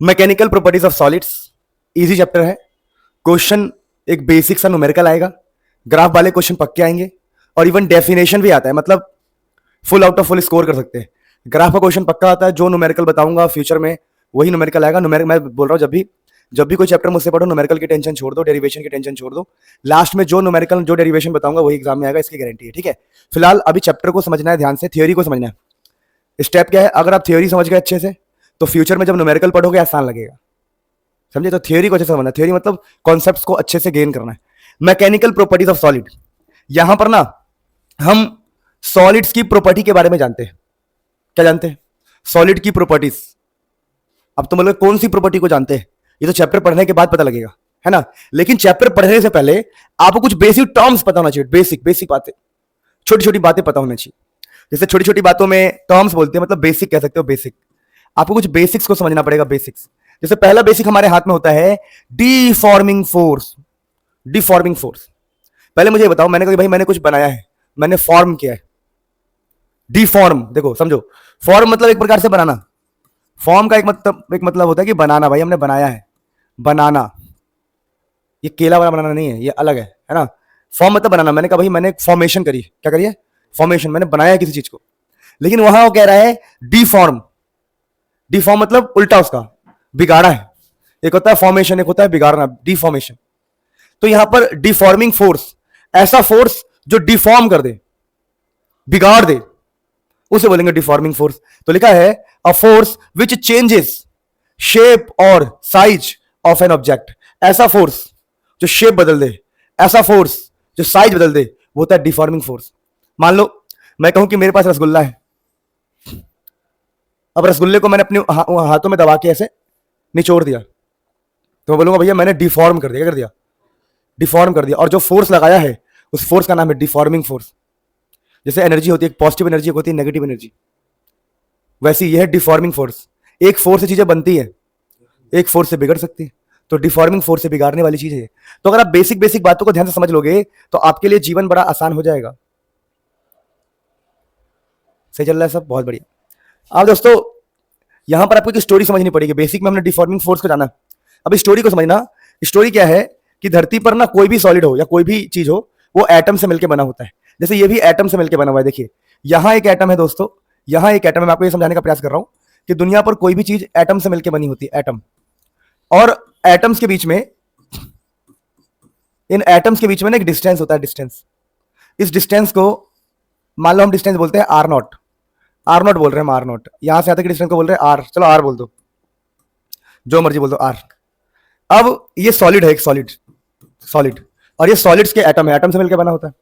Mechanical properties of solids, easy chapter है। Question एक basic सा न्यूमेरिकल आएगा, ग्राफ वाले क्वेश्चन पक्के आएंगे और इवन डेफिनेशन भी आता है, मतलब full out of full score कर सकते हैं। ग्राफ का क्वेश्चन पक्का आता है, जो न्यूमेरिकल बताऊंगा फ्यूचर में वही न्यूमेरिकल आएगा। न्यूमेरिकल मैं बोल रहा हूँ, जब भी कोई चैप्टर मुझसे पढ़ो, न्यूमेरिकल की टेंशन छोड़ दो, डेरिवेशन की टेंशन छोड़ दो, लास्ट में जो न्यूमेरिकल जो डेरिवेशन बताऊंगा वही एग्जाम में आएगा, इसकी गारंटी है। ठीक है, फिलहाल अभी चैप्टर को समझना है ध्यान से, थ्योरी को समझना है। स्टेप क्या है, अगर आप थ्योरी समझ गए अच्छे से तो फ्यूचर में जब न्यूमेरिकल पढ़ोगे आसान लगेगा, समझे। तो थ्योरी को अच्छे से समझना है, थ्योरी मतलब कॉन्सेप्ट्स को अच्छे से गेन करना है। मैकेनिकल प्रॉपर्टीज ऑफ सॉलिड, यहां पर ना हम सॉलिड्स की प्रॉपर्टी के बारे में जानते हैं। क्या जानते हैं? सॉलिड की प्रॉपर्टीज। अब तो मतलब कौन सी प्रॉपर्टी को जानते हैं, ये तो चैप्टर पढ़ने के बाद पता लगेगा, है ना। लेकिन चैप्टर पढ़ने से पहले आपको कुछ बेसिक टर्म्स पता होना चाहिए, बेसिक बेसिक बातें, छोटी छोटी बातें पता होनी चाहिए। जैसे छोटी छोटी बातों में टर्म्स बोलते हैं, मतलब बेसिक कह सकते हो, बेसिक। आपको कुछ बेसिक्स को समझना पड़ेगा, बेसिक्स। जैसे पहला बेसिक हमारे हाथ में होता है डिफॉर्मिंग फोर्स। डिफॉर्मिंग फोर्स, पहले मुझे बताओ, मैंने कहा भाई मैंने कुछ बनाया है, मैंने फॉर्म किया है। डिफॉर्म, देखो समझो, फॉर्म मतलब एक प्रकार से बनाना। फॉर्म का एक मतलब होता है कि बनाना, भाई हमने बनाया है, बनाना। ये केला वाला बनाना नहीं है, ये अलग है ना। फॉर्म मतलब बनाना। मैंने कहा भाई मैंने फॉर्मेशन करी, क्या करिए, फॉर्मेशन, मैंने बनाया है किसी चीज को। लेकिन वहां वो कह रहा है डिफॉर्म। डिफॉर्म मतलब उल्टा, उसका बिगाड़ा है। एक होता है फॉर्मेशन, एक होता है बिगाड़ना, डिफॉर्मेशन। तो यहां पर डिफॉर्मिंग फोर्स, ऐसा फोर्स जो डिफॉर्म कर दे, बिगाड़ दे, उसे बोलेंगे डिफॉर्मिंग फोर्स। तो लिखा है a force which changes shape और साइज ऑफ एन ऑब्जेक्ट। ऐसा फोर्स जो शेप बदल दे, ऐसा फोर्स जो साइज बदल दे, वो होता है डिफॉर्मिंग फोर्स। मान लो मैं कहूं कि मेरे पास रसगुल्ला है, अब रसगुल्ले को मैंने अपने हाथों में दबा के ऐसे निचोड़ दिया, तो मैं बोलूंगा भैया मैंने डिफॉर्म कर दिया। क्या कर दिया? डिफॉर्म कर दिया। और जो फोर्स लगाया है उस फोर्स का नाम है डिफॉर्मिंग फोर्स। जैसे एनर्जी होती है, पॉजिटिव एनर्जी होती है, नेगेटिव एनर्जी, वैसी यह है डिफॉर्मिंग फोर्स। एक फोर्स से चीजें बनती है, एक फोर्स से बिगड़ सकती है, तो डिफॉर्मिंग फोर्स से बिगाड़ने वाली चीज है। तो अगर आप बेसिक बेसिक बातों को ध्यान से समझ लोगे तो आपके लिए जीवन बड़ा आसान हो जाएगा। सही चल रहा है सब? बहुत बढ़िया। अब दोस्तों यहां पर आपको एक स्टोरी समझनी पड़ेगी। बेसिक में हमने डिफॉर्मिंग फोर्स को जाना, अब स्टोरी को समझना। स्टोरी क्या है कि धरती पर ना कोई भी सॉलिड हो या कोई भी चीज हो, वो एटम से मिलकर बना होता है। जैसे ये भी एटम से मिलकर बना हुआ है। देखिए यहां एक एटम है दोस्तों, यहां एक एटम है। मैं आपको ये समझाने का प्रयास कर रहा हूं कि दुनिया पर कोई भी चीज एटम से मिलकर बनी होती है, एटम। और एटम्स के बीच में, इन एटम्स के बीच में ना एक डिस्टेंस होता है, डिस्टेंस। इस डिस्टेंस को मान लो हम डिस्टेंस बोलते हैं आर नॉट। आर नॉट बोल रहे हैं हम, आर नॉट। यहां से यहां तक डिस्टेंस को बोल रहे हैं आर, चलो आर बोल दो, जो मर्जी बोल दो, आर। अब ये सॉलिड है, एक सॉलिड, सॉलिड, और ये सॉलिड्स के एटम है, एटम से मिलकर बना होता है।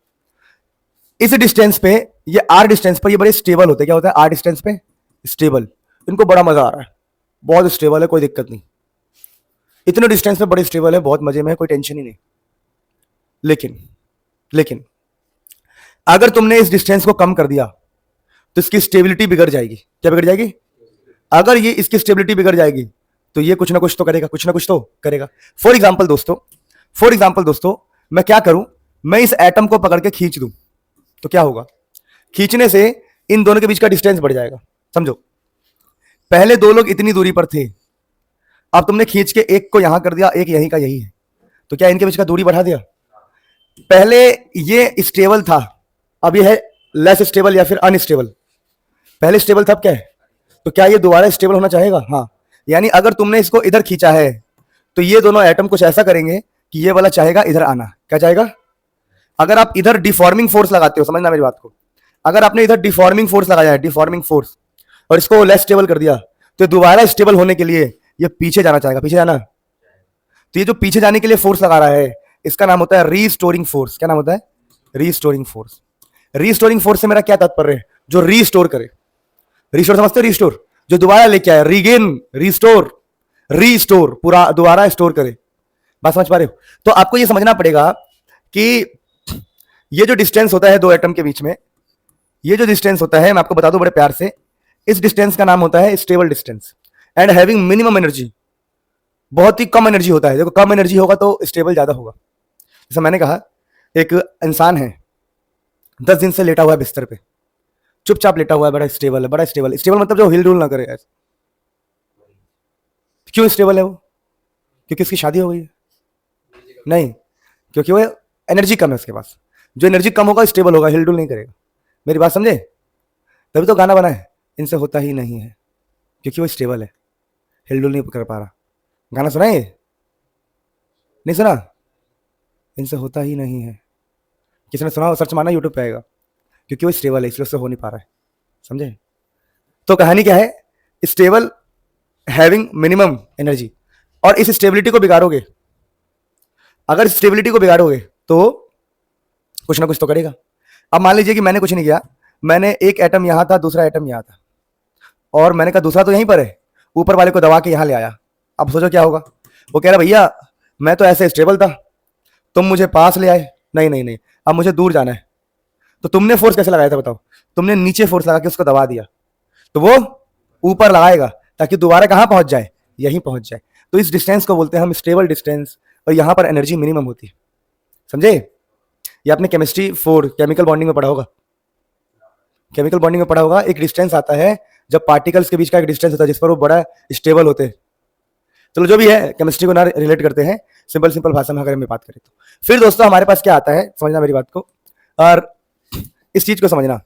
इस डिस्टेंस पे, ये आर डिस्टेंस पर ये बड़े स्टेबल होते हैं। क्या होता है आर डिस्टेंस पे? स्टेबल। इनको बड़ा मजा आ रहा है, बहुत स्टेबल है, कोई दिक्कत नहीं, इतने डिस्टेंस पे बड़े स्टेबल है, बहुत मजे में है, कोई टेंशन ही नहीं। लेकिन लेकिन अगर तुमने इस डिस्टेंस को कम कर दिया तो इसकी स्टेबिलिटी बिगड़ जाएगी। क्या बिगड़ जाएगी? अगर ये इसकी स्टेबिलिटी बिगड़ जाएगी तो ये कुछ ना कुछ तो करेगा, कुछ ना कुछ तो करेगा। फॉर एग्जाम्पल दोस्तों, फॉर एग्जाम्पल दोस्तों, मैं क्या करूं, मैं इस एटम को पकड़ के खींच दूं तो क्या होगा? खींचने से इन दोनों के बीच का डिस्टेंस बढ़ जाएगा। समझो, पहले दो लोग इतनी दूरी पर थे, अब तुमने खींच के एक को यहां कर दिया, एक यहीं का यही है, तो क्या इनके बीच का दूरी बढ़ा दिया? पहले ये स्टेबल था, अब ये है लेस स्टेबल या फिर अनस्टेबल। पहले स्टेबल था, अब क्या है? तो क्या ये दोबारा स्टेबल होना चाहेगा? हाँ। यानी अगर तुमने इसको इधर खींचा है तो ये दोनों एटम कुछ ऐसा करेंगे कि ये वाला चाहेगा इधर आना। क्या चाहेगा? अगर आप इधर डिफॉर्मिंग फोर्स लगाते हो, समझना मेरी बात को, अगर आपने इधर डिफॉर्मिंग फोर्स लगाया है, डिफॉर्मिंग फोर्स, और इसको लेस स्टेबल कर दिया, तो दोबारा स्टेबल होने के लिए ये पीछे जाना चाहेगा। पीछे जाना, तो ये जो पीछे जाने के लिए फोर्स लगा रहा है इसका नाम होता है रीस्टोरिंग फोर्स। क्या नाम होता है? Restoring force. रीस्टोरिंग फोर्स से मेरा क्या तात्पर्य है? जो रीस्टोर करे। रीस्टोर समझते हो? रीस्टोर, जो दोबारा लेके आए, रीगेन, रीस्टोर, रीस्टोर, पूरा दोबारा स्टोर करे। बात समझ पा रहे हो? तो आपको ये समझना पड़ेगा कि ये जो डिस्टेंस होता है दो एटम के बीच में, ये जो डिस्टेंस होता है, मैं आपको बता दूं बड़े प्यार से, इस डिस्टेंस का नाम होता है stable distance and having minimum energy. बहुत ही कम एनर्जी होता है। देखो कम एनर्जी होगा तो स्टेबल ज्यादा होगा। जैसे मैंने कहा, एक इंसान है 10 दिन से लेटा हुआ है बिस्तर पे, चुपचाप लेटा हुआ है, बड़ा स्टेबल है, बड़ा स्टेबल। स्टेबल मतलब जो हिल डुल ना करे। क्यों स्टेबल है वो? क्योंकि उसकी शादी हो गई है? नहीं, क्योंकि वो एनर्जी कम है उसके पास। जो एनर्जी कम होगा स्टेबल होगा, हिलडुल नहीं करेगा। मेरी बात समझे? तभी तो गाना बना है, इनसे होता ही नहीं है, क्योंकि वो स्टेबल है, हिलडुल नहीं कर पा रहा। गाना सुना है ये? नहीं सुना? इनसे होता ही नहीं है। किसी ने सुना हो सर्च मारना, यूट्यूब पे आएगा। क्योंकि वो स्टेबल है, इसलिए उससे हो नहीं पा रहा है। समझे? तो कहानी क्या है? Stable having minimum energy. और इस स्टेबिलिटी को बिगाड़ोगे, अगर स्टेबिलिटी को बिगाड़ोगे तो कुछ ना कुछ तो करेगा। अब मान लीजिए कि मैंने कुछ नहीं किया, मैंने एक एटम यहां था, दूसरा एटम यहां था, और मैंने कहा दूसरा तो यहीं पर है, ऊपर वाले को दबा के यहां ले आया। अब सोचो क्या होगा? वो कह रहा भैया मैं तो ऐसे स्टेबल था, तुम मुझे पास ले आए, नहीं नहीं नहीं, अब मुझे दूर जाना है। तो तुमने फोर्स कैसे लगाया था बताओ? तुमने नीचे फोर्स लगा के उसको दबा दिया, तो वो ऊपर लगाएगा ताकि दोबारा कहां पहुंच जाए? यहीं पहुंच जाए। तो इस डिस्टेंस को बोलते हैं हम स्टेबल डिस्टेंस, और यहां पर एनर्जी मिनिमम होती है। समझे? ये आपने केमिस्ट्री 4 केमिकल बॉन्डिंग में पढ़ा होगा। केमिकल बॉन्डिंग में पढ़ा होगा, एक डिस्टेंस आता है जब पार्टिकल्स के बीच का एक डिस्टेंस होता है जिस पर वो बड़ा स्टेबल होते हैं। चलो जो भी है, केमिस्ट्री को ना रिलेट करते हैं, सिंपल सिंपल भाषा में अगर हम बात करें तो। फिर दोस्तों हमारे पास क्या आता है, समझना मेरी बात को, और इस चीज को समझना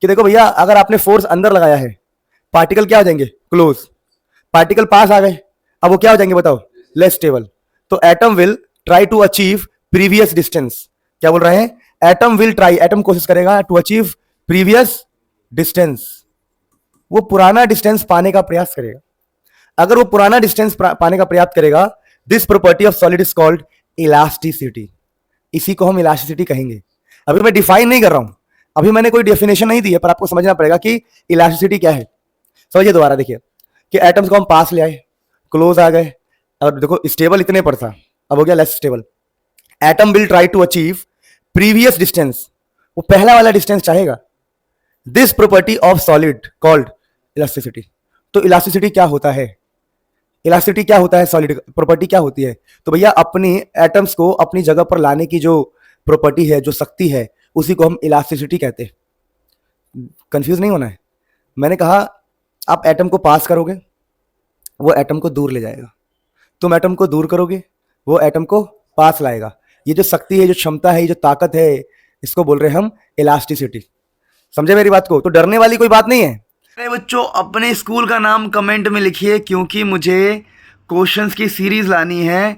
कि देखो भैया, अगर आपने फोर्स अंदर लगाया है, पार्टिकल क्या हो जाएंगे? क्लोज। पार्टिकल पास आ गए, अब वो क्या हो जाएंगे बताओ? Less stable. तो atom will try to achieve previous distance. क्या बोल रहे हैं? एटम विल ट्राई, एटम कोशिश करेगा टू अचीव प्रीवियस डिस्टेंस, वो पुराना डिस्टेंस पाने का प्रयास करेगा। अगर वो पुराना डिस्टेंस पाने का प्रयास करेगा, this property of solid is called elasticity. इसी को हम इलास्टिसिटी कहेंगे। अभी मैं डिफाइन नहीं कर रहा हूं, अभी मैंने कोई डेफिनेशन नहीं दी है, पर आपको समझना पड़ेगा कि इलास्टिसिटी क्या है। समझिए दोबारा, देखिए कि एटम्स को हम पास ले आए, क्लोज आ गए, और देखो स्टेबल इतने पर था, अब हो गया less stable. Atom will try to achieve previous distance, वो पहला वाला डिस्टेंस चाहेगा। This property of solid called elasticity. तो इलास्टिसिटी क्या होता है? इलास्टिसिटी क्या होता है? सॉलिड प्रॉपर्टी क्या होती है? तो भैया अपनी एटम्स को अपनी जगह पर लाने की जो प्रॉपर्टी है, जो शक्ति है, उसी को हम इलास्टिसिटी कहते हैं। कंफ्यूज नहीं होना है। मैंने कहा आप एटम को पास करोगे, वो एटम को दूर ले जाएगा। तुम एटम को दूर करोगे, वो एटम को पास लाएगा। ये जो शक्ति है, जो क्षमता है, ये जो ताकत है, इसको बोल रहे हैं हम इलास्टिसिटी। समझे मेरी बात को? तो डरने वाली कोई बात नहीं है। अरे बच्चों, अपने स्कूल का नाम कमेंट में लिखिए, क्योंकि मुझे क्वेश्चंस की सीरीज लानी है,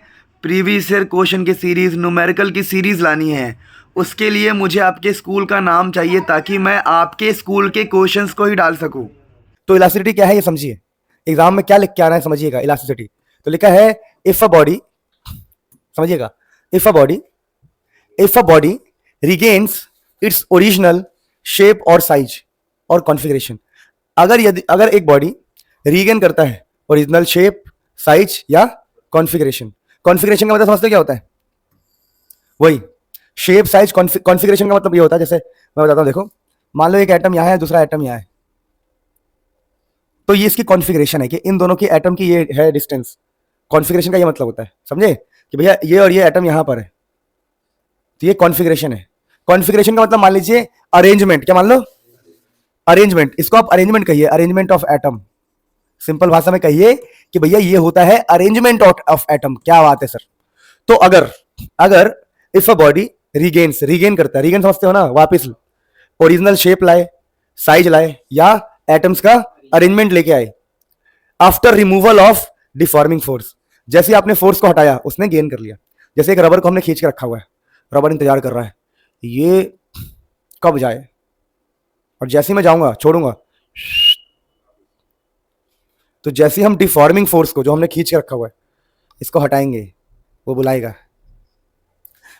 प्रीवियस ईयर क्वेश्चन की सीरीज, न्यूमेरिकल की सीरीज लानी है। उसके लिए मुझे आपके स्कूल का नाम चाहिए ताकि मैं आपके स्कूल के क्वेश्चंस को ही डाल सकूं। तो इलास्टिसिटी क्या है ये समझिए। एग्जाम में क्या लिख के आना है समझिएगा। इलास्टिसिटी तो लिखा है इफ अ बॉडी, समझिएगा, if a body regains it's original shape और साइज और कॉन्फ़िगरेशन। अगर एक बॉडी रीगेन करता है ओरिजिनल शेप, साइज या कॉन्फ़िगरेशन। कॉन्फ़िगरेशन का मतलब समझते हो क्या होता है? वही शेप, साइज, कॉन्फ़िगरेशन का मतलब ये होता है, जैसे मैं बताता हूं, देखो मान लो एक एटम यहां है, दूसरा एटम यहां है, तो ये इसकी कॉन्फ़िगरेशन है कि इन दोनों की एटम की ये है डिस्टेंस। कॉन्फ़िगरेशन का ये मतलब होता है, समझे, कि भैया ये और ये एटम यहां पर है, तो ये कॉन्फ़िगरेशन है। कॉन्फ़िगरेशन का मतलब मान लीजिए अरेंजमेंट, क्या मान लो? अरेंजमेंट। इसको आप अरेंजमेंट कहिए, अरेंजमेंट ऑफ एटम। सिंपल भाषा में कहिए कि भैया ये होता है अरेंजमेंट ऑफ एटम। क्या बात है सर? तो अगर अगर if a body regains, regain करता है, रीगेन समझते हो ना, वापस ओरिजिनल शेप लाए, साइज लाए, या एटम्स का अरेंजमेंट लेके आए, after removal of deforming force. जैसे आपने फोर्स को हटाया, उसने गेन कर लिया। जैसे एक रबर को हमने खींच के रखा हुआ है, रबर इंतजार कर रहा है ये कब जाए, और जैसे ही मैं जाऊंगा छोड़ूंगा, तो जैसे ही हम डिफॉर्मिंग फोर्स को, जो हमने खींच के रखा हुआ है, इसको हटाएंगे, वो बुलाएगा।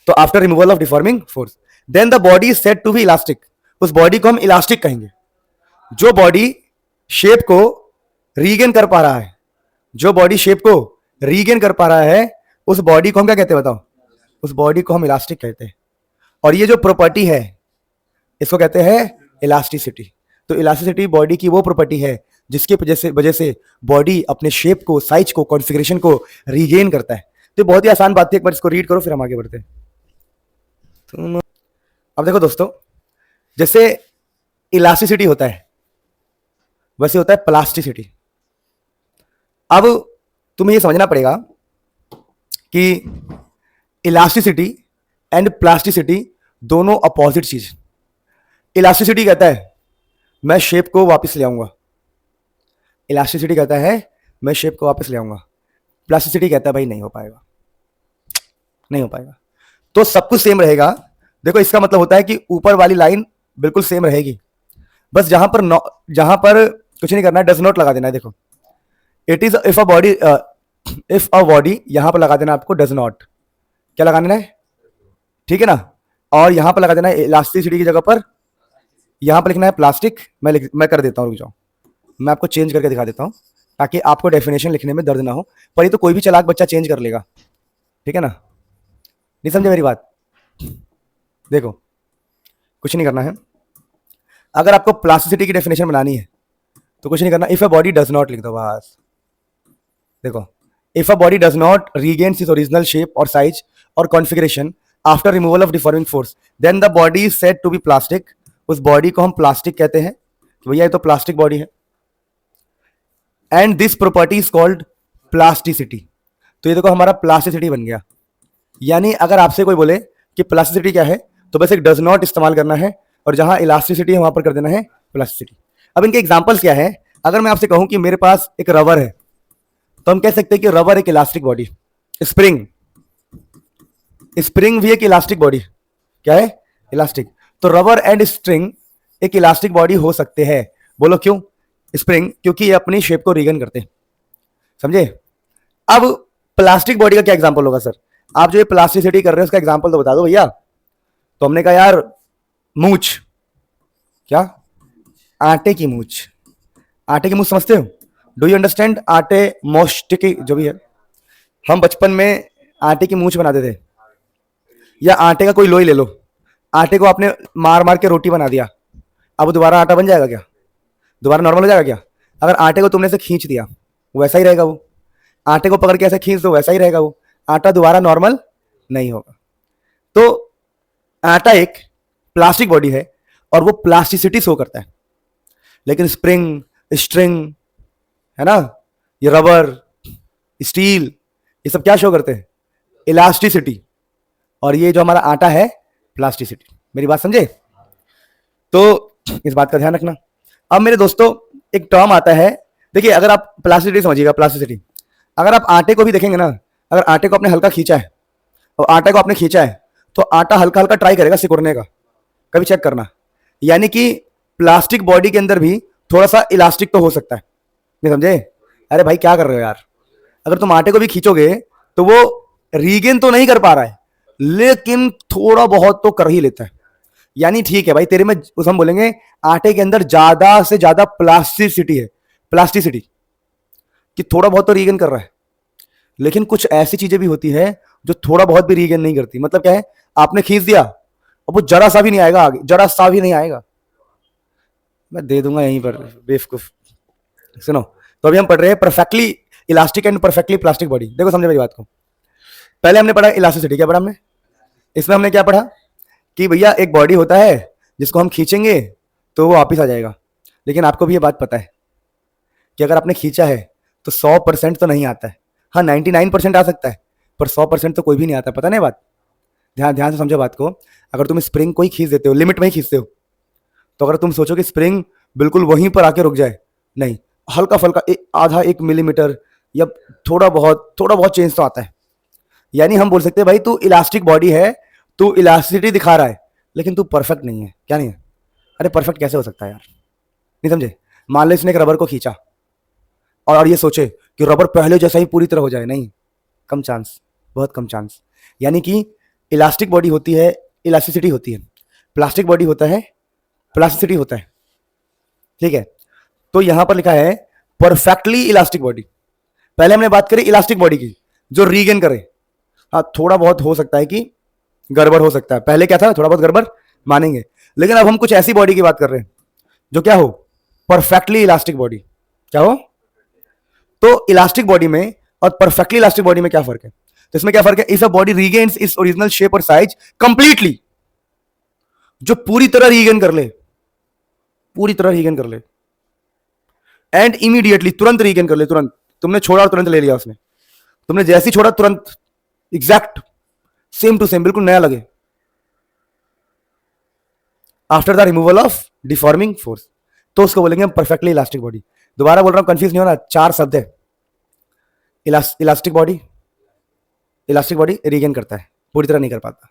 तो after removal of deforming force, then the body is said to be elastic. उस बॉडी को हम इलास्टिक कहेंगे। जो बॉडी शेप को रीगेन कर पा रहा है, जो बॉडी शेप को रीगेन कर पा रहा है, उस बॉडी को हम क्या कहते हैं बताओ? उस बॉडी को हम इलास्टिक कहते हैं। और ये जो प्रॉपर्टी है, इसको कहते हैं इलास्टिसिटी। तो इलास्टिसिटी बॉडी की वो प्रॉपर्टी है जिसकी वजह से बॉडी अपने शेप को, साइज को, कॉन्फ़िगरेशन को रीगेन करता है। तो बहुत ही आसान बात है, एक बार इसको रीड करो फिर हम आगे बढ़ते हैं। तो अब देखो दोस्तों, जैसे इलास्टिसिटी होता है, वैसे होता है प्लास्टिसिटी। अब तुम्हें ये समझना पड़ेगा कि इलास्टिसिटी एंड प्लास्टिसिटी दोनों अपोजिट चीज। इलास्टिसिटी कहता है मैं शेप को वापस ले आऊंगा, इलास्टिसिटी कहता है मैं शेप को वापस ले आऊंगा, प्लास्टिसिटी कहता है भाई नहीं हो पाएगा, नहीं हो पाएगा। तो सब कुछ सेम रहेगा। देखो इसका मतलब होता है कि ऊपर वाली लाइन बिल्कुल सेम रहेगी, बस जहां पर कुछ नहीं करना है, डज नॉट लगा देना है। देखो it is if a body यहां पर लगा देना आपको डज नॉट, क्या लगा देना है, ठीक है ना। और यहां पर लगा देना है इलास्टिसिटी की जगह पर यहां पर लिखना है प्लास्टिक। मैं कर देता हूं, रुक जाओ, मैं आपको चेंज करके दिखा देता हूं ताकि आपको डेफिनेशन लिखने में दर्द ना हो। पर ये तो कोई भी चालाक बच्चा चेंज कर लेगा, ठीक है ना। नहीं समझे मेरी बात? देखो कुछ नहीं करना है, अगर आपको प्लास्टिसिटी की डेफिनेशन बनानी है तो कुछ नहीं करना, if a body does not लिख दो बस। देखो if a body does not regains its original shape और साइज और configuration after removal of deforming force then the body is said to be plastic. उस बॉडी को हम प्लास्टिक कहते हैं कि भैया ये तो प्लास्टिक बॉडी है। And this property is called plasticity. तो ये देखो हमारा प्लास्टिसिटी बन गया। यानी अगर आपसे कोई बोले कि प्लास्टिसिटी क्या है तो बस एक डज नॉट इस्तेमाल करना है और जहां इलास्टिसिटी है वहां पर कर देना है प्लास्टिसिटी। अब इनके एग्जांपल्स क्या है? अगर मैं आपसे कहूं कि मेरे पास एक रबर है तो हम कह सकते हैं कि रबर एक इलास्टिक बॉडी। स्प्रिंग भी एक इलास्टिक बॉडी, क्या है? इलास्टिक। तो रबर एंड स्प्रिंग एक इलास्टिक बॉडी हो सकते हैं। बोलो क्यों? स्प्रिंग क्योंकि ये अपनी शेप को रीगन करते हैं, समझे। अब प्लास्टिक बॉडी का क्या एग्जांपल होगा सर? आप जो ये प्लास्टिसिटी कर रहे हो उसका एग्जांपल तो बता दो भैया। तो हमने कहा यार मूंछ, क्या? आटे की मूंछ। आटे की मूंछ समझते हो? Do you understand? आटे मोस्ट की जो भी है, हम बचपन में आटे की मूंछ बनाते थे। या आटे का कोई लोई ले लो, आटे को आपने मार मार के रोटी बना दिया, अब वो दोबारा आटा बन जाएगा क्या? दोबारा नॉर्मल हो जाएगा क्या? अगर आटे को तुमने से खींच दिया वैसा ही रहेगा वो। आटे को पकड़ के ऐसे खींच दो वैसा ही रहेगा वो, आटा दोबारा नॉर्मल नहीं होगा। तो आटा एक प्लास्टिक बॉडी है और वो प्लास्टिसिटी शो करता है। लेकिन स्प्रिंग, स्ट्रिंग है ना, ये रबर, स्टील, ये सब क्या शो करते हैं? इलास्टिसिटी। और ये जो हमारा आटा है प्लास्टिसिटी। मेरी बात समझे? तो इस बात का ध्यान रखना। अब मेरे दोस्तों एक टर्म आता है, देखिए अगर आप प्लास्टिसिटी समझिएगा, प्लास्टिसिटी अगर आप आटे को भी देखेंगे ना, अगर आटे को आपने हल्का खींचा है और आटे को आपने खींचा है तो आटा हल्का हल्का ट्राई करेगा सिकुड़ने का, कभी चेक करना। यानी कि प्लास्टिक बॉडी के अंदर भी थोड़ा सा इलास्टिक तो हो सकता है, नहीं समझे? अरे भाई क्या कर रहे हो यार? अगर तुम आटे को भी खींचोगे तो वो रीगेन तो नहीं कर पा रहा है लेकिन थोड़ा बहुत तो कर ही लेता है। यानी ठीक है भाई, तेरे में उस हम बोलेंगे आटे के अंदर ज्यादा से ज्यादा प्लास्टिसिटी है, प्लास्टिसिटी कि थोड़ा बहुत तो रीगेन कर रहा है। लेकिन कुछ ऐसी चीजें भी होती है जो थोड़ा बहुत भी रीगेन नहीं करती। मतलब क्या है? आपने खींच दिया अब वो जरा सा भी नहीं आएगा आगे, जरा सा भी नहीं आएगा। मैं दे दूंगा यहीं पर बेवकूफ। सुनो, तो अभी हम पढ़ रहे हैं perfectly elastic and perfectly plastic body. देखो समझे मेरी बात को। पहले हमने पढ़ा इलास्टिसिटी, क्या पढ़ा हमने? इसमें हमने क्या पढ़ा कि भैया एक बॉडी होता है जिसको हम खींचेंगे तो वो वापिस आ जाएगा। लेकिन आपको भी ये बात पता है कि अगर आपने खींचा है तो 100% तो नहीं आता है। हाँ 99% आ सकता है पर 100% तो कोई भी नहीं आता। पता नहीं बात? ध्यान से समझो बात को। अगर तुम स्प्रिंग को ही खींच देते हो, लिमिट में ही खींचते हो, तो अगर तुम सोचो कि स्प्रिंग बिल्कुल वहीं पर आके रुक जाए, नहीं, हल्का फल्का आधा 1 मिलीमीटर या थोड़ा बहुत चेंज तो आता है। यानी हम बोल सकते हैं भाई तू इलास्टिक बॉडी है, तू इलास्टिसिटी दिखा रहा है लेकिन तू परफेक्ट नहीं है। क्या नहीं है? अरे परफेक्ट कैसे हो सकता है यार? नहीं समझे? मान लो इसने एक रबर को खींचा और ये सोचे कि रबर पहले जैसा ही पूरी तरह हो जाए, नहीं, कम चांस, बहुत कम चांस। यानी कि इलास्टिक बॉडी होती है, इलास्टिसिटी होती है, प्लास्टिक बॉडी होता है, प्लास्टिसिटी होता है, ठीक है। तो यहां पर लिखा है परफेक्टली इलास्टिक बॉडी। पहले हमने बात करी इलास्टिक बॉडी की जो रीगेन करे। हाँ थोड़ा बहुत हो सकता है कि गड़बड़ हो सकता है, पहले क्या था थोड़ा बहुत गड़बड़ मानेंगे, लेकिन अब हम कुछ ऐसी बॉडी की बात कर रहे हैं जो क्या हो? Perfectly elastic body. क्या हो? तो इलास्टिक बॉडी में और परफेक्टली इलास्टिक बॉडी में क्या फर्क है? तो इसमें क्या फर्क है? If a body regains its original shape और साइज कंप्लीटली, जो पूरी तरह रीगेन कर ले, पूरी तरह रीगेन कर ले, एंड इमीडिएटली, तुरंत रीगेन कर ले, तुरंत तुमने छोड़ा और तुरंत ले लिया उसने, तुमने जैसे ही छोड़ा तुरंत एग्जैक्ट सेम टू सेम बिल्कुल नया लगे। After the removal of deforming force, तो उसको बोलेंगे हम परफेक्टली इलास्टिक बॉडी। दोबारा बोल रहा हूं, कंफ्यूज नहीं होना, 4 शब्द है। Elastic body, elastic body regain करता है, पूरी तरह नहीं कर पाता।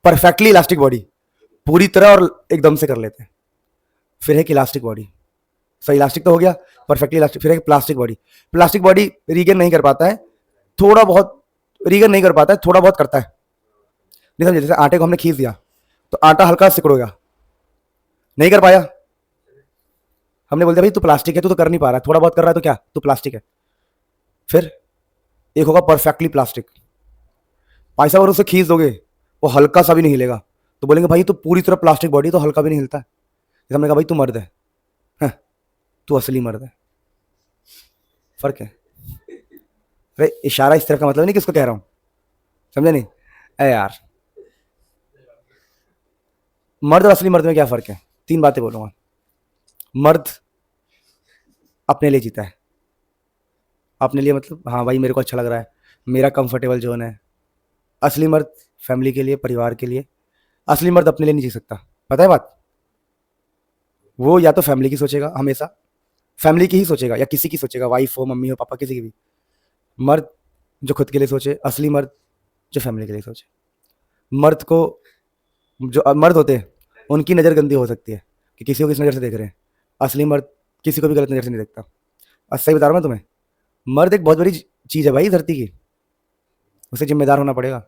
परफेक्टली इलास्टिक बॉडी पूरी तरह और एकदम से कर लेते हैं। फिर है कि इलास्टिक बॉडी, सो इलास्टिक तो हो गया, परफेक्टली इलास्टिक। फिर है plastic body, plastic body regain नहीं कर पाता है, थोड़ा बहुत रीगेन नहीं कर पाता है, थोड़ा बहुत करता है। नहीं समझे, जैसे आटे को हमने खींच दिया तो आटा हल्का सिकुड़ेगा, नहीं कर पाया, हमने बोल दिया भाई तू प्लास्टिक है, तू तो कर नहीं पा रहा है, थोड़ा बहुत कर रहा है तो क्या तू प्लास्टिक है। फिर एक होगा परफेक्टली प्लास्टिक, भाई साहब अगर उसे खींच दोगे वो हल्का सा भी नहीं हिलेगा, तो बोलेंगे भाई तू पूरी तरह प्लास्टिक बॉडी, तो हल्का भी नहीं हिलता है। जैसे हमने कहा भाई तू मर्द है, हाँ, तू असली मर्द है, फर्क है। अरे इशारा इस तरह का मतलब नहीं किसको कह रहा हूं, समझे नहीं? अरे यार, मर्द और असली मर्द में क्या फर्क है? 3 बातें बोलूंगा। मर्द अपने लिए जीता है, अपने लिए मतलब हाँ भाई मेरे को अच्छा लग रहा है, मेरा कंफर्टेबल जोन है। असली मर्द फैमिली के लिए, परिवार के लिए। असली मर्द अपने लिए नहीं जी सकता, पता है बात? वो या तो फैमिली की सोचेगा, हमेशा फैमिली की ही सोचेगा, या किसी की सोचेगा, वाइफ हो, मम्मी हो, पापा, किसी की भी। मर्द जो खुद के लिए सोचे, असली मर्द जो फैमिली के लिए सोचे। मर्द को, जो मर्द होते हैं उनकी नज़र गंदी हो सकती है कि किसी को किस नज़र से देख रहे हैं, असली मर्द किसी को भी गलत नज़र से नहीं देखता। और सही बता रहा हूँ मैं तुम्हें, मर्द एक बहुत बड़ी चीज़ है भाई धरती की, उसे जिम्मेदार होना पड़ेगा।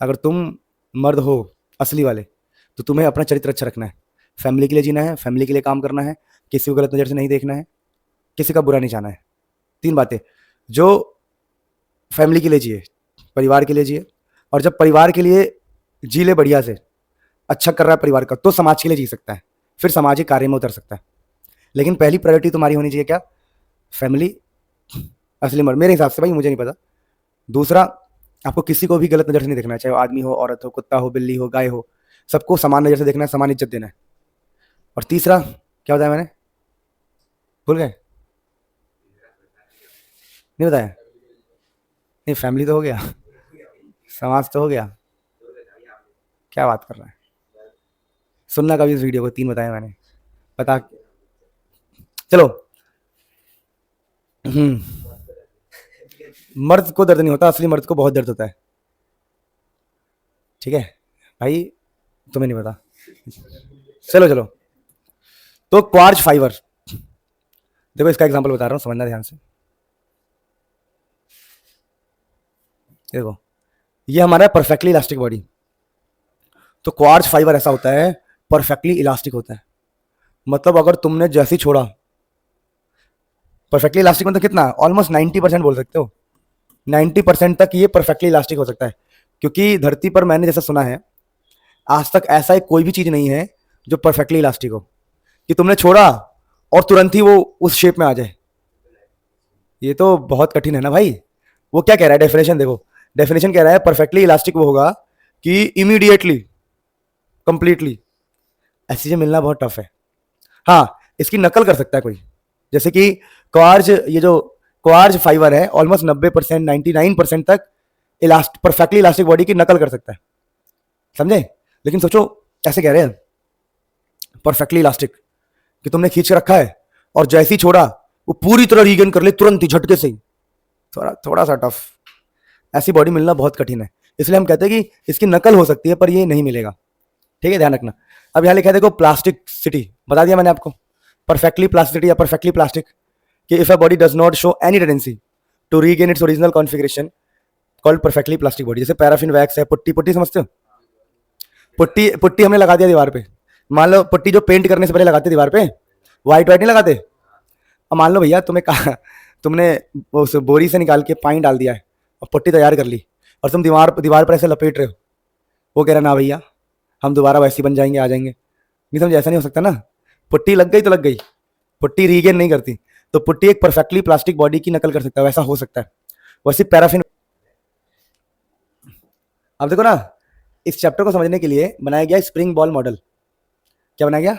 अगर तुम मर्द हो असली वाले, तो तुम्हें अपना चरित्र अच्छा रखना है, फैमिली के लिए जीना है, फैमिली के लिए काम करना है, किसी को गलत नज़र से नहीं देखना है, किसी का बुरा नहीं चाहना है। 3 बातें, जो फैमिली के लिए जिए, परिवार के लिए जिए, और जब परिवार के लिए जी ले बढ़िया से, अच्छा कर रहा है परिवार का, तो समाज के लिए जी सकता है, फिर सामाजिक कार्य में उतर सकता है। लेकिन पहली प्रायोरिटी तुम्हारी होनी चाहिए क्या? फैमिली, असली मर्द, मेरे हिसाब से भाई, मुझे नहीं पता। दूसरा, आपको किसी को भी गलत नज़र से नहीं देखना है, चाहे वो आदमी हो, औरत हो, कुत्ता हो, बिल्ली हो, गाय हो, सबको समान नज़र से देखना है, समान इज्जत देना है। और तीसरा क्या बताया मैंने, भूल गए? नहीं बताया? नहीं, फैमिली तो हो गया, समाज तो हो गया, क्या बात कर रहा है? सुनना कभी इस वीडियो को, 3 बताया मैंने, बता। चलो, मर्द को दर्द नहीं होता, असली मर्द को बहुत दर्द होता है, ठीक है भाई, तुम्हें नहीं पता। चलो चलो, तो क्वार्ज फाइबर, देखो इसका एग्जांपल बता रहा हूँ, समझना ध्यान से। देखो ये हमारा परफेक्टली इलास्टिक बॉडी, तो क्वार्ज फाइबर ऐसा होता है, परफेक्टली इलास्टिक होता है। मतलब अगर तुमने जैसे ही छोड़ा, परफेक्टली इलास्टिक मतलब कितना, ऑलमोस्ट 90% बोल सकते हो, 90% तक ये परफेक्टली इलास्टिक हो सकता है। क्योंकि धरती पर मैंने जैसा सुना है, आज तक ऐसा कोई भी चीज नहीं है जो परफेक्टली इलास्टिक हो, कि तुमने छोड़ा और तुरंत ही वो उस शेप में आ जाए। ये तो बहुत कठिन है ना भाई। वो क्या कह रहा है, डेफिनेशन देखो, डेफिनेशन कह रहा है परफेक्टली इलास्टिक वो होगा कि इमीडिएटली, कंप्लीटली, ऐसी चीजें मिलना बहुत टफ है। हाँ, इसकी नकल कर सकता है कोई, जैसे कि क्वार्ज, ये जो क्वार्ज फाइबर है ऑलमोस्ट 90%, 99% तक परफेक्टली इलास्टिक बॉडी की नकल कर सकता है, समझे? लेकिन सोचो ऐसे कह रहे हैं परफेक्टली इलास्टिक, कि तुमने खींच के रखा है और जैसे ही छोड़ा वो पूरी तरह रीगेन कर ले तुरंत ही, झटके से ही। थोड़ा सा टफ, ऐसी बॉडी मिलना बहुत कठिन है। इसलिए हम कहते हैं कि इसकी नकल हो सकती है पर ये नहीं मिलेगा, ठीक है, ध्यान रखना। अब यहाँ लिखा है देखो, प्लास्टिक सिटी, बता दिया मैंने आपको, परफेक्टली प्लास्टिसिटी या परफेक्टली प्लास्टिक, कि if a body does not show any tendency to regain its original configuration called perfectly plastic body. जैसे पैराफिन वैक्स है, पुट्टी, पुट्टी समझते हो? पुट्टी, पुट्टी हमने लगा दिया दीवार पे, मान लो पुट्टी जो पेंट करने से पहले लगाते दीवार पे, व्हाइट व्हाइट नहीं लगाते। अब मान लो भैया तुम्हें कहा, तुमने उस बोरी से निकाल के पानी डाल दिया है और पुट्टी तैयार कर ली, और तुम दीवार पर ऐसे लपेट रहे हो, वो कह रहा ना भैया हम दोबारा वैसे बन जाएंगे, आ जाएंगे, नहीं समझे? ऐसा नहीं हो सकता ना, पुट्टी लग गई तो लग गई, पुट्टी रीगेन नहीं करती। तो पुट्टी एक परफेक्टली प्लास्टिक बॉडी की नकल कर सकता है, वैसा हो सकता है। वैसे पैराफिन, अब देखो ना, इस चैप्टर को समझने के लिए बनाया गया स्प्रिंग बॉल मॉडल। क्या बनाया गया?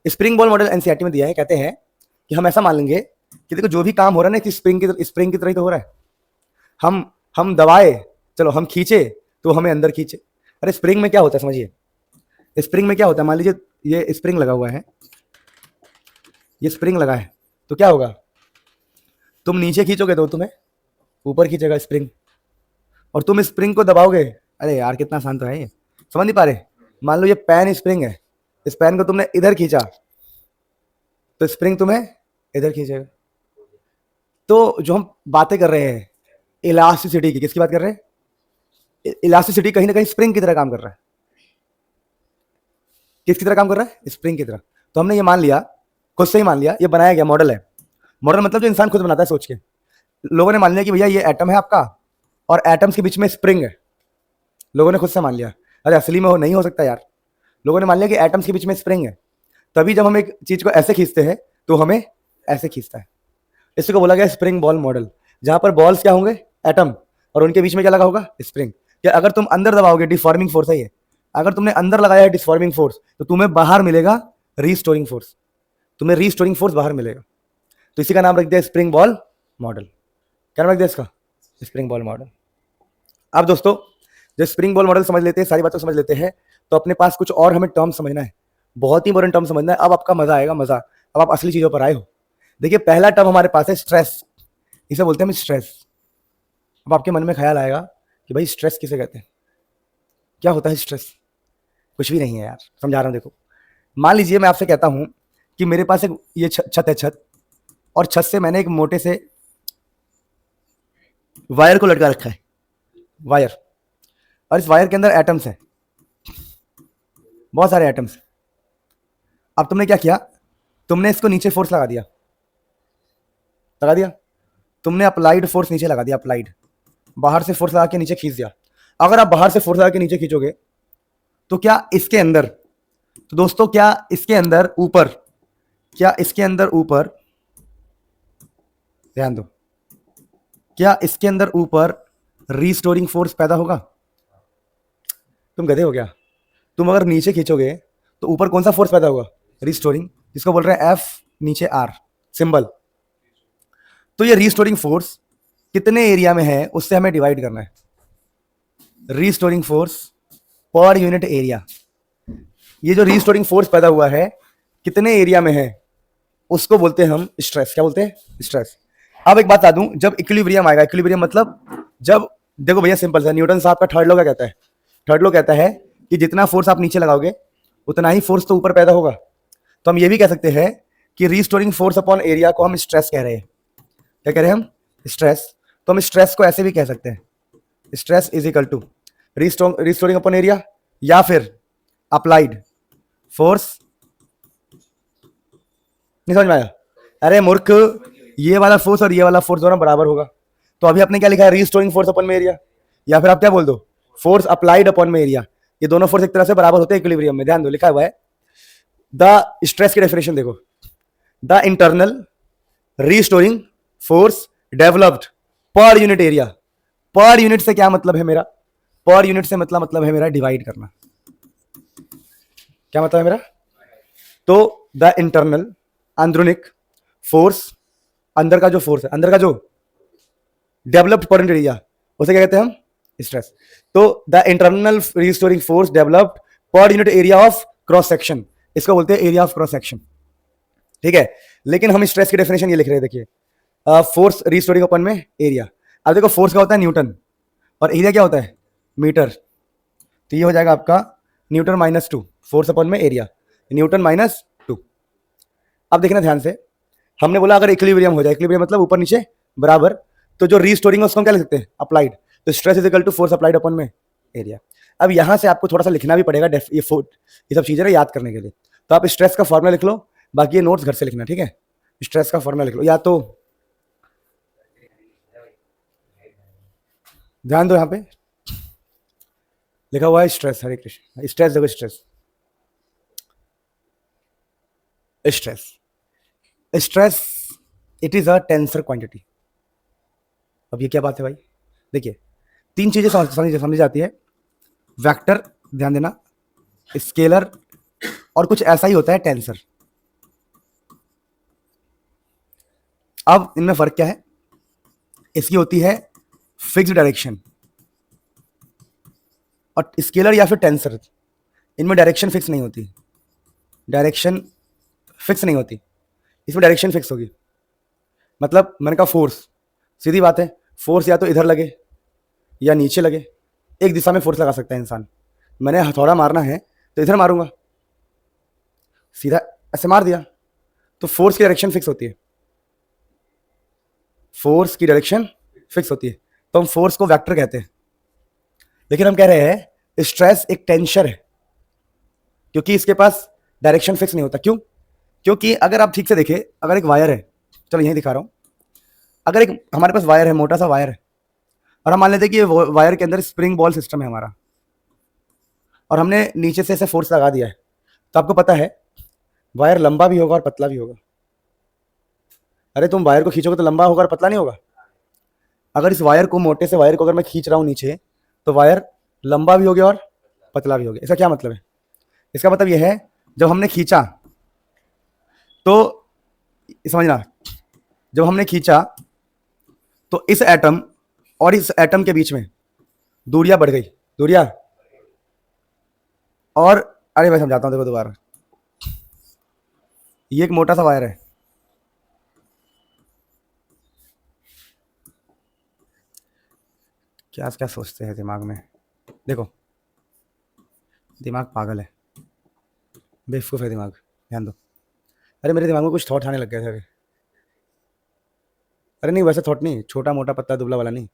स्प्रिंग बॉल मॉडल एनसीईआरटी में दिया है। कहते हैं कि हम ऐसा मान लेंगे कि देखो जो भी काम हो रहा है ना स्प्रिंग की तरह ही तो हो रहा है। हम दबाए, चलो हम खींचे तो हमें अंदर खींचे। अरे स्प्रिंग में क्या होता है समझिए, स्प्रिंग में क्या होता है, मान लीजिए ये स्प्रिंग लगा हुआ है, ये स्प्रिंग लगा है, तो क्या होगा, तुम नीचे खींचोगे तो तुम्हें ऊपर खींचेगा स्प्रिंग, और तुम स्प्रिंग को दबाओगे। अरे यार कितना आसान तो है ये, समझ नहीं पा रहे। मान लो ये पेन स्प्रिंग है, इस पेन को तुमने इधर खींचा तो स्प्रिंग तुम्हें इधर खींचेगा। तो जो हम बातें कर रहे हैं इलास्टिसिटी की, किसकी बात कर रहे हैं, इलास्टिसिटी कहीं ना कहीं स्प्रिंग की तरह काम कर रहा है। किसकी तरह काम कर रहा है, स्प्रिंग की तरह। तो हमने ये मान लिया, खुद से ही मान लिया, ये बनाया गया मॉडल है। मॉडल मतलब जो इंसान खुद बनाता है सोच के। लोगों ने मान लिया कि भैया ये एटम है आपका और एटम्स के बीच में स्प्रिंग है, लोगों ने खुद से मान लिया। अरे असली में नहीं हो सकता यार, लोगों ने मान लिया कि एटम्स के बीच में स्प्रिंग है, तभी जब हम एक चीज को ऐसे खींचते हैं तो हमें ऐसे खींचता है। इसी को बोला गया स्प्रिंग बॉल मॉडल, जहां पर बॉल्स क्या होंगे, एटम, और उनके बीच में क्या लगा होगा, स्प्रिंग। क्या अगर तुम अंदर दबाओगे, डिफॉर्मिंग फोर्स है ये, अगर तुमने अंदर लगाया है डिफॉर्मिंग फोर्स तो तुम्हें बाहर मिलेगा रीस्टोरिंग फोर्स, तुम्हें रीस्टोरिंग फोर्स बाहर मिलेगा। तो इसी का नाम रख दिया स्प्रिंग बॉल मॉडल। क्या नाम रख दिया इसका, स्प्रिंग बॉल मॉडल। अब दोस्तों जब स्प्रिंग बॉल मॉडल समझ लेते हैं, सारी बातें समझ लेते हैं, तो अपने पास कुछ और हमें टर्म समझना है, बहुत ही इंपॉर्टेंट टर्म समझना है। अब आपका मजा आएगा, मजा, अब आप असली चीजों पर आए हो। देखिए पहला टर्म हमारे पास है स्ट्रेस, इसे बोलते हैं हम स्ट्रेस। अब आपके मन में ख्याल आएगा कि भाई स्ट्रेस किसे कहते हैं, क्या होता है स्ट्रेस। कुछ भी नहीं है यार, समझा रहा हूं। देखो मान लीजिए मैं आपसे कहता हूं कि मेरे पास एक ये छत है, छत, और छत से मैंने एक मोटे से वायर को लटका रखा है, वायर, और इस वायर के अंदर एटम्स है, बहुत सारे एटम्स। अब तुमने क्या किया, तुमने इसको नीचे फोर्स लगा दिया, लगा दिया, तुमने अप्लाइड फोर्स नीचे लगा दिया, अप्लाइड, बाहर से फोर्स लगा के नीचे खींच दिया। अगर आप बाहर से फोर्स लगा के नीचे खींचोगे तो क्या इसके अंदर, तो दोस्तों क्या इसके अंदर ऊपर, क्या इसके अंदर ऊपर, ध्यान दो, क्या इसके अंदर ऊपर रीस्टोरिंग फोर्स पैदा होगा। तुम गधे हो गया, तुम अगर नीचे खींचोगे तो ऊपर कौन सा फोर्स पैदा होगा, रीस्टोरिंग, जिसको बोल रहे हैं एफ, नीचे आर सिंबल। तो ये रीस्टोरिंग फोर्स कितने एरिया में है उससे हमें डिवाइड करना है, restoring force per unit area. ये जो रीस्टोरिंग फोर्स पैदा हुआ है कितने एरिया में है उसको बोलते हैं हम स्ट्रेस। क्या बोलते हैं, स्ट्रेस। अब एक बात बता दूं, जब इक्विलिब्रियम आएगा, इक्विलिब्रियम मतलब जब, देखो भैया सिंपल सा, न्यूटन साहब का थर्ड लॉ क्या कहता है, थर्ड लॉ कहता है कि जितना फोर्स आप नीचे लगाओगे उतना ही फोर्स तो ऊपर पैदा होगा। तो हम ये भी कह सकते हैं कि रीस्टोरिंग फोर्स अपॉन एरिया को हम स्ट्रेस कह रहे हैं। क्या कह रहे हैं हम, स्ट्रेस। तो हम स्ट्रेस को ऐसे भी कह सकते हैं, stress is equal to restoring upon area, या फिर अप्लाइड फोर्स। नहीं समझ में आया, अरे मूर्ख, ये वाला फोर्स और ये वाला फोर्स दोनों बराबर होगा। तो अभी आपने क्या लिखा है, रीस्टोरिंग फोर्स अपॉन में एरिया, या फिर आप क्या बोल दो, फोर्स अप्लाइड अपॉन में एरिया। ये दोनों फोर्स एक तरह से बराबर होते हैं इक्विलिब्रियम में। ध्यान दो लिखा हुआ है, द स्ट्रेस की डेफिनेशन देखो, the internal restoring force developed पर यूनिट एरिया। पर यूनिट से क्या मतलब है मेरा, पर यूनिट से मतलब है मेरा डिवाइड करना। क्या मतलब है मेरा, तो द इंटरनल, आंदरूनिक फोर्स, अंदर का जो फोर्स है, अंदर का जो डेवलप्ड पर यूनिट एरिया, उसे क्या कहते हैं हम, स्ट्रेस। तो the internal restoring force developed पर unit area of cross section, इसको बोलते हैं एरिया ऑफ क्रॉस सेक्शन। ठीक है, लेकिन हम स्ट्रेस की डेफिनेशन ये लिख रहे हैं, देखिए फोर्स रीस्टोरिंग अपन में एरिया। अब देखो फोर्स का होता है न्यूटन और एरिया क्या होता है, मीटर। तो ये हो जाएगा आपका न्यूटन माइनस 2, फोर्स अपन में एरिया, न्यूटन माइनस 2। अब देखना ध्यान से, हमने बोला अगर इक्विलिब्रियम हो जाए, इक्विलिब्रियम मतलब ऊपर नीचे बराबर, तो जो रीस्टोरिंग है उसको हम क्या लिख सकते हैं, अप्लाइड। तो stress is equal to force applied अपन में एरिया। अब यहां से आपको थोड़ा सा लिखना भी पड़ेगा, ये सब चीजें याद करने के लिए। तो आप स्ट्रेस का फॉर्मूला लिख लो, बाकी ये नोट्स घर से लिखना, ठीक है। स्ट्रेस का फॉर्मूला लिख लो, या तो ध्यान दो, यहां पे लिखा हुआ है स्ट्रेस, हरे कृष्ण, स्ट्रेस देखो, stress, stress, stress it is a tensor quantity. अब ये क्या बात है भाई, देखिए तीन चीजें समझी जाती है, वेक्टर, ध्यान देना, स्केलर, और कुछ ऐसा ही होता है टेंसर। अब इनमें फर्क क्या है, इसकी होती है फिक्स डायरेक्शन, और स्केलर या फिर टेंसर इनमें डायरेक्शन फिक्स नहीं होती, डायरेक्शन फिक्स नहीं होती, इसमें डायरेक्शन फिक्स होगी। मतलब मैंने कहा फोर्स, सीधी बात है, फोर्स या तो इधर लगे या नीचे लगे, एक दिशा में फोर्स लगा सकता है इंसान। मैंने हथौड़ा मारना है तो इधर मारूंगा, सीधा ऐसे मार दिया, तो फोर्स की डायरेक्शन फिक्स होती है, फोर्स की डायरेक्शन फिक्स होती है, तो हम फोर्स को वेक्टर कहते हैं। लेकिन हम कह रहे हैं स्ट्रेस एक टेंसर है, क्योंकि इसके पास डायरेक्शन फिक्स नहीं होता। क्यों? क्योंकि अगर आप ठीक से देखें, अगर एक वायर है, चलो यहीं दिखा रहा हूं, अगर एक हमारे पास वायर है, मोटा सा वायर है, और हम मान लेते हैं कि ये वायर के अंदर स्प्रिंग बॉल सिस्टम है हमारा, और हमने नीचे से ऐसे फोर्स लगा दिया है, तो आपको पता है वायर लंबा भी होगा और पतला भी होगा। अरे तुम वायर को खींचोगे तो लंबा होगा और पतला नहीं होगा। अगर इस वायर को, मोटे से वायर को अगर मैं खींच रहा हूं नीचे, तो वायर लंबा भी हो गया और पतला भी हो गया। इसका क्या मतलब है? इसका मतलब यह है, जब हमने खींचा तो समझना, जब हमने खींचा तो इस एटम और इस एटम के बीच में दूरियां बढ़ गई, दूरियां, और अरे मैं समझाता हूं, देखो दोबारा, ये एक मोटा सा वायर है, क्या क्या सोचते हैं दिमाग में, देखो दिमाग पागल है, बेवकूफ है दिमाग, ध्यान दो। अरे मेरे दिमाग में कुछ थॉट आने लग गए थे अभी। अरे नहीं, वैसे थॉट नहीं, छोटा मोटा पत्ता दुबला वाला नहीं,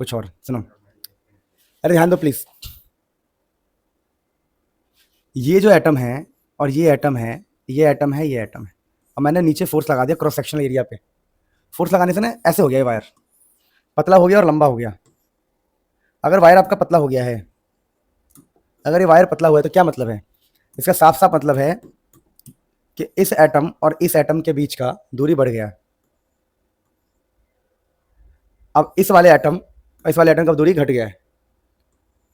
कुछ और, सुनो। अरे ध्यान दो प्लीज, ये जो एटम है और ये एटम है, ये एटम है, ये एटम है, और मैंने नीचे फोर्स लगा दिया क्रॉस सेक्शनल एरिया पे। फोर्स लगाने से ना ऐसे हो गया ये वायर, पतला हो गया और लंबा हो गया। अगर वायर आपका पतला हो गया है, अगर ये वायर पतला हुआ है, तो क्या मतलब है? इसका साफ साफ मतलब है कि इस एटम और इस एटम के बीच का दूरी बढ़ गया। अब इस वाले एटम और इस वाले एटम का दूरी घट गया है,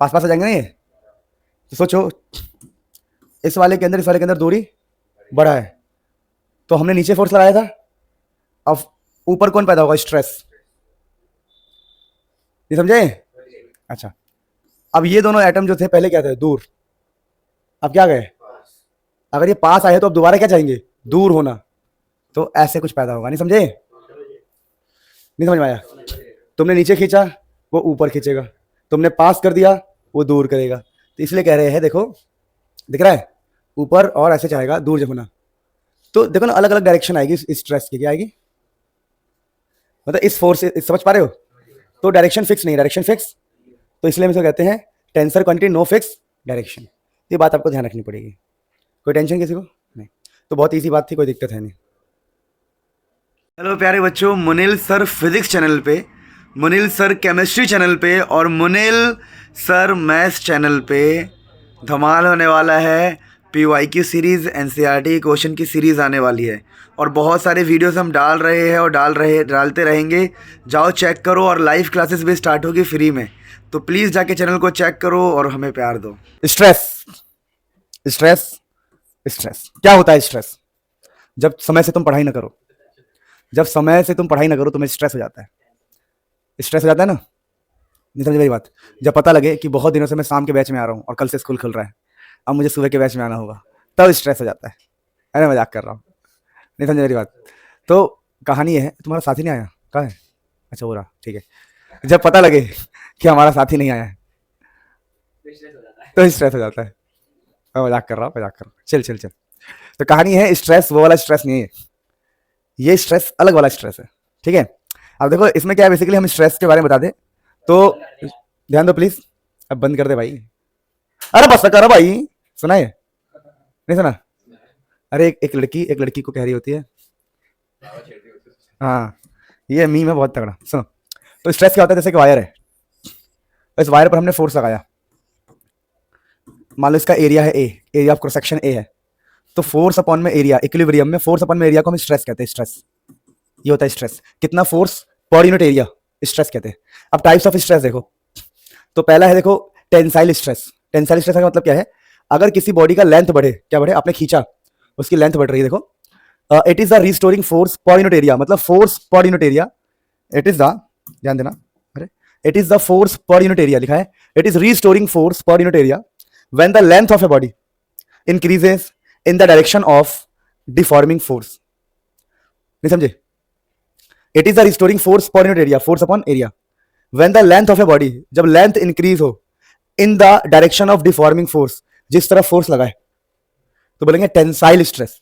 पास पास आ जाएंगे ना ये। तो सोचो, इस वाले के अंदर इस वाले के अंदर दूरी बढ़ा है, तो हमने नीचे फोर्स लगाया था, अब ऊपर कौन पैदा होगा? स्ट्रेस। ये समझे? अच्छा, अब ये दोनों एटम जो थे पहले क्या थे? दूर, अब क्या गए? अगर ये पास आए तो अब दोबारा क्या चाहेंगे? दूर होना। तो ऐसे कुछ पैदा होगा, नहीं समझे? नहीं समझ में आया? तुमने नीचे खींचा, वो ऊपर खींचेगा, तुमने पास कर दिया, वो दूर करेगा। तो इसलिए कह रहे हैं, देखो दिख रहा है, ऊपर और ऐसे चाहेगा दूर जब होना। तो देखो ना, अलग अलग डायरेक्शन आएगी इस स्ट्रेस की, क्या आएगी? मतलब इस फोर्स से, समझ पा रहे हो? तो डायरेक्शन फिक्स नहीं, डायरेक्शन फिक्स, तो इसलिए हम इसको कहते हैं tensor quantity no fix direction. ये बात आपको ध्यान रखनी पड़ेगी। कोई टेंशन किसी को नहीं? तो बहुत इजी बात थी, कोई दिक्कत है नहीं। हेलो प्यारे बच्चों, मुनील सर फिजिक्स चैनल पे, मुनील सर केमिस्ट्री चैनल पे और मुनील सर मैथ्स चैनल पे धमाल होने वाला है। PYQ सीरीज़, NCERT क्वेश्चन की सीरीज़ आने वाली है, और बहुत सारे वीडियोस हम डाल रहे हैं और डालते रहेंगे। जाओ चेक करो, और लाइव क्लासेस भी स्टार्ट होगी फ्री में, तो प्लीज़ जाके चैनल को चेक करो और हमें प्यार दो। स्ट्रेस, स्ट्रेस, स्ट्रेस क्या होता है? स्ट्रेस जब समय से तुम पढ़ाई ना करो, जब समय से तुम पढ़ाई ना करो, तुम्हें स्ट्रेस हो जाता है। स्ट्रेस हो जाता है ना? नहीं समझ मेरी बात? जब पता लगे कि बहुत दिनों से मैं शाम के बैच में आ रहा हूँ और कल से स्कूल खुल रहा है, अब मुझे सुबह के बैच में आना होगा, तब स्ट्रेस हो जाता है। अरे मजाक कर रहा हूँ, नहीं समझ मेरी बात? तो कहानी ये है, तुम्हारा साथी नहीं आया, कहाँ है? अच्छा हो रहा, ठीक है। जब पता लगे कि हमारा साथी नहीं आया है, तो स्ट्रेस हो जाता है। मैं मजाक कर रहा हूँ, मजाक कर रहा हूँ, चल चल चल। तो कहानी है, स्ट्रेस वो वाला स्ट्रेस नहीं है, ये स्ट्रेस अलग वाला स्ट्रेस है, ठीक है? अब देखो इसमें क्या है, बेसिकली हम स्ट्रेस के बारे में बता दें तो ध्यान दो प्लीज। अब बंद कर दे भाई, अरे बस करो भाई, सुना है? नहीं सुना? अरे एक लड़की को कह रही होती है, हाँ ये मीम है बहुत तगड़ा, सुनो। तो स्ट्रेस क्या होता है? जैसे कि वायर है, इस वायर पर हमने फोर्स लगाया, मान लो इसका एरिया है A, area of cross section A है, तो फोर्स अपॉन में एरिया, इक्विलिब्रियम में फोर्स अपॉन में एरिया को हम स्ट्रेस कहते हैं। स्ट्रेस ये होता है स्ट्रेस, कितना force per unit area, stress कहते हैं। अब टाइप्स ऑफ स्ट्रेस देखो, तो पहला है देखो टेंसाइल स्ट्रेस। टेंसाइल स्ट्रेस का मतलब क्या है? अगर किसी बॉडी का लेंथ बढ़े, क्या बढ़े? आपने खींचा, उसकी लेंथ बढ़ रही है, देखो it is the restoring force per unit area, मतलब force per unit area, it is the, ध्यान देना, अरे it is the force per unit area लिखा है, it is restoring force per unit area when the length of a body increases in the direction of deforming force. नहीं समझे? It is the restoring force per unit area, force upon area, when the length of a body, जब length increase हो इन the direction of deforming force, जिस तरफ force लगा है, तो बोलेंगे टेंसाइल स्ट्रेस।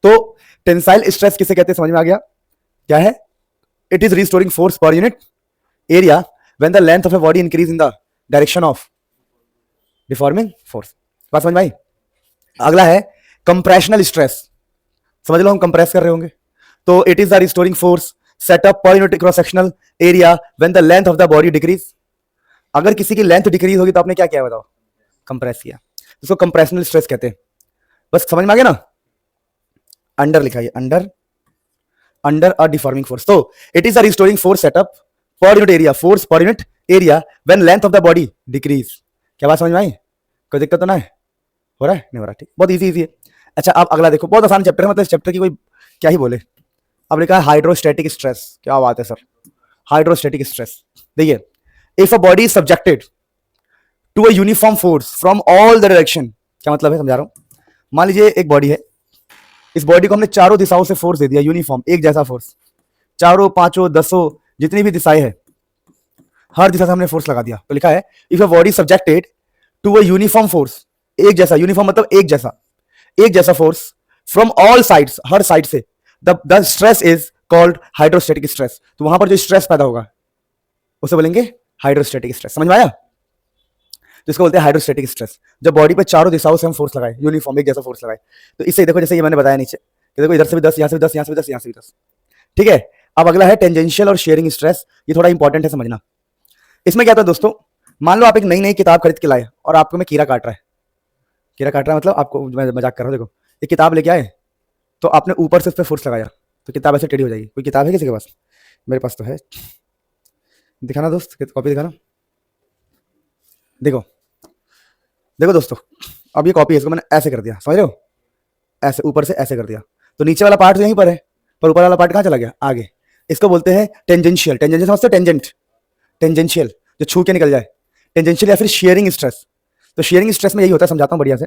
तो टेंसाइल स्ट्रेस किसे कहते हैं, समझ में आ गया क्या है? It is restoring force per unit area when the length of a body increase in the direction of deforming force. बात समझ में आई? अगला है कंप्रेशनल स्ट्रेस, समझ लो हम कंप्रेस कर रहे होंगे, तो it is the restoring force set up per unit cross sectional area when the length of the body decrease. अगर किसी की लेंथ डिक्रीज होगी तो आपने क्या किया बताओ? कंप्रेस किया, इसको कंप्रेशनल स्ट्रेस कहते हैं। बस समझ में आ गया ना? अंडर लिखा है, अंडर अ डिफॉर्मिंग फोर्स, तो it is a restoring force setup पर unit area, force per unit area when length of the body decrease. क्या बात समझ में आई? कोई दिक्कत तो ना है? हो रहा है? नहीं हो रहा? ठीक, बहुत इजी है। अच्छा अब अगला देखो, बहुत आसान चैप्टर है, मतलब इस चैप्टर की कोई क्या ही बोले। अब लिखा है हाइड्रोस्टैटिक स्ट्रेस। क्या बात है सर, हाइड्रोस्टैटिक स्ट्रेस। देखिए, if a body is subjected to a uniform force from all the direction, क्या मतलब है समझा रहा हूं। मान लीजिए एक बॉडी है, इस बॉडी को हमने चारों दिशाओं से फोर्स दे दिया, यूनिफॉर्म एक जैसा फोर्स, चारों पांचों दसों जितनी भी दिशाएं हैं, हर दिशा से हमने फोर्स लगा दिया। तो लिखा है if a body subjected to a uniform force, एक जैसा, यूनिफॉर्म मतलब एक जैसा फोर्स फ्रॉम ऑल साइड्स, हर साइड से, the stress is called hydrostatic stress. तो वहां पर जो स्ट्रेस पैदा होगा उसे बोलेंगे हाइड्रोस्टैटिक स्ट्रेस। समझ में आया? तो इसको बोलते हैं हाइड्रोस्टैटिक स्ट्रेस, जब बॉडी पे चारों दिशाओं से हम फोर्स लगाए, यूनिफॉर्म एक जैसा फोर्स लगाए। तो इससे देखो, जैसे ये मैंने बताया नीचे कि देखो इधर से भी 10, यहां से भी 10, यहां से भी 10, यहां से भी 10। ठीक है, अब अगला है टेंजेंशियल और शेयरिंग स्ट्रेस। ये थोड़ा इंपॉर्टेंट है समझना। इसमें क्या होता है दोस्तों, मान लो आप एक नई किताब खरीद के लाए और आपको में कीड़ा काट रहा है, कीड़ा काट रहा है मतलब आपको, मैं मजाक कर रहा हूँ, देखो ये किताब लेके आए तो आपने ऊपर से उस पर फोर्स लगाया तो किताब ऐसे टेढ़ी हो जाएगी। कोई किताब है किसी के पास? मेरे पास तो है, दिखाना दोस्त, कॉपी दिखाना। देखो देखो दोस्तों, अब ये कॉपी है, इसको मैंने ऐसे कर दिया, समझ रहे हो? ऐसे ऊपर से ऐसे कर दिया, तो नीचे वाला पार्ट तो यहीं पर है, पर ऊपर वाला पार्ट कहाँ चला गया? आगे। इसको बोलते हैं टेंजेंशियल। टेंजेंशियल समझते हो? टेंजेंट, टेंजेंशियल जो छू के निकल जाए, टेंजेंशियल। या फिर शेयरिंग स्ट्रेस। तो शेयरिंग स्ट्रेस में यही होता है, समझाता हूँ बढ़िया से।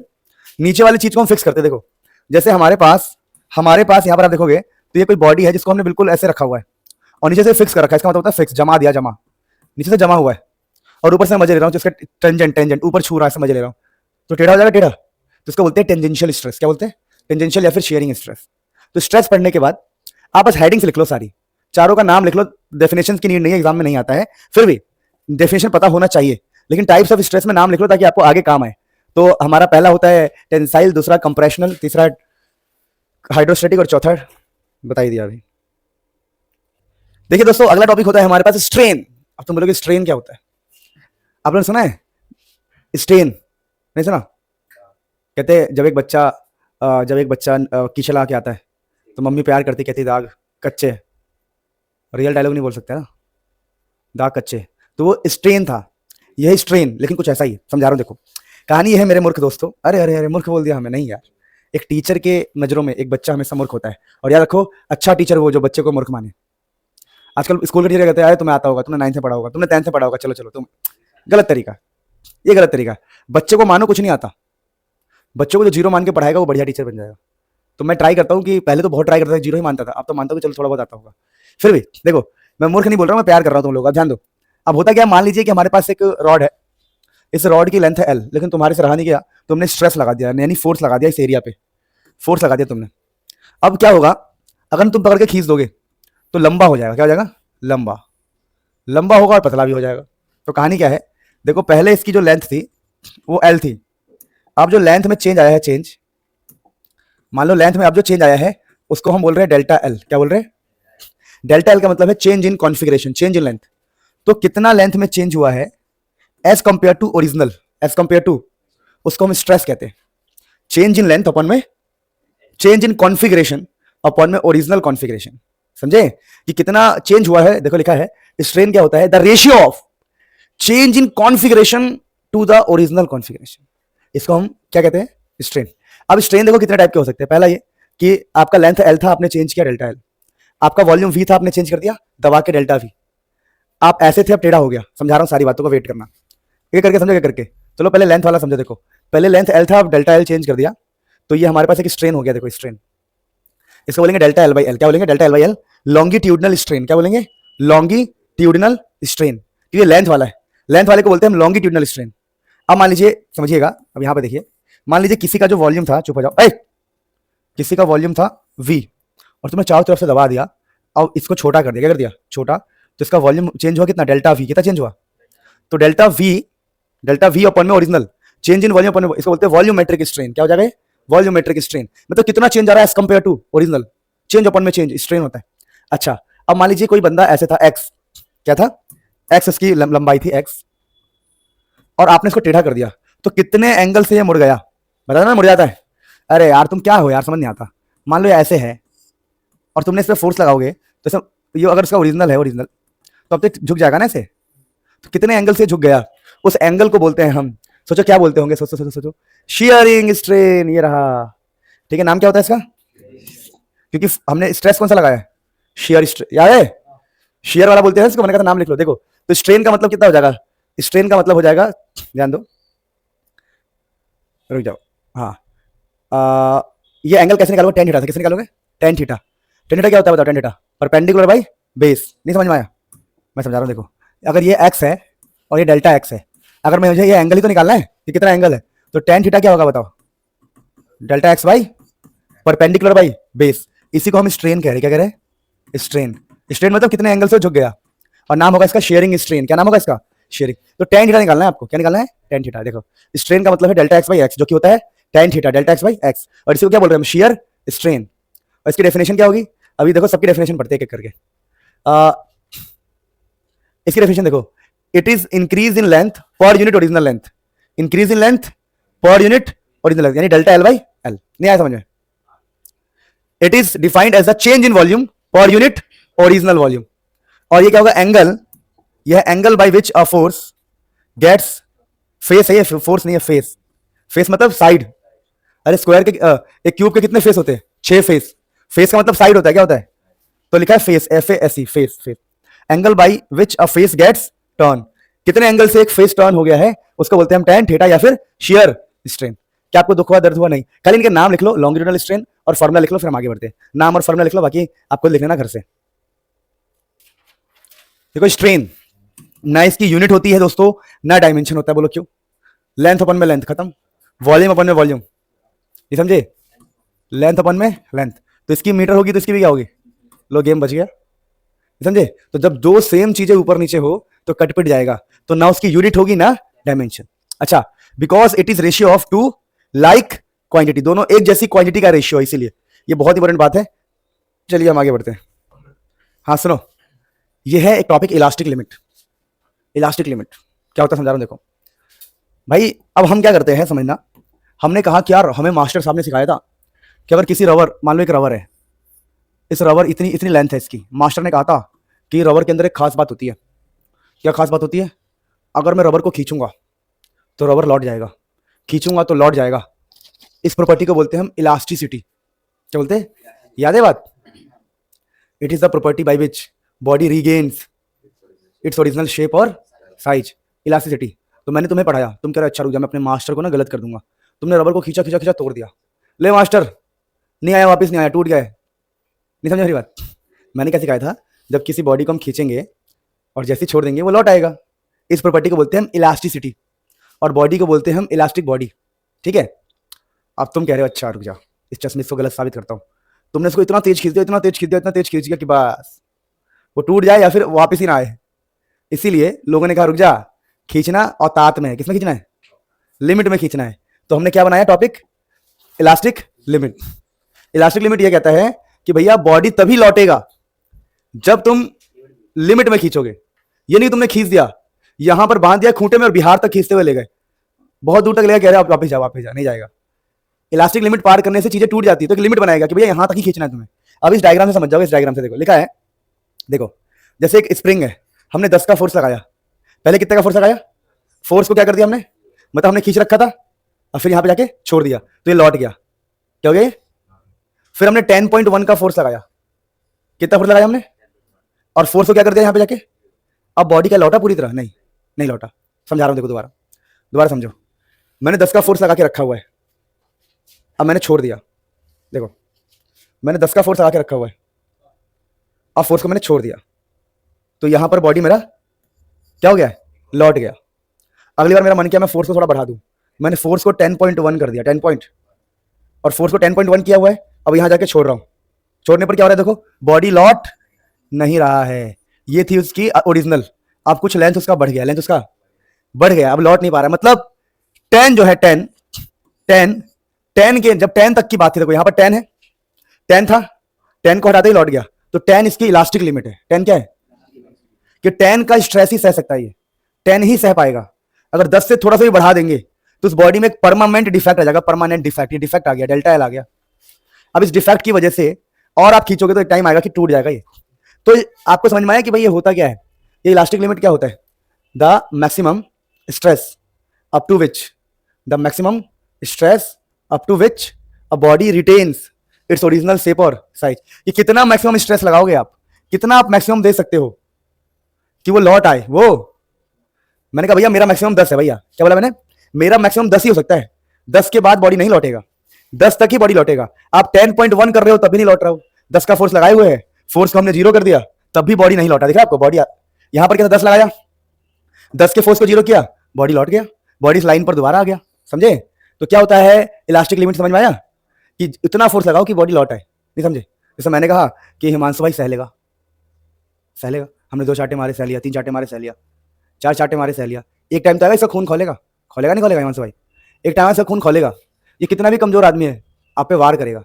नीचे वाली चीज को हम फिक्स करते हैं। देखो जैसे हमारे पास यहाँ पर आप देखोगे तो ये कोई बॉडी है जिसको हमने बिल्कुल ऐसे रखा हुआ है और नीचे से फिक्स कर रखा है, इसका मतलब होता है फिक्स, जमा दिया, जमा, नीचे से जमा हुआ है और ऊपर से मजे ले रहा हूँ, जिसका टेंजेंट ऊपर छू रहा है, समझ ले रहा हूँ, तो टेढ़ा हो जाएगा, टेढ़ा। तो इसको बोलते हैं टेंजेंशियल स्ट्रेस। क्या बोलते हैं? टेंजेंशियल या फिर शेयरिंग स्ट्रेस। तो स्ट्रेस पढ़ने के बाद आप बस हेडिंग्स लिख लो, सारी चारों का नाम लिख लो। डेफिनेशन की नीड नहीं है, एग्जाम में नहीं आता है, फिर भी डेफिनेशन पता होना चाहिए, लेकिन टाइप्स ऑफ स्ट्रेस में नाम लिख लो ताकि आपको आगे काम आए। तो हमारा पहला होता है टेंसाइल, दूसरा कंप्रेशनल, तीसरा हाइड्रोस्टैटिक और चौथा बता ही दिया अभी। देखिए दोस्तों, अगला टॉपिक होता है हमारे पास स्ट्रेन। अब तुम बोलोगे स्ट्रेन क्या होता है? आपने सुना है स्ट्रेन? नहीं सुना? कहते हैं जब एक बच्चा कीचला के आता है तो मम्मी प्यार करती, कहती दाग कच्चे। रियल डायलॉग नहीं बोल सकते ना, दाग कच्चे। तो वो स्ट्रेन था, यही स्ट्रेन, लेकिन कुछ ऐसा ही समझा रहा हूँ। देखो कहानी ये है मेरे मूर्ख दोस्तों। अरे अरे अरे, मूर्ख बोल दिया हमें? नहीं यार, एक टीचर के नजरों में एक बच्चा हमेशा मूर्ख होता है। और याद रखो, अच्छा टीचर वो जो बच्चे को मूर्ख माने। आजकल स्कूल के टीचर कहते हैं तुम्हें आता होगा, तुमने 9th से पढ़ा होगा, तुमने 10th से पढ़ा होगा, चलो चलो तुम। गलत तरीका, ये गलत तरीका। बच्चे को मानो कुछ नहीं आता, बच्चों को जो जीरो मान के पढ़ाएगा वो बढ़िया टीचर बन जाएगा। तो मैं ट्राई करता हूँ कि पहले तो बहुत ट्राई करता था, जीरो ही मानता था, अब तो मानता हूँ कि चलो थोड़ा बहुत आता होगा। फिर भी देखो, मैं मूर्ख नहीं बोल रहा हूँ, मैं प्यार कर रहा हूँ तुम लोग, ध्यान दो। अब होता क्या, मान लीजिए कि हमारे पास एक रॉड है, इस रॉड की लेंथ है L, लेकिन तुम्हारे से रहा नहीं गया, तुमने स्ट्रेस लगा दिया, यानी फोर्स लगा दिया, इस एरिया पे फोर्स लगा दिया तुमने। अब क्या होगा, अगर तुम पकड़ के खींच दोगे तो लंबा हो जाएगा। क्या हो जाएगा? लंबा, लंबा होगा और पतला भी हो जाएगा। तो कहानी क्या है, देखो पहले इसकी जो लेंथ थी वो L थी, अब जो लेंथ में चेंज आया है, चेंज, मान लो लेंथ में अब जो चेंज आया है उसको हम बोल रहे हैं डेल्टा L। क्या बोल रहे हैं? डेल्टा L का मतलब है change in configuration, change in length. तो कितना लेंथ में चेंज हुआ है as compare to original, as compare to, उसको हम स्ट्रेस कहते हैं। चेंज इन लेंथ अपन में चेंज इन कॉन्फ़िगरेशन अपॉन में ओरिजिनल कॉन्फ़िगरेशन। समझे कि कितना चेंज हुआ है? देखो लिखा है स्ट्रेन क्या होता है, the ratio of change in configuration to the original configuration. इसको हम क्या कहते हैं? स्ट्रेन। अब स्ट्रेन देखो कितने टाइप के हो सकते हैं। पहला ये कि आपका लेंथ एल था, आपने चेंज किया डेल्टा एल। आपका वॉल्यूम वी था, आपने चेंज कर दिया दबा के डेल्टा वी। आप ऐसे थे, अब टेढ़ा हो गया। समझा रहा हूँ सारी बातों को, वेट करना। ये करके समझो, क्या करके। चलो पहले लेंथ वाला समझो। देखो पहले लेंथ एल था, अब डेल्टा एल चेंज कर दिया, तो ये हमारे पास एक स्ट्रेन हो गया। देखो स्ट्रेन, इसको बोलेंगे डेल्टा एल बाई एल। क्या बोलेंगे? Delta L by L, longitudinal strain. क्या बोलेंगे? Longitudinal strain. तो ये लेंथ वाला है, लेंथ वाले को बोलते हैं हम लॉन्गिट्यूडनल स्ट्रेन। अब मान लीजिए, समझिएगा, अब यहाँ पे देखिए, मान लीजिए किसी का जो वॉल्यूम था, चुप हो जाओ, किसी का वॉल्यूम था v, और तुमने चारों तरफ से दबा दिया, अब इसको छोटा कर दिया। क्या कर दिया? छोटा। तो इसका वॉल्यूम चेंज हुआ कितना? Delta we. कितना चेंज हुआ? तो डेल्टा वी अपन में ओरिजिनल, चेंज इन वॉल्यूम अपन में, इसको बोलते हैं वॉल्यूमेट्रिक स्ट्रेन। क्या हो जाएगा? Volumetric strain. मतलब कितना चेंज आ रहा है as compare to original. Change अपन में चेंज स्ट्रेन होता है। अच्छा, अब मान लीजिए कोई बंदा ऐसे था, एक्स, क्या था? एक्स इसकी लंबाई थी एक्स, और आपने इसको टेढ़ा कर दिया, तो कितने एंगल से ये मुड़ गया? बता ना, मुड़ जाता है। अरे यार तुम क्या हो यार, समझ नहीं आता। मान लो ये ऐसे है और तुमने इस पर फोर्स लगाओगे, तो सब ये अगर इसका ओरिजिनल है, ओरिजिनल, तो अब तो झुक जाएगा ना ऐसे। तो कितने एंगल से झुक गया, उस एंगल को बोलते हैं हम, सोचो क्या बोलते होंगे, सोचो सोचो सोचो, शियरिंग स्ट्रेन। ये रहा, ठीक है। नाम क्या होता है इसका? क्योंकि हमने स्ट्रेस कौन सा लगाया है? Shear strain. याद है? शियर वाला बोलते हैं इसको। मैंने कहा था नाम लिख लो। देखो तो स्ट्रेन का मतलब कितना हो जाएगा? स्ट्रेन का मतलब हो जाएगा, ध्यान दो, रुक जाओ, हाँ, ये एंगल कैसे निकालोगे? टेन थीटा से। कैसे निकालोगे? Tan theta. टेन थीटा क्या होता है बताओ? Tan theta perpendicular by base. नहीं समझ में आया? मैं समझा रहा हूँ। देखो अगर ये एक्स है और ये डेल्टा एक्स है, अगर मैं मुझे ये एंगल ही तो निकालना है कि कितना एंगल है, तो टेन थीटा क्या होगा बताओ? Delta x by perpendicular by base. इसी को हम स्ट्रेन कह रहे हैं। क्या कह रहे हैं? स्ट्रेन। स्ट्रेन मतलब कितने एंगल से झुक गया, और नाम होगा इसका शेयरिंग स्ट्रेन। क्या नाम होगा इसका? शेयरिंग। तो टेन थीटा निकालना है आपको। क्या निकालना है? Tan theta. देखो स्ट्रेन का मतलब है डेल्टा एक्स बाई एक्स, जो कि होता है tan theta, delta x by x. और इसी को क्या बोल रहे हैं हम? Shear strain. और इसकी डेफिनेशन क्या होगी? अभी देखो सबकी डेफिनेशन पढ़ते हैं एक एक करके। इसकी डेफिनेशन देखो, it is increase in length per unit original length. Increase in length per unit original length, यानी डेल्टा एल बाई एल। नहीं आया समझ में? It is defined as a change in volume per unit original volume. और ये क्या होगा? Angle, यह angle by which a force gets, face है ये, फोर्स नहीं है, फेस। फेस मतलब साइड। अरे स्क्वायर के एक क्यूब के कितने फेस होते हैं? 6 फेस। फेस का मतलब साइड होता है। क्या होता है? तो लिखा है face, F A S E, face. Face angle by which a face gets turn. कितने एंगल से एक फेस टर्न हो गया है, उसको बोलते हैं हम टैन थीटा या फिर शियर स्ट्रेन। क्या आपको दुख हुआ, दर्द हुआ? नहीं। खाली इनके नाम लिख लो, लॉन्गिट्यूडनल स्ट्रेन, और फॉर्मुला लिख लो, फिर हम आगे बढ़ते हैं। नाम और फॉर्मुला लिख लो, बाकी आपको लिख लेना घर से। देखो स्ट्रेन ना इसकी यूनिट होती है दोस्तों, ना डायमेंशन होता है। बोलो क्यों? लेंथ अपन में लेंथ खत्म, वॉल्यूम अपन में वॉल्यूम। ये समझे? लेंथ अपन में लेंथ, तो इसकी मीटर होगी तो इसकी भी क्या होगी? लो गेम बच गया। समझे? तो जब दो सेम चीजें ऊपर नीचे हो तो कटपिट जाएगा, तो ना उसकी यूनिट होगी ना डायमेंशन। अच्छा, because it is ratio of two like quantity, दोनों एक जैसी क्वांटिटी का रेशियो है, इसीलिए ये बहुत इंपॉर्टेंट बात है। चलिए हम आगे बढ़ते हैं। हाँ सुनो, ये है एक topic, elastic limit. Elastic limit क्या होता है समझा रहा हूं। देखो भाई, अब हम क्या करते हैं समझना, हमने कहा कि यार हमें मास्टर साहब ने सिखाया था कि अगर किसी रबर, मान लो एक रबर है, इस रबर इतनी इतनी लेंथ है इसकी, मास्टर ने कहा था कि रबर के अंदर एक खास बात होती है। क्या खास बात होती है? अगर मैं रबर को खींचूंगा तो रबर लौट जाएगा, खींचूंगा तो लौट जाएगा। इस प्रॉपर्टी को बोलते हैं हम इलास्टिसिटी। क्या बोलते हैं? याद है बात? It is the property by which body regains its original shape और साइज, इलास्टिसिटी। तो मैंने तुम्हें पढ़ाया, तुम कह रहे अच्छा रुक जा, मैं अपने मास्टर को ना गलत कर दूंगा। तुमने रबर को खींचा खींचा खींचा तोड़ दिया, ले मास्टर नहीं आया, वापस नहीं आया, टूट गया है। नहीं समझ मेरी बात? मैंने क्या सिखाया था? जब किसी बॉडी को हम खींचेंगे और जैसे छोड़ देंगे वो लौट आएगा। इस प्रॉपर्टी को बोलते हैं हम इलास्टिसिटी, और बॉडी को बोलते हैं हम इलास्टिक बॉडी। ठीक है? अब तुम कह रहे हो अच्छा रुक जा, इस चश्मे को गलत साबित करता हूँ। तुमने इसको इतना तेज खींच दिया, इतना तेज खींच दिया, इतना तेज खींच दिया कि बस वो टूट जाए या फिर वापस ही ना आए। इसीलिए लोगों ने कहा रुक जा, खींचना और तात में है, किसमें खींचना है? लिमिट में खींचना है। तो हमने क्या बनाया topic? Elastic limit. Elastic limit ये कहता है कि भैया बॉडी तभी लौटेगा जब तुम लिमिट में खींचोगे। ये नहीं तुमने खींच दिया, यहां पर बांध दिया खूंटे में और बिहार तक खींचते हुए ले गए, बहुत दूर तक ले गए, कह रहे आप वापस जा वापस जा, नहीं जाएगा। इलास्टिक लिमिट पार करने से चीजें टूट जाती है, तो एक लिमिट बनाएगा कि भैया यहां तक ही खींचना है तुम्हें। अब इस डायग्राम से समझ जाओ, इस डायग्राम से देखो लिखा है, देखो जैसे एक स्प्रिंग है, हमने 10 का फोर्स लगाया, पहले कितने का फोर्स लगाया? फोर्स को क्या कर दिया हमने, मतलब हमने खींच रखा था और फिर यहां पे जाके छोड़ दिया, तो ये लौट गया। क्या हो गया? फिर हमने 10.1 का फोर्स लगाया, कितना फोर्स लगाया हमने, और फोर्स को क्या कर दिया यहाँ पे जाके, अब बॉडी क्या लौटा पूरी तरह, नहीं नहीं लौटा। समझा रहा हूं, देखो दोबारा दोबारा समझो। मैंने 10 का फोर्स लगा के रखा हुआ है, अब मैंने छोड़ दिया, देखो मैंने 10 का फोर्स लगा के रखा हुआ है, अब फोर्स को मैंने छोड़ दिया, तो यहां पर बॉडी मेरा क्या हो गया है, लौट गया। अगली बार मेरा मन किया मैं फोर्स को थोड़ा बढ़ा दूं, मैंने फोर्स को 10.1 कर दिया, 10 पॉइंट, और फोर्स को 10.1 किया हुआ है, अब यहां जाके छोड़ रहा हूं, छोड़ने पर क्या हो रहा है, देखो बॉडी लौट नहीं रहा है, ये थी उसकी ओरिजिनल। अब कुछ लेंथ उसका बढ़ गया, लेंथ उसका बढ़ गया, अब लौट नहीं पा रहा है, मतलब 10 जो है 10 10 10 के जब 10 तक की बात थी, देखो यहां पर 10 है, 10 था, 10 को हटाते ही लौट गया, तो 10 इसकी इलास्टिक लिमिट है। 10 क्या है कि 10 का स्ट्रेस ही सह सकता है, ये 10 ही सह पाएगा। अगर 10 से थोड़ा सा भी बढ़ा देंगे तो उस बॉडी में एक परमानेंट डिफेक्ट आ जाएगा, परमानेंट डिफेक्ट, ये डिफेक्ट आ गया, डेल्टा एल आ गया। अब इस डिफेक्ट की वजह से और आप खींचोगे तो एक टाइम आएगा कि टूट जाएगा ये। तो आपको समझ में आया कि भाई ये होता क्या है, ये इलास्टिक लिमिट क्या होता है, the maximum stress up to which, the maximum stress up to which a body retains its original shape और साइज। ये कितना मैक्सिमम स्ट्रेस लगाओगे आप, कितना आप मैक्सिमम दे सकते हो कि वो लौट आए। वो मैंने कहा भैया मेरा मैक्सिमम 10 है, भैया क्या बोला मैंने, मेरा मैक्सिमम 10 ही हो सकता है, 10 के बाद बॉडी नहीं लौटेगा, 10 तक ही बॉडी लौटेगा। आप 10.1 कर रहे हो तब भी नहीं लौट रहा हो, 10 का फोर्स लगाए हुए है, फोर्स को हमने 0 कर दिया तब भी बॉडी नहीं लौटा, देखा आपको बॉडी यहां पर क्या 10 लगाया, 10 के फोर्स को 0 किया, बॉडी लौट गया, बॉडी इस लाइन पर दोबारा आ गया, समझे। तो क्या होता है इलास्टिक लिमिट, समझ में आया कि इतना फोर्स लगाओ कि बॉडी लौट आए, नहीं समझे। जैसे मैंने कहा कि हिमांशु भाई सह लेगा, सह लेगा, हमने 2 चाटे मारे सह लिया, 3 चाटे मारे सह लिया, 4 चाटे मारे सह लिया, एक टाइम तो आएगा इसका खून खोलेगा, खोलेगा नहीं खोलेगा हिमांशु भाई, एक टाइम इसका खून खोलेगा। ये कितना भी कमजोर आदमी है आप पे वार करेगा,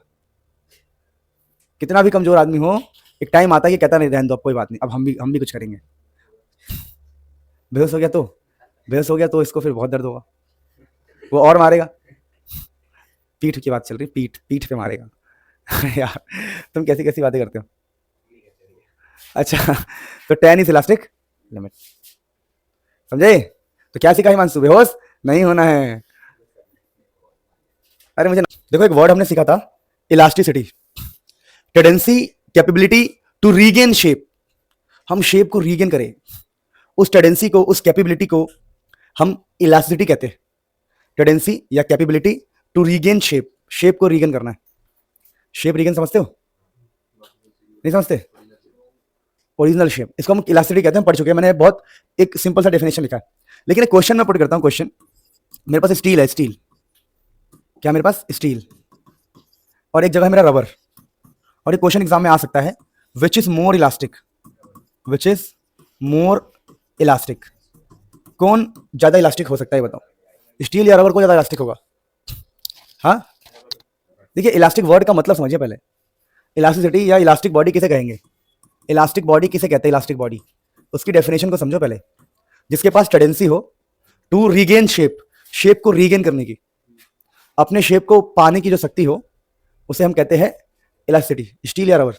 कितना भी कमजोर आदमी हो एक टाइम आता है कि कहता नहीं रहने दो अब कोई बात नहीं, अब हम भी कुछ करेंगे। बेहोश हो गया तो, बेहोश हो गया तो इसको फिर बहुत दर्द होगा, वो और मारेगा। पीठ की बात चल रही, पीठ पीठ पे मारेगा। यार तुम कैसी कैसी बातें करते हो। अच्छा तो 10 इज इलास्टिक लिमिट, समझे। तो क्या सीखा हिमांशु, बेहोश नहीं होना है। अरे मुझे देखो एक वर्ड हमने सीखा था, elasticity, tendency, capability to regain shape, हम शेप को रीगेन करें, उस टेंडेंसी को, उस कैपेबिलिटी को हम इलास्टिसिटी कहते हैं। टेंडेंसी या capability to regain shape, shape को रीगेन करना है। शेप रीगेन समझते हो, नहीं समझते, ओरिजिनल शेप, इसको हम इलास्टिसिटी कहते हैं, पढ़ चुके हैं मैंने, बहुत एक सिंपल सा डेफिनेशन लिखा है। लेकिन एक क्वेश्चन मैं पुट करता हूं, क्वेश्चन मेरे पास स्टील है, स्टील क्या, मेरे पास स्टील, और एक जगह है मेरा रबर, और एक क्वेश्चन एग्जाम में आ सकता है, which is more elastic, which is more elastic, कौन ज्यादा इलास्टिक हो सकता है बताओ, स्टील या रबर को ज्यादा इलास्टिक होगा। हाँ देखिए इलास्टिक वर्ड का मतलब समझिए पहले, इलास्टिसिटी या इलास्टिक बॉडी किसे कहेंगे, इलास्टिक बॉडी किसे कहते हैं, इलास्टिक बॉडी, उसकी डेफिनेशन को समझो पहले। जिसके पास टेंडेंसी हो टू रीगेन शेप, शेप को रीगेन करने की, अपने शेप को पाने की जो शक्ति हो, उसे हम कहते हैं इलास्टिसिटी। स्टील या रबर,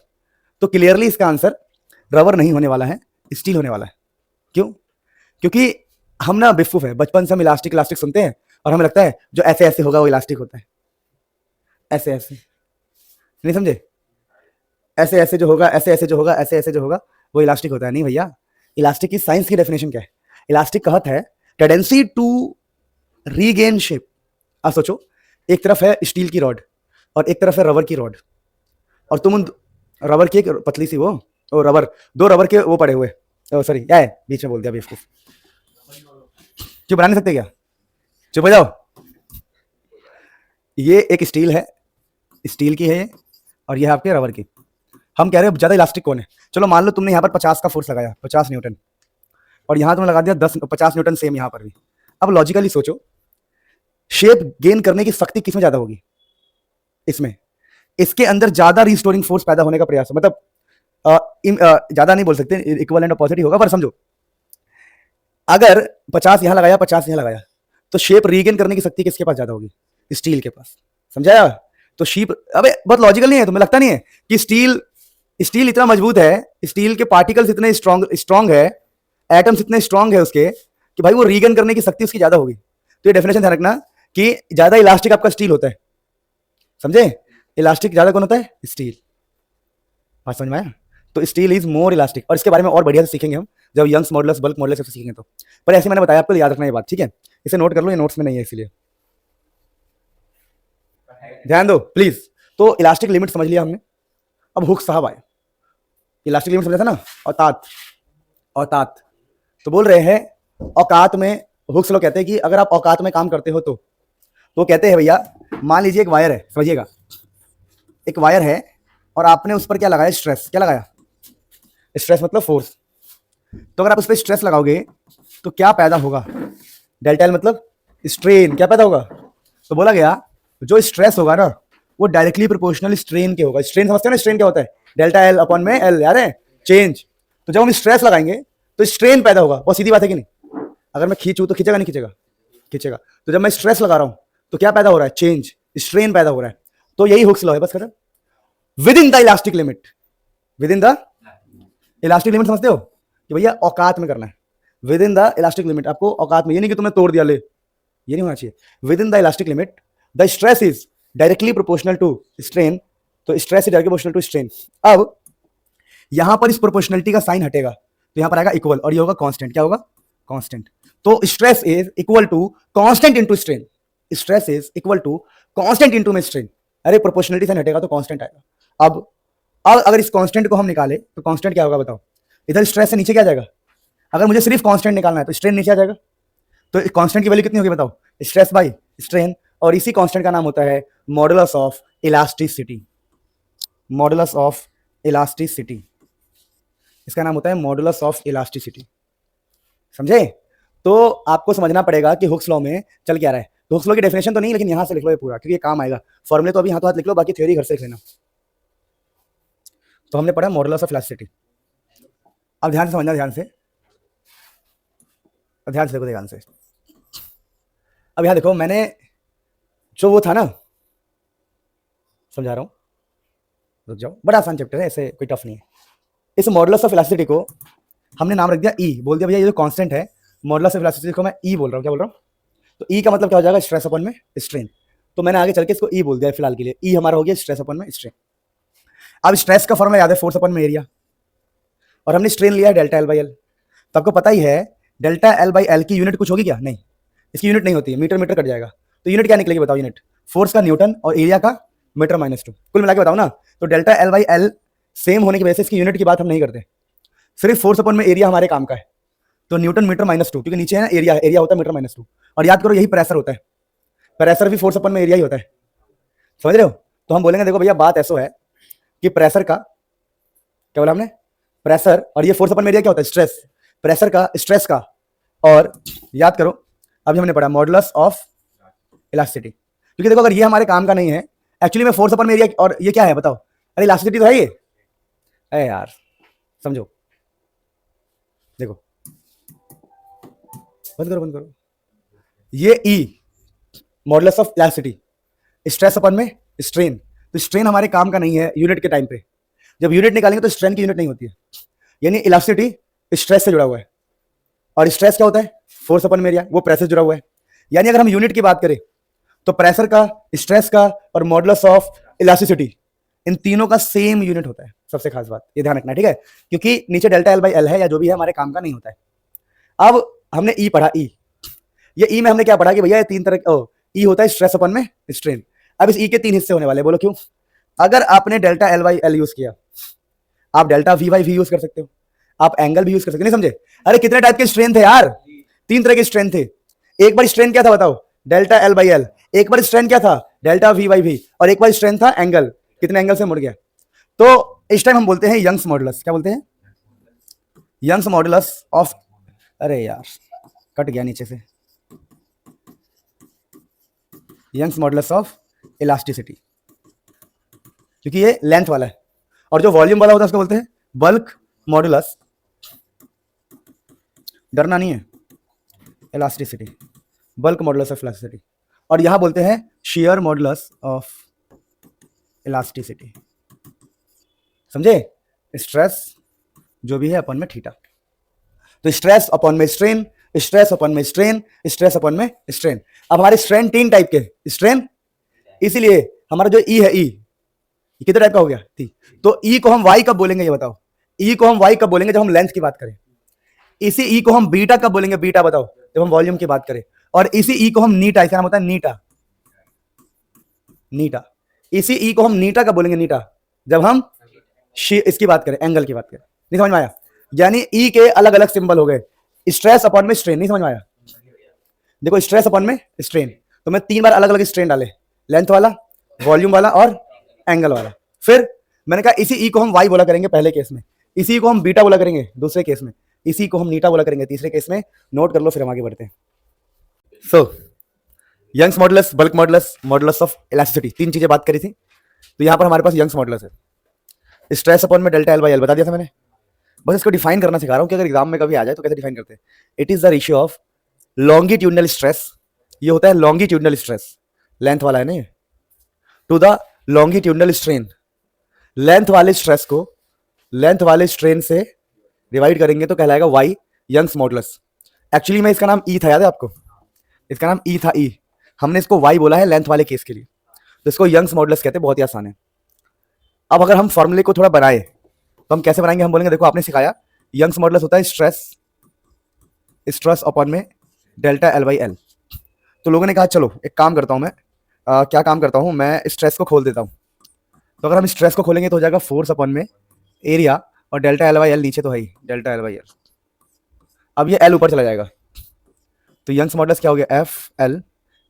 तो क्लियरली इसका आंसर रबर नहीं होने वाला है, स्टील होने वाला है। क्यों, क्योंकि हम ना बेवकूफ है, बचपन से हम इलास्टिक इलास्टिक सुनते हैं और हमें लगता है जो ऐसे ऐसे होगा वो इलास्टिक होता है, ऐसे ऐसे, नहीं समझे, ऐसे ऐसे जो होगा, ऐसे ऐसे जो होगा, ऐसे ऐसे जो होगा वो इलास्टिक होता है। नहीं भैया, इलास्टिक की साइंस की डेफिनेशन क्या है, इलास्टिक का अर्थ है टेंडेंसी टू रीगेन शेप। अब सोचो एक तरफ है स्टील की रॉड और एक तरफ है रबर की रॉड, और तुम उन रबर की एक पतली सी वो रबर, दो रबर के वो पड़े हुए, सॉरी क्या है बीच में बोल दिया बेवकूफ, क्यों बना नहीं सकते क्या, चुप हो जाओ। ये एक स्टील है, स्टील की है ये, और ये है आपके रबर की। हम कह रहे हैं ज्यादा इलास्टिक कौन है, चलो मान लो तुमने यहाँ पर 50 का फोर्स लगाया, 50 न्यूटन, और यहाँ तुमने लगा दिया 50 न्यूटन सेम यहाँ पर भी। अब लॉजिकली सोचो शेप गेन करने की शक्ति किसमें ज्यादा होगी, इसमें, इसके अंदर ज्यादा रिस्टोरिंग फोर्स पैदा होने का प्रयास, मतलब ज्यादा नहीं बोल सकते, इक्विवेलेंट ऑपोजिट होगा, पर समझो अगर 50 यहां लगाया 50 यहां लगाया, तो शेप रीगेन करने की शक्ति किसके पास ज्यादा होगी, स्टील के पास, समझाया। तो शीप, अबे बहुत लॉजिकल नहीं है, तुम्हें लगता नहीं है कि स्टील इतना मजबूत है, स्टील के पार्टिकल्स इतने स्ट्रॉन्ग है, एटम्स इतने स्ट्रॉन्ग है उसके, कि भाई वो रीगेन करने की शक्ति उसकी ज्यादा होगी। तो ये डेफिनेशन ध्यान रखना कि ज्यादा इलास्टिक आपका स्टील होता है, समझे। इलास्टिक ज्यादा कौन होता है? स्टील। बात समझ में आया? तो स्टील इज मोर इलास्टिक, और इसके बारे में और बढ़िया से सीखेंगे हम जब यंग्स मॉडुलस बल्क मॉडुलस सब सीखेंगे तो। पर ऐसे मैंने बताया आपको, याद रखना ये बात, ठीक है? इसे नोट कर लो, ये नोट्स में नहीं है इसीलिए ध्यान दो प्लीज। तो इलास्टिक लिमिट समझ लिया हमने। अब हुक साहब आए, इलास्टिक लिमिट समझा था ना? औकात, औकात। तो बोल रहे हैं औकात में, हुक्स लोग कहते हैं कि अगर आप औकात में काम करते हो तो कहते हैं भैया, मान लीजिए एक वायर है, समझिएगा, एक वायर है और आपने उस पर क्या लगाया? स्ट्रेस। क्या लगाया? स्ट्रेस मतलब फोर्स। तो अगर आप उस पर स्ट्रेस लगाओगे तो क्या पैदा होगा? डेल्टा एल मतलब स्ट्रेन। क्या पैदा होगा? तो बोला गया जो स्ट्रेस होगा ना वो डायरेक्टली प्रोपोर्शनल स्ट्रेन के होगा। स्ट्रेन समझते हो ना? स्ट्रेन क्या होता है? डेल्टा एल अपॉन में एल, यार है चेंज। तो जब हम स्ट्रेस लगाएंगे तो स्ट्रेन पैदा होगा। बहुत सीधी बात है कि नहीं? अगर मैं खींचूं तो खींचेगा नहीं खींचेगा? खींचेगा। तो जब मैं स्ट्रेस लगा रहा हूं तो क्या पैदा हो रहा है? चेंज, स्ट्रेन पैदा हो रहा है। तो यही हुक्स लॉ है, बस खत्म। With in the elastic limit, with in the elastic limit समझते हो कि भैया औकात में करना है। With in the elastic limit, आपको औकात में, ये नहीं कि तुमने तोड़ दिया ले, ये नहीं होना चाहिए। Within the elastic limit the stress is directly proportional to strain. तो stress is directly proportional to strain. अब यहां पर इस प्रोपोर्शनलिटी का साइन हटेगा तो यहां पर आएगा इक्वल, और ये होगा कांस्टेंट। क्या होगा? कांस्टेंट। तो stress is equal to constant into strain. Stress is equal to constant into में स्ट्रेन। अरे प्रोपोर्शनलिटी साइन हटेगा तो कांस्टेंट आएगा। अब अगर इस कांस्टेंट को हम निकाले तो कांस्टेंट क्या होगा बताओ? इधर स्ट्रेस से नीचे क्या जाएगा? अगर मुझे सिर्फ कांस्टेंट निकालना है तो स्ट्रेन नीचे आ जाएगा। तो कांस्टेंट की वैल्यू कितनी होगी बताओ? Stress by strain. और इसी कांस्टेंट का नाम होता है modulus of elasticity. Modulus of elasticity, इसका नाम होता है मॉडुलस ऑफ इलास्टिसिटी। समझे? तो आपको समझना पड़ेगा कि हुक्स लॉ में चल क्या रहा है। तो हुक्स लॉ की डेफिनेशन तो नहीं, लेकिन यहां से लिख लो ये पूरा, क्योंकि ये काम आएगा। फॉर्मूले तो अभी हाथों हाथ लिख लो, बाकी थ्योरी घर से लिख लेना। तो हमने पढ़ा मॉडुलस ऑफ इलास्टिसिटी। अब ध्यान से समझना, ध्यान से, ध्यान से देखो, ध्यान से। अब यहां देखो, मैंने जो वो था ना, समझा रहा हूं, रुक जाओ, बड़ा आसान चैप्टर है, ऐसे कोई टफ नहीं है। इस मॉडुलस ऑफ इलास्टिसिटी को हमने नाम रख दिया ई। बोल दिया भैया ये जो कांस्टेंट है मॉडुलस ऑफ इलास्टिसिटी को मैं ई बोल रहा हूं। क्या बोल रहा हूं? तो ई का मतलब क्या हो जाएगा? स्ट्रेस अपॉन में स्ट्रेन। तो मैंने आगे चल के इसको ई बोल दिया फिलहाल के लिए। ई हमारा हो गया स्ट्रेस अपॉन में स्ट्रेन। अब स्ट्रेस का फॉर्मूला याद है, फोर्स अपॉन में एरिया, और हमने स्ट्रेन लिया है डेल्टा एल बाई एल। तो आपको पता ही है डेल्टा एल बाई एल की यूनिट कुछ होगी क्या? नहीं, इसकी यूनिट नहीं होती है, मीटर मीटर कट जाएगा। तो यूनिट क्या निकलेगी बताओ? यूनिट फोर्स का न्यूटन और एरिया का मीटर माइनस 2, कुल मिला के बताओ ना। तो delta L by L same होने की वजह से इसकी यूनिट की बात हम नहीं करते, सिर्फ फोर्स अपॉन में एरिया हमारे काम का है। तो न्यूटन मीटर माइनस 2, क्योंकि नीचे है ना एरिया, एरिया होता है मीटर माइनस 2। और याद करो यही प्रेशर होता है, प्रेशर भी फोर्स अपॉन में एरिया ही होता है। समझ रहे हो? तो हम बोलेंगे देखो भैया बात ऐसा है कि प्रेशर का, क्या बोला हमने? प्रेशर, और ये फोर्स अपॉन में एरिया क्या होता है? स्ट्रेस। प्रेशर का, स्ट्रेस का, और याद करो अभी हमने पढ़ा मॉडुलस ऑफ इलास्टिसिटी। क्योंकि देखो अगर ये हमारे काम का नहीं है, एक्चुअली में फोर्स अपॉन में एरिया, और ये क्या है बताओ? अरे इलास्टिसिटी तो है ये। अरे यार समझो, देखो, बंद करो बंद करो। ये E modulus of elasticity, stress upon में स्ट्रेन। तो स्ट्रेन हमारे काम का नहीं है यूनिट के टाइम पे। जब यूनिट निकालेंगे तो स्ट्रेन की यूनिट नहीं होती है, यानी इलास्टिसिटी स्ट्रेस से जुड़ा हुआ है, और स्ट्रेस क्या होता है? फोर्स अपॉन में एरिया, वो प्रेशर से जुड़ा हुआ है। यानी अगर हम यूनिट की बात करें तो प्रेशर का, स्ट्रेस का और मॉडुलस ऑफ इलास्टिसिटी, इन तीनों का सेम यूनिट होता है। सबसे खास बात ये ध्यान रखना, ठीक है? क्योंकि नीचे डेल्टा एल बाई एल है या जो भी है हमारे काम का नहीं होता है। अब हमने ई पढ़ा, ई, ये ई में हमने क्या पढ़ा कि भैया ये तीन तरह, ई होता है स्ट्रेस अपॉन में स्ट्रेन। अब इस ई के तीन हिस्से होने वाले, बोलो क्यों? अगर आपने delta L by L use किया, आप delta V by V use कर सकते हो, आप एंगल भी यूज कर सकते हो। नहीं समझे? अरे कितने टाइप के स्ट्रेन थे यार? तीन तरह के स्ट्रेन थे। एक बार स्ट्रेन क्या था बताओ? Delta L by L. एक बार स्ट्रेन क्या था? Delta V by V. और एक बार स्ट्रेन था एंगल, कितने एंगल से मुड़ गया। तो इस टाइम हम बोलते हैं यंग्स मॉडुलस। क्या बोलते हैं? यंग्स मॉडुलस ऑफ, अरे यार कट गया नीचे से, यंग्स मॉडुलस ऑफ इलास्टिसिटी, क्योंकि ये लेंथ वाला है, और जो वॉल्यूम वाला होता है उसको बोलते हैं बल्क मॉडुलस। डरना नहीं है, elasticity, bulk modulus of elasticity. और यहां बोलते हैं शेयर मॉडुलस ऑफ इलास्टिसिटी। समझे? स्ट्रेस जो भी है अपन में थीटा, तो स्ट्रेस अपॉन में स्ट्रेन, स्ट्रेस अपॉन में स्ट्रेन, स्ट्रेस अपॉन में स्ट्रेन। अब हमारे स्ट्रेन तीन टाइप के स्ट्रेन, इसीलिए हमारा जो ई है, ई ये कितने टाइप का हो गया? थी। तो ई को हम वाई कब बोलेंगे ये बताओ? ई को हम वाई कब बोलेंगे? जब हम लेंथ की बात करें। इसी ई को हम बीटा कब बोलेंगे? बीटा बताओ जब हम वॉल्यूम की बात करें। और इसी ई को हम नीटा, इसका नाम होता है नीटा, नीटा। इसी ई को हम नीटा कब बोलेंगे? नीटा जब हम इसकी बात करें, एंगल की बात करें। नहीं समझ में आया? यानी ई के अलग अलग सिंबल हो गए, स्ट्रेस अपॉन में स्ट्रेन। नहीं समझ में आया? देखो स्ट्रेस अपॉन में स्ट्रेन, तो मैं 3 बार अलग अलग स्ट्रेन डाले, लेंथ वाला, वॉल्यूम वाला और एंगल वाला। फिर मैंने कहा इसी ई को हम वाई बोला करेंगे पहले केस में, इसी को हम बीटा बोला करेंगे दूसरे केस में, इसी को हम नीटा बोला करेंगे तीसरे केस में। नोट कर लो, फिर हम आगे बढ़ते हैं। So Young's modulus, bulk modulus, modulus of elasticity, 3 चीजें बात करी थी। तो यहां पर हमारे पास यंग्स मॉडुलस है, स्ट्रेस अपॉन में डेल्टा एल बाई एल बता दिया था मैंने। बस इसको डिफाइन करना सिखा रहा हूं कि अगर एग्जाम में कभी आ जाए तो कैसे डिफाइन करते हैं। It is the ratio of longitudinal stress, ये होता है लॉन्गिट्यूडनल स्ट्रेस, लेंथ वाला है ना, to the longitudinal strain. Length वाले स्ट्रेस को लेंथ वाले स्ट्रेन से डिवाइड करेंगे तो कहलाएगा वाई, यंग्स मॉडुलस। एक्चुअली में इसका नाम ई था, याद है आपको? इसका नाम ई था, ई। हमने इसको वाई बोला है लेंथ वाले केस के लिए, तो इसको यंग्स मॉडुलस कहते हैं। बहुत ही आसान है। अब अगर हम फॉर्मूले को थोड़ा बनाए तो हम कैसे बनाएंगे? हम बोलेंगे देखो आपने सिखाया यंग्स मॉडुलस होता है स्ट्रेस अपॉन में डेल्टा एल बाई एल। तो लोगों ने कहा चलो एक काम करता हूं मैं, क्या काम करता हूं मैं, स्ट्रेस को खोल देता हूं। तो अगर हम स्ट्रेस को खोलेंगे तो हो जाएगा फोर्स अपॉन में एरिया, और डेल्टा एल बाई एल नीचे तो है ही, डेल्टा एल बाई एल। अब ये एल ऊपर चला जाएगा, तो यंग्स मॉडुलस क्या हो गया? एफ एल,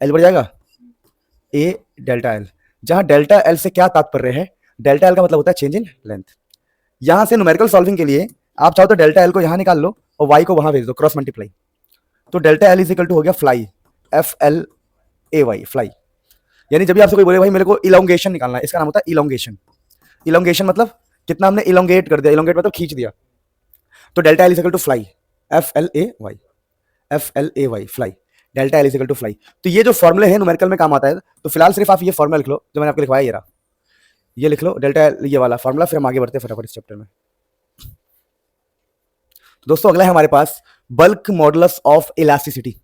एल बढ़ जाएगा ए डेल्टा एल। जहां डेल्टा एल से क्या तात्पर्य है? डेल्टा एल का मतलब होता है चेंज इन लेंथ। यहां से न्यूमेरिकल सॉल्विंग के लिए आप चाहो तो डेल्टा एल को यहां निकाल लो और वाई को वहां भेज दो, क्रॉस मल्टीप्लाई। तो delta L is equal to हो गया fly, F L A Y, fly. यानी जब भी आपसे कोई बोले भाई मेरे को इलोंगेशन निकालना है, इसका नाम होता है इलोंगेशन। इलोंगेशन मतलब कितना हमने इलोंगेट कर दिया, इलोंगेट मतलब खींच दिया। तो delta L is equal to fly, F L A Y, F L A Y, fly. Delta L is equal to fly. तो ये जो फॉर्मुले है न्यूमेरिकल में काम आता है। तो फिलहाल सिर्फ आप ये फॉर्मुला लिख लो जो मैंने आपको लिखवाया, ये रहा, ये लिख लो डेल्टा एल, ये वाला फॉर्मुला। फिर हम आगे बढ़ते हैं फटाफट इस चैप्टर में। दोस्तों अगला है हमारे पास बल्क मॉडुलस ऑफ इलास्टिसिटी।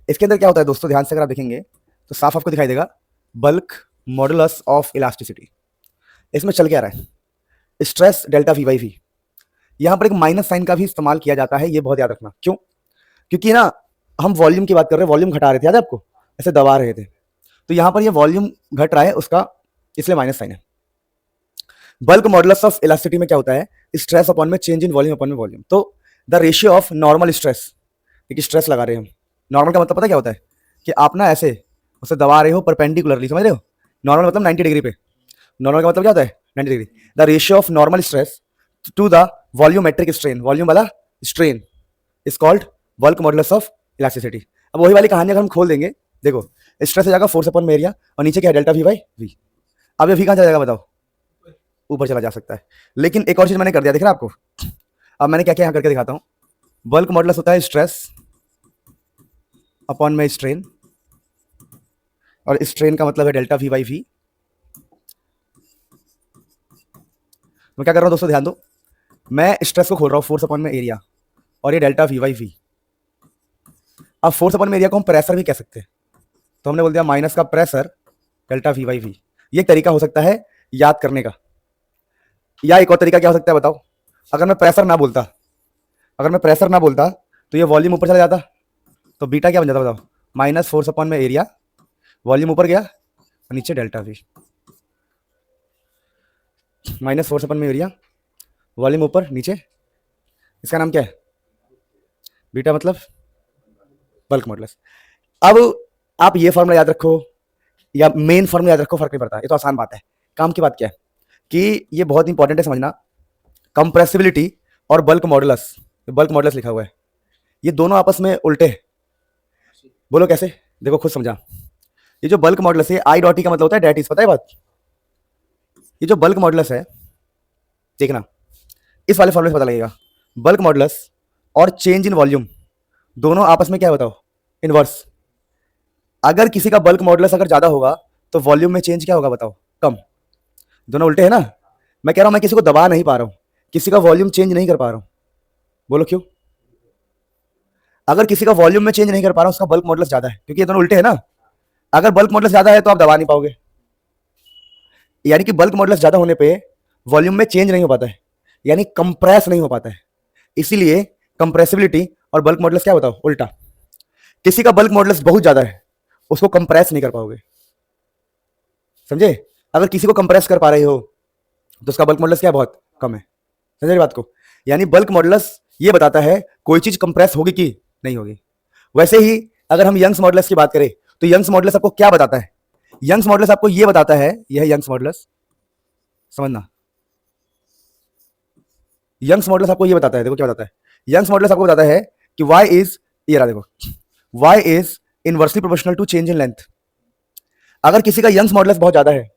इसके अंदर क्या होता है दोस्तों, ध्यान से अगर आप देखेंगे तो साफ आपको दिखाई देगा, बल्क मॉडुलस ऑफ इलास्टिसिटी। इसमें चल क्या रहा है? Stress delta V by V. यहां पर एक माइनस साइन का भी इस्तेमाल किया जाता है, ये बहुत याद रखना। क्यों? क्योंकि ना हम वॉल्यूम की बात कर रहे हैं, वॉल्यूम घटा रहे थे, याद है आपको? ऐसे दबा रहे थे, तो यहां पर ये वॉल्यूम घट रहा है उसका, इसलिए माइनस साइन है। बल्क मॉडुलस ऑफ इलास्टिसिटी में क्या होता है? स्ट्रेस अपॉन में चेंज इन वॉल्यूम अपॉन में वॉल्यूम। तो the ratio of normal stress, एक स्ट्रेस लगा रहे हैं हम। नॉर्मल का मतलब पता क्या होता है? कि आप ना ऐसे उसे दबा रहे हो परपेंडिकुलरली, समझ रहे हो? नॉर्मल मतलब 90 डिग्री पे। नॉर्मल का मतलब क्या होता है? 90 degree. The ratio of normal stress to the volumetric strain, volume वाला strain, is called bulk modulus of elasticity. अब वही वाली कहानी अगर हम खोल देंगे, देखो स्ट्रेस हो जाएगा फोर्स अपॉन में एरिया, और नीचे क्या है? Delta V by V. अब ये वी कहां चला जाएगा बताओ? ऊपर चला जा सकता है। लेकिन एक और चीज मैंने कर दिया, दिख रहा है आपको? अब मैंने क्या क्या यहां करके दिखाता हूं। बल्क मॉडुलस होता है स्ट्रेस अपॉन में स्ट्रेन, और स्ट्रेन का मतलब है डेल्टा वी बाई वी। मैं क्या कर रहा हूं दोस्तों, ध्यान दो, मैं स्ट्रेस को खोल रहा हूं फोर्स अपॉन में एरिया, और ये डेल्टा वी बाई वी। अब फोर्स अपॉन में एरिया को हम प्रेशर भी कह सकते हैं, तो हमने बोल दिया माइनस का pressure delta V by V. ये एक तरीका हो सकता है याद करने का। या एक और तरीका क्या हो सकता है बताओ? अगर मैं प्रेशर ना बोलता, अगर मैं प्रेशर ना बोलता तो ये वॉल्यूम ऊपर चला जाता, तो बीटा क्या बन जाता बताओ? माइनस फोर्स अपॉन में एरिया, वॉल्यूम ऊपर गया और नीचे delta we, minus force upon में एरिया, वॉल्यूम ऊपर नीचे, इसका नाम क्या है? बीटा, मतलब बल्क मॉडुलस। अब आप ये फॉर्मूला याद रखो या मेन फॉर्मूला याद रखो, फर्क नहीं पड़ता, ये तो आसान बात है। काम की बात क्या है कि ये बहुत इंपॉर्टेंट है समझना, कंप्रेसिबिलिटी और बल्क मॉडुलस। बल्क मॉडुलस लिखा हुआ है, ये दोनों आपस में उल्टे हैं। बोलो कैसे? देखो खुद समझा। ये जो बल्क मॉडुलस है, आई डॉट ई का मतलब होता है डेट इज, पता है बात? ये जो बल्क मॉडुलस है, देखना इस वाले फॉर्मूले से पता लगेगा। बल्क मॉडुलस और चेंज इन वॉल्यूम दोनों आपस में क्या है बताओ? इनवर्स। अगर किसी का बल्क मॉडुलस अगर ज्यादा होगा तो वॉल्यूम में चेंज क्या होगा बताओ? कम। दोनों उल्टे है ना? मैं कह रहा हूं मैं किसी को दबा नहीं पा रहा हूं, किसी का वॉल्यूम चेंज नहीं कर पा रहा हूं। बोलो क्यों? अगर किसी का वॉल्यूम में चेंज नहीं कर पा रहा हूं, उसका बल्क मॉडुलस ज्यादा है, क्योंकि ये दोनों उल्टे है ना। अगर बल्क मॉडुलस ज्यादा है तो आप दबा नहीं पाओगे। यानी कि बल्क मॉडुलस ज्यादा होने पे वॉल्यूम में चेंज नहीं हो पाता है, यानी कंप्रेस नहीं हो पाता है। इसीलिए कंप्रेसिबिलिटी और बल्क मॉडुलस क्या होता है, उल्टा। किसी का बल्क मॉडुलस बहुत ज्यादा है, उसको कंप्रेस नहीं कर पाओगे, समझे? अगर किसी को कंप्रेस कर पा रहे हो तो उसका बल्क मॉडुलस क्या बहुत कम है, समझे बात को? यानी बल्क मॉडुलस ये बताता है कोई चीज कंप्रेस होगी कि नहीं होगी। वैसे ही अगर हम यंग्स मॉडुलस की बात करें तो यंग्स मॉडुलस आपको क्या बताता है? यंग्स मॉडुलस आपको ये बताता है, यह यंग्स मॉडुलस, समझना, यंग्स मॉडुलस आपको ये बताता है, देखो क्या बताता है। यंग्स मॉडुलस आपको बताता है कि y इज, ये रहा देखो, y is inversely proportional to change in length. अगर किसी का यंग्स मॉडुलस बहुत ज्यादा है,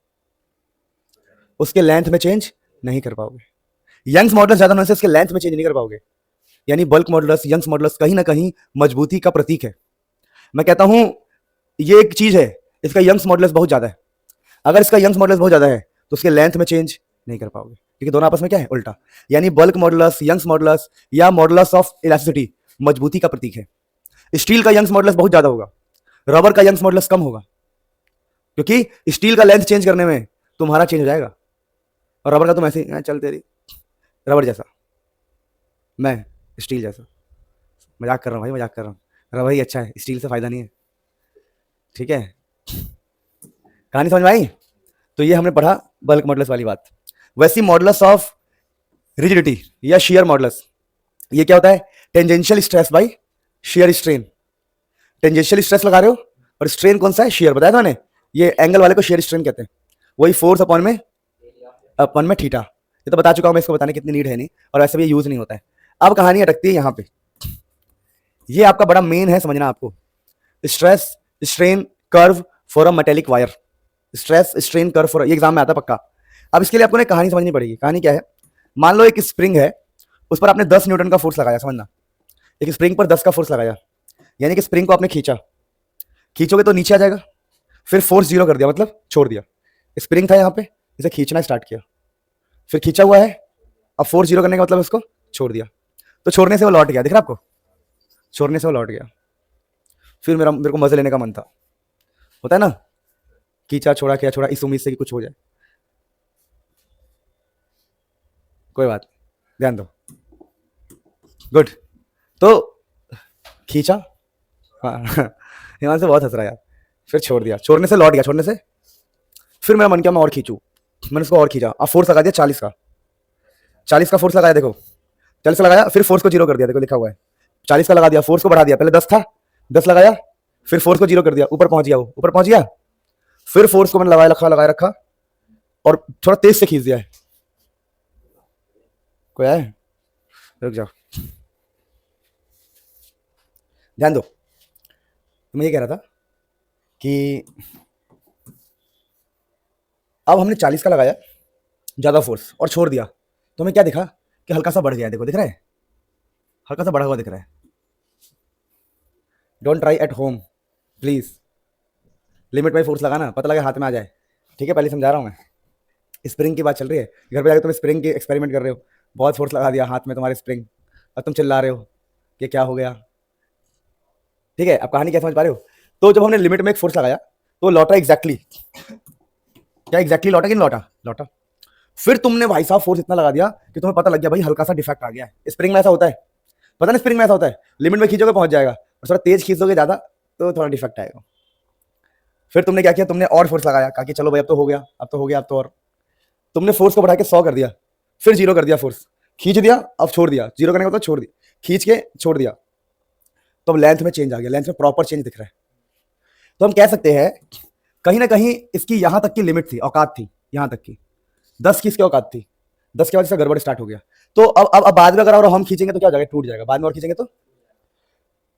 उसके लेंथ में चेंज नहीं कर पाओगे। यंग्स मॉडुलस ज्यादा होने से उसके लेंथ में चेंज नहीं कर पाओगे। यानी बल्क मॉडुलस, यंग्स मॉडुलस कहीं ना कहीं मजबूती का प्रतीक है। मैं कहता हूं ये एक चीज है, इसका यंग्स मॉडुलस बहुत ज्यादा है। अगर इसका यंग्स मॉडुलस बहुत ज्यादा है तो उसके लेंथ में चेंज नहीं कर पाओगे, क्योंकि दोनों आपस में क्या है, उल्टा। यानी बल्क मॉडुलस, यंग्स मॉडुलस या मॉडुलस ऑफ इलास्टिसिटी मजबूती का प्रतीक है। स्टील का यंग्स मॉडुलस बहुत ज्यादा होगा, रबर का यंग्स मॉडुलस कम होगा, क्योंकि स्टील का लेंथ चेंज करने में तुम्हारा चेंज हो जाएगा, और रबर का तुम ऐसे ही चल तेरी, रबर जैसा, मैं स्टील जैसा। मजाक कर रहा हूँ भाई, मजाक कर रहा हूँ। रबर ही अच्छा है, स्टील से फायदा नहीं है, ठीक है? कहानी समझ में आई? तो ये हमने पढ़ा बल्क मॉडुलस वाली बात। वैसी मॉडुलस ऑफ रिजिडिटी या शियर मॉडुलस, ये क्या होता है? Tangential stress by shear strain. Tangential stress लगा रहे हो और स्ट्रेन कौन सा है? शियर, बताया था मैंने। ये एंगल वाले को शियर स्ट्रेन कहते हैं, वही फोर्स अपन में थीटा। ये तो बता चुका हूं मैं, इसको बताने की इतनी नीड है नहीं, और वैसे भी यूज नहीं होता है। अब कहानी अटकती है यहाँ पे, ये आपका बड़ा मेन है समझना आपको। Stress strain curve for a metallic wire, stress strain curve for, ये एग्जाम में आता है पक्का। अब इसके लिए आपको ना कहानी समझनी पड़ेगी। कहानी क्या है? मान लो एक स्प्रिंग है, उस पर आपने 10 न्यूटन का फोर्स लगाया, समझना, एक स्प्रिंग पर 10 का फोर्स लगाया, यानी कि स्प्रिंग को आपने खींचा, खींचोगे तो नीचे आ जाएगा, फिर फोर्स जीरो कर दिया, मतलब छोड़ दिया। स्प्रिंग था यहाँ पे, इसे खींचना स्टार्ट किया, फिर खींचा हुआ है, अब फोर्स जीरो करने का मतलब इसको छोड़ दिया, तो छोड़ने से वो लौट गया, दिख रहा आपको? छोड़ने से वो लौट गया। फिर मेरे को मजे लेने का मन था, होता है ना, खींचा छोड़ा किया छोड़ा, इस उम्मीद से कि कुछ हो जाए। कोई बात, ध्यान दो, गुड। तो खींचा, हाँ यहाँ से बहुत हंस रहा यार, फिर छोड़ दिया, छोड़ने से लौट गया, छोड़ने से फिर मेरा मन किया मैं और खींचूं, मैंने उसको और खींचा, अब फोर्स लगा दिया 40 का, 40 का फोर्स लगाया, देखो 40 का लगाया, फिर फोर्स को जीरो कर दिया, देखो लिखा हुआ है 40 का लगा दिया, फोर्स को बढ़ा दिया, पहले 10 था, 10 लगाया, फिर फोर्स को जीरो कर दिया, ऊपर पहुंच गया, वो ऊपर पहुंच गया, फिर फोर्स को मैंने लगाया रखा और थोड़ा तेज से खींच दिया है। कोई आया? रुक जाओ, ध्यान दो। मैं ये कह रहा था कि अब हमने 40 का लगाया ज्यादा फोर्स और छोड़ दिया, तो हमें क्या दिखा कि हल्का सा बढ़ गया है, देखो दिख रहा है, हल्का सा बढ़ा हुआ दिख रहा है। Don't try at home please, limit by force लगाना, पता लगा हाथ में आ जाए, ठीक है? पहले समझा रहा हूँ मैं, स्प्रिंग की बात चल रही है, घर पे जाकर तुम स्प्रिंग की एक्सपेरिमेंट कर रहे हो, बहुत फोर्स लगा दिया हाथ में तुम्हारे स्प्रिंग, और तुम चिल्ला रहे हो कि क्या हो गया, ठीक है? अब कहानी क्या समझ पा रहे हो? तो जब हमने लिमिट में एक फोर्स लगाया तो लौटा एग्जैक्टली, क्या एग्जैक्टली लौटा कि नहीं लौटा? लौटा। फिर तुमने भाई साहब फोर्स इतना लगा दिया कि तुम्हें पता लग गया भाई हल्का सा डिफेक्ट आ गया है। स्प्रिंग में ऐसा होता है, पता नहीं, स्प्रिंग में ऐसा होता है, लिमिट में खींचोगे पहुंच जाएगा, और थोड़ा तेज खींचोगे ज्यादा तो थोड़ा डिफेक्ट आएगा। फिर तुमने क्या किया, तुमने और फोर्स लगाया, कहा कि चलो भाई अब तो हो गया, अब तो हो गया, अब तो, और तुमने फोर्स को बढ़ा के 100 कर दिया, फिर जीरो कर दिया, फोर्स खींच दिया, अब छोड़ दिया, जीरो करने का मतलब छोड़ दिया, खींच के छोड़ दिया, तो अब लेंथ में चेंज आ गया, लेंथ में प्रॉपर चेंज दिख रहा है। तो हम कह सकते हैं कहीं ना कहीं इसकी यहां तक की लिमिट थी, औकात थी, यहां तक की 10 की इसकी औकात थी, 10 के बाद इसका गड़बड़ स्टार्ट हो गया। तो अब बाद में अगर और हम खींचेंगे तो क्या हो जाएगा, टूट जाएगा, बाद में और खींचेंगे तो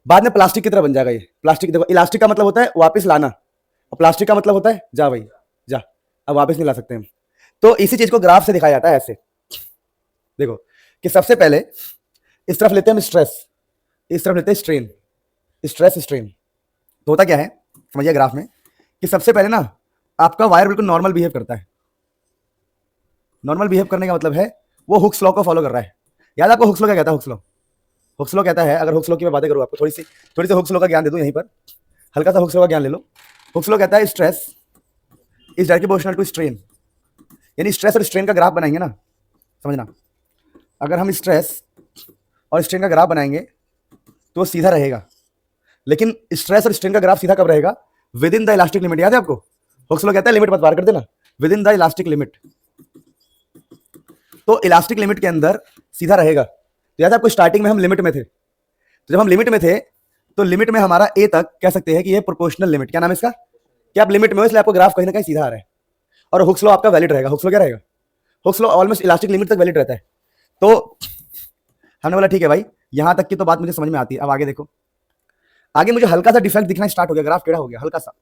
बाद में प्लास्टिक की तरह बन जाएगा। ये प्लास्टिक देखो, इलास्टिक का मतलब होता है वापस लाना, और प्लास्टिक का मतलब होता है जा भाई जा, अब वापस नहीं ला सकते हम। तो इसी चीज को ग्राफ से दिखाया जाता है ऐसे, देखो कि सबसे पहले इस तरफ लेते हैं हम स्ट्रेस, इस तरफ लेते हैं स्ट्रेन, स्ट्रेस स्ट्रेन। तो होता क्या है समझिए ग्राफ में, कि सबसे पहले ना आपका वायर बिल्कुल नॉर्मल बिहेव करता है। नॉर्मल बिहेव करने का मतलब है वो हुक्स लॉ को फॉलो कर रहा है। याद आपको हुक्स लॉ क्या कहता है? हुक्स लॉ कहता है, अगर हुक्स लॉ की मैं बातें करूँ आपको, थोड़ी सी हुक्स लॉ का ज्ञान दे दूं यहीं पर, हल्का सा हुक्स लॉ का ज्ञान ले लो। हुक्स लॉ कहता है stress is directly proportional to strain, यानी स्ट्रेस और स्ट्रेन का ग्राफ बनाएंगे ना, समझना, अगर हम स्ट्रेस और स्ट्रेन का ग्राफ बनाएंगे तो वो सीधा रहेगा, लेकिन स्ट्रेस और स्ट्रेन का ग्राफ सीधा कब रहेगा? With in the elastic limit. याद है आपको? हुक्स लॉ कहता है लिमिट मत पार कर देना, with in the elastic limit. तो इलास्टिक लिमिट के अंदर सीधा रहेगा। तो याद है आपको, स्टार्टिंग में हम लिमिट में थे, तो जब हम लिमिट में थे तो लिमिट में हमारा ए तक कह सकते हैं कि ये प्रोपोर्शनल लिमिट, क्या नाम है इसका, कि आप लिमिट में हो इसलिए आपको ग्राफ कहीं ना कहीं सीधा आ रहा है, और हुक्स लॉ आपका वैलिड रहेगा। हुक्स लॉ क्या रहेगा? Hooke's law almost elastic limit तक वैलिड रहता है। तो हमने बोला ठीक है भाई, यहां तक की तो बात मुझे समझ में आती है। अब आगे देखो, आगे मुझे हल्का सा डिफेक्ट दिखना स्टार्ट हो गया, ग्राफ टेढ़ा हो गया हल्का सा।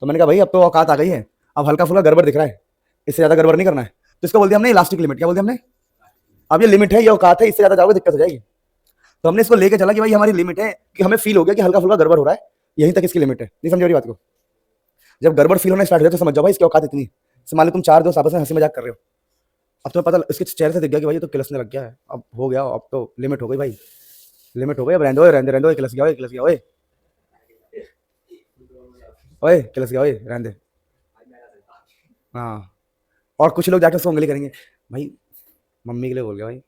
तो मैंने कहा भाई अब तो औकात आ गई है, अब हल्का फुल्का गड़बड़ दिख रहा है, इससे ज्यादा गड़बड़ नहीं करना है। तो इसको बोल दिया हमने इलास्टिक लिमिट। क्या बोल दिया हमने? अब ये लिमिट है, ये औकात है, इससे ज्यादा जाओगे दिक्कत हो जाएगी। तो हमने इसको लेके चला कि भाई हमारी लिमिट है, कि हमें फील हो गया कि हल्का फुल्का गड़बड़ हो रहा है, यहीं तक इसकी लिमिट है। नहीं समझ रही बात को? जब गड़बड़ फील होना स्टार्ट हो जाए तो समझ जाओ भाई इसकी औकात इतनी। मान लो तुम चार दोस्त आपस में हंसी मजाक कर रहे हो, अब तुम्हें पता इसके चेहरे से दिख गया कि भाई ये तो किलसने लग गया है, अब हो गया, अब तो लिमिट हो गई भाई, लिमिट हो गई, अब रहने दो रहने दो, किलस गया, किलस गया, ओए ओए किलस गया, ओए रहने दे। हाँ, और कुछ लोग जाके उसको उंगली करेंगे, भाई मम्मी के लिए बोल गया भाई,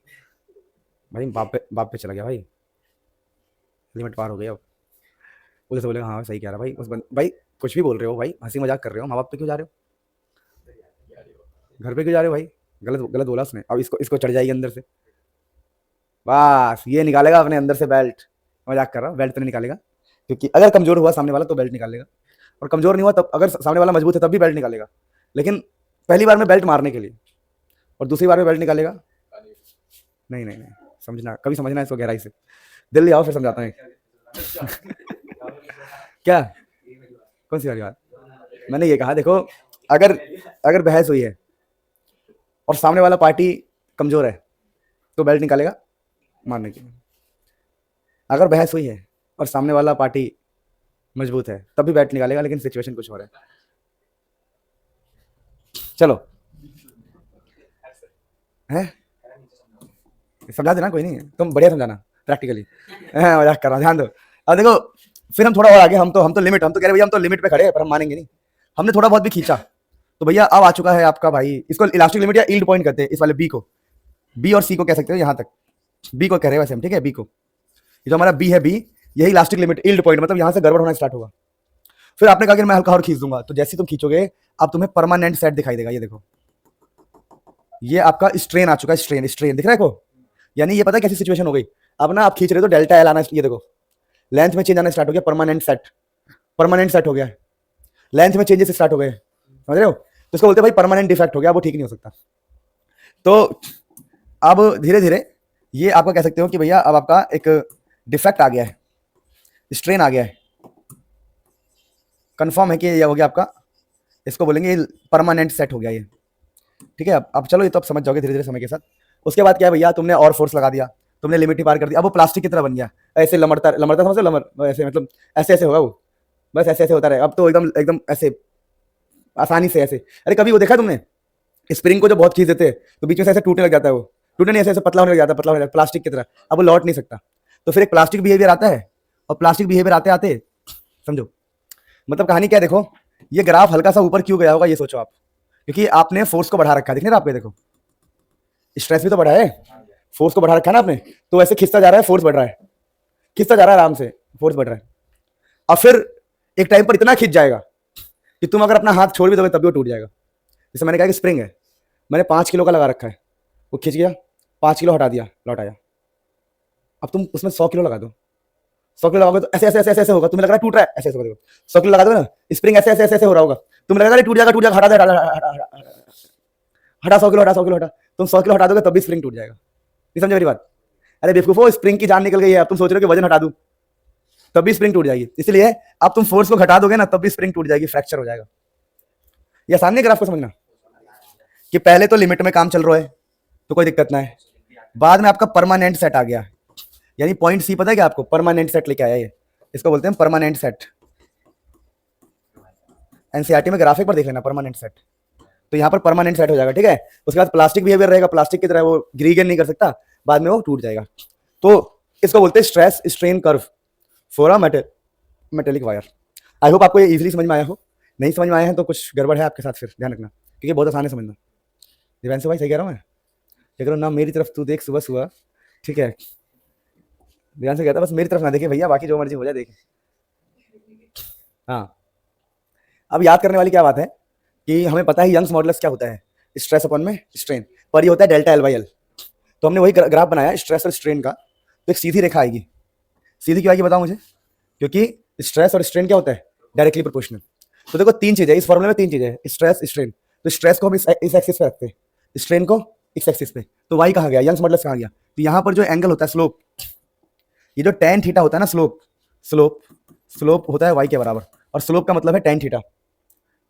भाई बाप पे चला गया भाई, लिमिट पार हो गई अब। उधर से बोलेगा हाँ सही कह रहा भाई, भाई कुछ भी बोल रहे हो भाई, हंसी मजाक कर रहे हो, माँ बाप पे क्यों जा रहे हो, घर पे क्यों जा रहे हो भाई? गलत गलत बोला उसने, अब इसको चढ़ जाएगी अंदर से, बस ये निकालेगा अपने अंदर से बेल्ट। मजाक कर रहा हूँ, बेल्ट तो नहीं निकालेगा, क्योंकि अगर कमजोर हुआ सामने वाला तो बेल्ट निकालेगा, और कमजोर नहीं हुआ तब, अगर सामने वाला मजबूत है तब भी बेल्ट निकालेगा, लेकिन पहली बार में बेल्ट मारने के लिए, और दूसरी बार में बेल्ट निकालेगा। नहीं नहीं नहीं, समझना, कभी समझना इसको गहराई से, दिल्ली आओ फिर समझाता हूँ। क्या? कौन सी वाली बात? मैंने ये कहा देखो, अगर अगर बहस हुई है और सामने वाला पार्टी कमजोर है तो बेल्ट निकालेगा मारने के लिए, अगर बहस हुई है और सामने वाला पार्टी मजबूत है तब भी बेल्ट निकालेगा, लेकिन सिचुएशन कुछ हो रहा है। चलो है, समझा देना, कोई नहीं, तुम बढ़िया समझाना प्रैक्टिकली, मजाक कर रहा हूं, ध्यान दो। अब देखो, फिर हम थोड़ा और आगे, हम तो लिमिट, हम तो कह रहे भैया हम तो लिमिट पे खड़े हैं, पर हम मानेंगे नहीं, हमने थोड़ा बहुत भी खींचा, तो भैया अब आ चुका है आपका भाई, इसको इलास्टिक लिमिट या यील्ड पॉइंट कहते हैं, इस वाले बी को, बी और सी को कह सकते हो, यहाँ तक बी को कह रहे हैं वैसे हम, ठीक है, बी को, ये जो हमारा बी है, बी यही इलास्टिक लिमिट, यील्ड पॉइंट, मतलब यहाँ से गड़बड़ होना स्टार्ट होगा। फिर आपने कहा कि मैं हल्का और खींच दूंगा, तो जैसे तुम खींचोगे अब तुम्हें परमानेंट सेट दिखाई देगा। ये देखो, ये आपका स्ट्रेन आ चुका है, स्ट्रेन स्ट्रेन दिख रहा है को, यानी ये पता है कैसी सिचुएशन हो गई, अब ना आप खींच रहे हो तो डेल्टा एल आना, ये देखो लेंथ में चेंज आना स्टार्ट हो गया, परमानेंट सेट हो गया, लेंथ में चेंजेस स्टार्ट हो गए, समझ रहे हो? तो इसको बोलते हैं भाई परमानेंट डिफेक्ट हो गया, वो ठीक नहीं हो सकता। तो अब धीरे धीरे ये आपका कह सकते हो कि भैया अब आपका एक डिफेक्ट आ गया है, स्ट्रेन आ गया है, कंफर्म है कि ये हो गया आपका, इसको बोलेंगे परमानेंट सेट हो गया ये, ठीक है। अब चलो, ये तो आप समझ जाओगे धीरे धीरे समय के साथ। उसके बाद क्या है भैया, तुमने और फोर्स लगा दिया, तुमने लिमिट ही पार कर दिया, अब वो प्लास्टिक की तरह बन गया, ऐसे लमड़ता लमड़ता, समझ लो, लमड़ ऐसे, मतलब ऐसे ऐसे होगा वो, बस ऐसे ऐसे होता रहे, अब तो एकदम एकदम ऐसे आसानी से ऐसे। अरे कभी वो देखा तुमने स्प्रिंग को जो बहुत खींच देते हैं तो बीच में से ऐसे टूटने लग जाता है, वो टूटने नहीं, ऐसे ऐसे पतला होने लग जाता है, पतला होने लग जाता है प्लास्टिक की तरह, अब वो लौट नहीं सकता। तो फिर एक प्लास्टिक बिहेवियर आता है, और प्लास्टिक बिहेवियर आते आते, समझो मतलब कहानी क्या है, देखो ये ग्राफ हल्का सा ऊपर क्यों गया होगा ये सोचो आप, क्योंकि आपने फोर्स को बढ़ा रखा है, दिख नहीं रहा आपको, देखो स्ट्रेस भी तो बढ़ा है, फोर्स को बढ़ा रखा है ना आपने, तो वैसे खिंचता जा रहा है, फोर्स बढ़ रहा है, खिंचता जा रहा है आराम से, फोर्स बढ़ रहा है। और फिर एक टाइम पर इतना खिंच जाएगा कि तुम अगर अपना हाथ छोड़ भी दोगे तब भी वो टूट जाएगा। जैसे मैंने कहा कि स्प्रिंग है, मैंने 5 किलो का लगा रखा है, वो खिंच गया, 5 किलो हटा दिया, लौट आया, अब तुम उसमें 100 किलो लगा दो, 100 किलो लगाओगे तो ऐसे ऐसे ऐसे ऐसे होगा, तुम्हें लग रहा है टूट रहा है, ऐसे ऐसे होगा, 100 किलो लगा दो ना, स्प्रिंग ऐसे ऐसे ऐसे ऐसे हो रहा होगा, तुम्हें लगा टूट जाएगा, हटा दे, हटा 100 किलो, हटा 100 किलो, हटा, तुम 100 किलो हटा दोगे तब भी स्प्रिंग टूट जाएगा। नहीं समझे मेरी बात? अरे बेवकूफो, स्प्रिंग की जान निकल गई है, अब तुम सोच रहे हो कि वजन हटा दूं तब भी स्प्रिंग टूट जाएगी, इसलिए अब तुम फोर्स को घटा दोगे ना तब भी स्प्रिंग टूट जाएगी, फ्रैक्चर हो जाएगा। ये आसान नहीं ग्राफ को समझना, कि पहले तो लिमिट में काम चल रहा है तो कोई दिक्कत ना है, बाद में आपका परमानेंट सेट आ गया, यानी पॉइंट सी पता है क्या आपको, परमानेंट सेट लेके आया ये, इसको बोलते हैं परमानेंट सेट। एनसीईआरटी में ग्राफिक पर देख लेना परमानेंट सेट, तो यहाँ पर परमानेंट सेट हो जाएगा, ठीक है। उसके बाद प्लास्टिक बिहेवियर रहेगा, प्लास्टिक की तरह वो ग्रीगन नहीं कर सकता, बाद में वो टूट जाएगा। तो इसको बोलते हैं stress strain curve for a metallic wire. I hope आपको ये इजीली समझ में आया हो, नहीं समझ में आया है तो कुछ गड़बड़ है आपके साथ, फिर ध्यान रखना, क्योंकि बहुत आसान है समझना। दिव्यांशु भाई सही कह रहा हूँ मैं? ये करो ना मेरी तरफ तू देख सुबह सुबह, ठीक है? ध्यान से कहता बस मेरी तरफ ना देखे भैया, बाकी जो मर्जी हो जाए देखे। हाँ, अब याद करने वाली क्या बात है कि हमें पता है यंग्स मॉडुलस क्या होता है, स्ट्रेस अपॉन में स्ट्रेन, पर ये होता है डेल्टा एल बाई एल। तो हमने वही ग्राफ बनाया स्ट्रेस और स्ट्रेन का, तो एक सीधी रेखा आएगी। सीधी क्यों आएगी बताओ मुझे? क्योंकि स्ट्रेस और स्ट्रेन क्या होता है? Directly proportional. तो देखो तीन चीजें इस फॉर्मूले में, तीन चीजें स्ट्रेस स्ट्रेन। तो स्ट्रेस को हम इस एक्सिस पे रखते हैं, स्ट्रेन को इस एक्सिस पे। तो वाई कहाँ गया? यंग्स मॉडुलस कहाँ गया? तो यहाँ पर जो एंगल होता है स्लोप, ये जो tan थीटा होता है ना, स्लोप स्लोप स्लोप होता है y के बराबर, और स्लोप का मतलब है tan थीटा,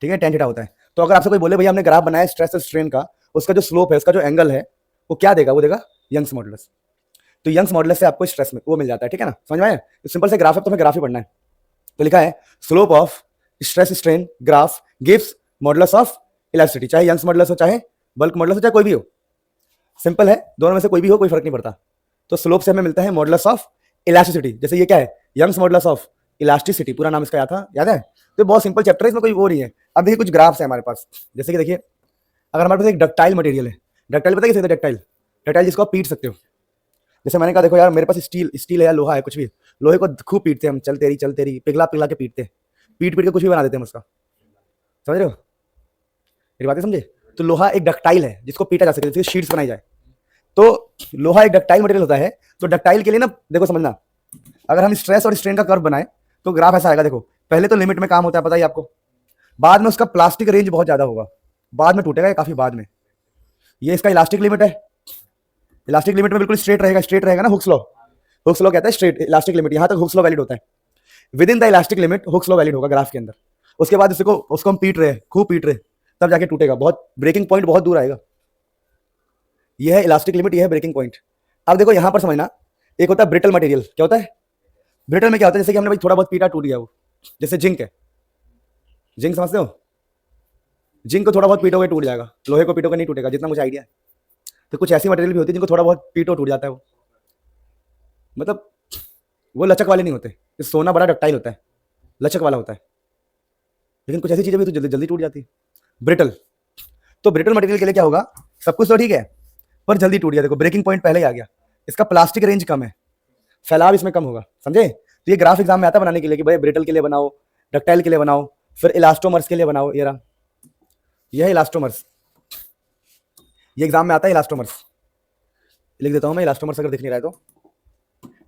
ठीक है? tan थीटा होता है। तो अगर आपसे कोई बोले भैया हमने ग्राफ बनाया स्ट्रेस और स्ट्रेन का, उसका जो स्लोप है, उसका जो एंगल है, वो क्या देगा? वो देगा यंग्स मॉडुलस। तो यंग्स मॉडुलस से आपको स्ट्रेस में वो मिल जाता है, ठीक है ना? समझ में आया? सिंपल से ग्राफ है तो हमें ग्राफ ही पढ़ना है। तो लिखा है slope of stress strain graph gives modulus of elasticity, चाहे यंग्स मॉडुलस हो, चाहे बल्क मॉडुलस हो, चाहे कोई भी हो। सिंपल है, दोनों में से कोई भी हो, कोई फर्क नहीं पड़ता। तो स्लोप से हमें मिलता है मॉडुलस ऑफ इलास्टिसिटी। जैसे ये क्या है? यंग्स मॉडुलस ऑफ इलास्टिसिटी, पूरा नाम इसका था, याद है? तो बहुत सिंपल चैप्टर है, इसमें कोई वो नहीं है। अब देखिए कुछ ग्राफ्स है हमारे पास, जैसे कि देखिए अगर हमारे पास एक डक्टाइल मटेरियल है, डक्टाइल पता है किसे? डक्टाइल, डक्टाइल जिसको आप पीट सकते हो। जैसे मैंने कहा देखो यार मेरे पास स्टील है या लोहा है, कुछ भी, लोहे को खूब पीटते हैं हम, चल तेरी पिघला पिघला के पीटते हैं, पीट पीट के कुछ भी बना देते हैं हम उसका। समझ रहे हो मेरी बातें? समझे? तो लोहा एक डक्टाइल है जिसको पीटा जा सकता है, जैसे शीट्स बनाई जाए। तो लोहा एक डक्टाइल मटेरियल होता है। तो डक्टाइल के लिए ना देखो समझना, अगर हम स्ट्रेस और स्ट्रेन का कर्व बनाए तो ग्राफ ऐसा आएगा। देखो पहले तो लिमिट में काम होता है, पता ही आपको, बाद में उसका प्लास्टिक रेंज बहुत ज्यादा होगा, बाद में टूटेगा ये काफी बाद में। ये इसका इलास्टिक लिमिट है, इलास्टिक लिमिट में बिल्कुल स्ट्रेट रहेगा, स्ट्रेट रहेगा ना, हुक्स लॉ। हुक्स लॉ कहता है स्ट्रेट इलास्टिक लिमिट, यहां तक हुक्स लॉ वैलिड होता है। With in the elastic limit Hooke's law valid होगा ग्राफ के अंदर। उसके बाद उसको हम पीट रहे हैं, खूब पीट रहे, तब जाके टूटेगा, बहुत ब्रेकिंग पॉइंट बहुत दूर आएगा। यह है इलास्टिक लिमिट, यह है ब्रेकिंग पॉइंट। अब देखो यहां पर समझना, एक होता है ब्रिटल मटेरियल। क्या होता है ब्रिटल में? क्या होता है जैसे कि हमने भाई थोड़ा बहुत पीटा टूट गया, वो जैसे जिंक है, जिंक समझते हो? जिंक को थोड़ा बहुत पीटोगे टूट जाएगा, लोहे को पीटोगे नहीं टूटेगा, जितना मुझे आइडिया है। तो कुछ ऐसी मटेरियल भी होती है जिनको थोड़ा बहुत पीटो टूट जाता है, वो मतलब वो लचक वाले नहीं होते। सोना बड़ा डक्टाइल होता है, लचक वाला होता है, लेकिन कुछ ऐसी चीजें भी तो जल्दी जल्दी टूट जाती है, ब्रिटल। तो ब्रिटल मटेरियल के लिए क्या होगा? सब कुछ तो ठीक है पर जल्दी टूट गया, देखो ब्रेकिंग पॉइंट पहले ही आ गया, इसका प्लास्टिक रेंज कम है, फैलाव इसमें कम होगा। समझे? तो ये ग्राफ एग्जाम में आता है बनाने के लिए कि भाई ब्रिटल के लिए बनाओ, डक्टाइल के लिए बनाओ, फिर इलास्टोमर्स के लिए बनाओ। ये रहा, यह है इलास्टोमर्स, ये एग्जाम में आता है इलास्टोमर्स। लिख देता हूं मैं इलास्टोमर्स, अगर दिख नहीं रहा है तो।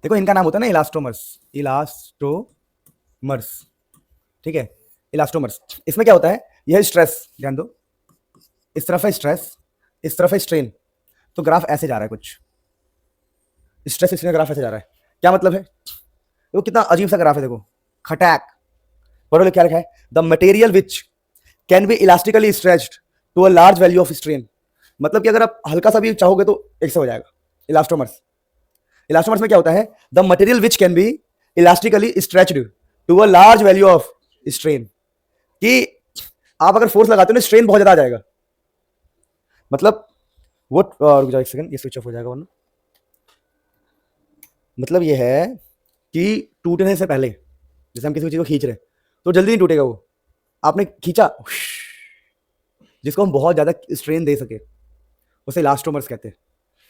देखो इनका नाम होता है ना इलास्टोमर्स, इलास्टोमर्स, ठीक है? इलास्टोमर्स। इसमें क्या होता है? यह स्ट्रेस, ध्यान दो, इस तरफ है स्ट्रेस, इस तरफ है स्ट्रेन। तो ग्राफ ऐसे जा रहा है, कुछ स्ट्रेस स्ट्रेन ग्राफ ऐसे जा रहा है। क्या मतलब है? देखो कितना अजीब सा ग्राफ है, देखो खटैक। पढ़ो क्या लिखा है? The material which can be elastically stretched to a large value of strain. मतलब कि अगर आप हल्का सा भी चाहोगे तो एक से हो जाएगा। इलास्टोमर्स, इलास्टोमर्स में क्या होता है? The material which can be elastically stretched to a large value of strain, कि आप अगर फोर्स लगाते हो ना स्ट्रेन बहुत ज्यादा आ जाएगा। मतलब वो रुक जाओ एक सेकंड, ये स्विच ऑफ हो जाएगा वरना। मतलब ये है कि टूटने से पहले, जैसे हम किसी चीज को खींच रहे हैं तो जल्दी नहीं टूटेगा वो, आपने खींचा, जिसको हम बहुत ज्यादा स्ट्रेन दे सके, उसे इलास्टोमर्स कहते हैं।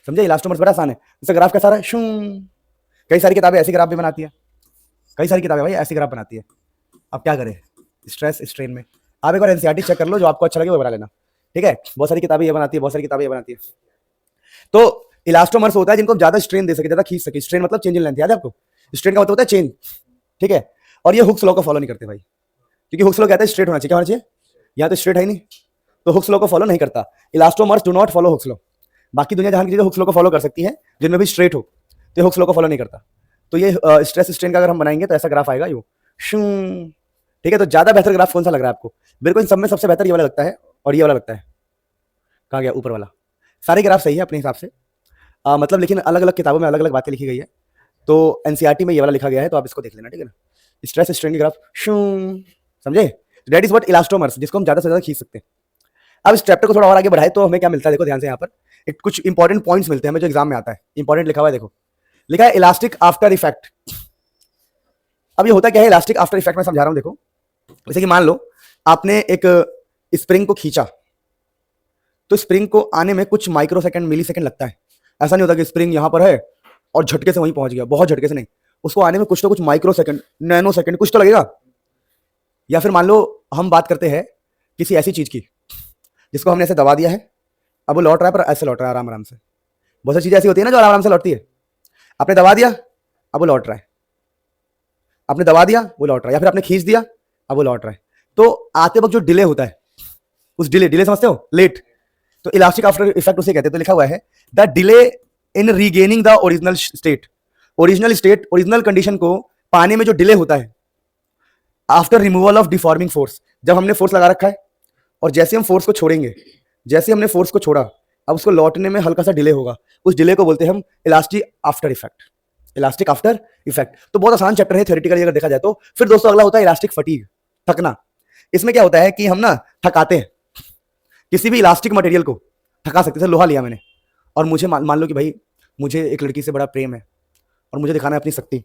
समझे? इलास्टोमर्स बड़ा आसान है। जैसे ग्राफ कैसा रहा है, शूं। कई सारी किताबें ऐसी ग्राफ भी बनाती है, कई सारी किताबें भाई ऐसी ग्राफ बनाती है। अब क्या करें स्ट्रेस स्ट्रेन में? आप एक बार एनसीईआरटी चेक कर लो, जो आपको अच्छा लगे वो बना लेना, ठीक है? बहुत सारी किताबें ये बनाती है, बहुत सारी किताबें ये बनाती है। तो इलास्टोमर्स होता है जिनको ज्यादा स्ट्रेन दे सके, ज्यादा खींच सके। स्ट्रेन मतलब चेंज इन लेंथ, याद है आपको? स्ट्रेन का मतलब होता है चेंज, ठीक है? और ये हुक्स लॉ को फॉलो नहीं करते भाई, क्योंकि हुक्स लॉ कहता है स्ट्रेट होना चाहिए। क्या होना चाहिए? यहाँ तो स्ट्रेट है ही नहीं, तो हुक्स लॉ को फॉलो नहीं करता। Elastomers do not follow Hooke's law. बाकी दुनिया जहां की चीजें हुक्स लॉ को फॉलो कर सकती है, जिनमें भी स्ट्रेट हो, तो हुक्स लॉ को फॉलो नहीं करता। तो ये स्ट्रेस स्ट्रेन का अगर हम बनाएंगे तो ऐसा ग्राफ आएगा यू, ठीक है? तो ज्यादा बेहतर ग्राफ कौन सा लग रहा है आपको? मेरे को इन सब में सबसे बेहतर ये वाला लगता है, और ये वाला लगता है। कहाँ गया ऊपर वाला? सारे ग्राफ सही है अपने हिसाब से, मतलब लेकिन अलग अलग किताबों में अलग अलग बातें लिखी गई है। तो एनसीईआरटी में ये वाला लिखा गया है, तो आप इसको देख लेना, ठीक है ना? स्ट्रेस स्ट्रेन के ग्राफ, समझे? दैट इज व्हाट इलास्टोमर्स, जिसको हम ज्यादा से ज्यादा खींच सकते हैं। अब इस चैप्टर को थोड़ा और आगे बढ़ाए तो हमें क्या मिलता है? देखो ध्यान से, यहाँ पर एक कुछ इंपॉर्टेंट पॉइंट्स मिलते हैं हमें, जो एग्जाम में आता है। इंपॉर्टेंट लिखा हुआ है, देखो लिखा है इलास्टिक आफ्टर इफेक्ट। अब ये होता क्या है इलास्टिक आफ्टर इफेक्ट? मैं समझा रहा हूं, देखो जैसे कि मान लो आपने एक स्प्रिंग को खींचा, तो स्प्रिंग को आने में कुछ माइक्रो सेकंड, मिली सेकंड लगता है। ऐसा नहीं होता कि स्प्रिंग यहाँ पर है और झटके से वहीं पहुंच गया, बहुत झटके से नहीं, उसको आने में कुछ तो कुछ माइक्रो सेकंड, नैनो सेकंड कुछ तो लगेगा। या फिर मान लो हम बात करते हैं किसी ऐसी चीज की जिसको हमने ऐसे दबा दिया है, अब वो लौट रहा है, पर ऐसे लौट रहा है आराम आराम से। बहुत सारी चीजें ऐसी होती है ना जो आराम आराम से लौटती है। आपने दबा दिया, अब वो लौट रहा है, आपने दबा दिया वो लौट रहा है, या फिर आपने खींच दिया अब वो लौट रहा है। तो आते वक्त जो डिले होता है, उस डिले समझते हो, लेट, तो इलास्टिक आफ्टर इफेक्ट उसे कहते हैं। तो लिखा हुआ है the delay in regaining the original state, original condition को पाने में जो डिले होता है after removal of deforming force. जब हमने फोर्स लगा रखा है और जैसे हम फोर्स को छोड़ेंगे, जैसे हमने फोर्स को छोड़ा, अब उसको लौटने में हल्का सा डिले होगा, उस डिले को बोलते हैं हम elastic after effect. Elastic after effect तो बहुत आसान चैप्टर है थ्योरेटिकली अगर देखा जाए तो। फिर दोस्तों अगला होता है इलास्टिक फटीग, थकना। इसमें क्या होता है कि हम ना थकाते हैं किसी भी इलास्टिक मटेरियल को, थका सकते हैं। लोहा लिया मैंने और मुझे मान लो कि भाई मुझे एक लड़की से बड़ा प्रेम है और मुझे दिखाना है अपनी शक्ति।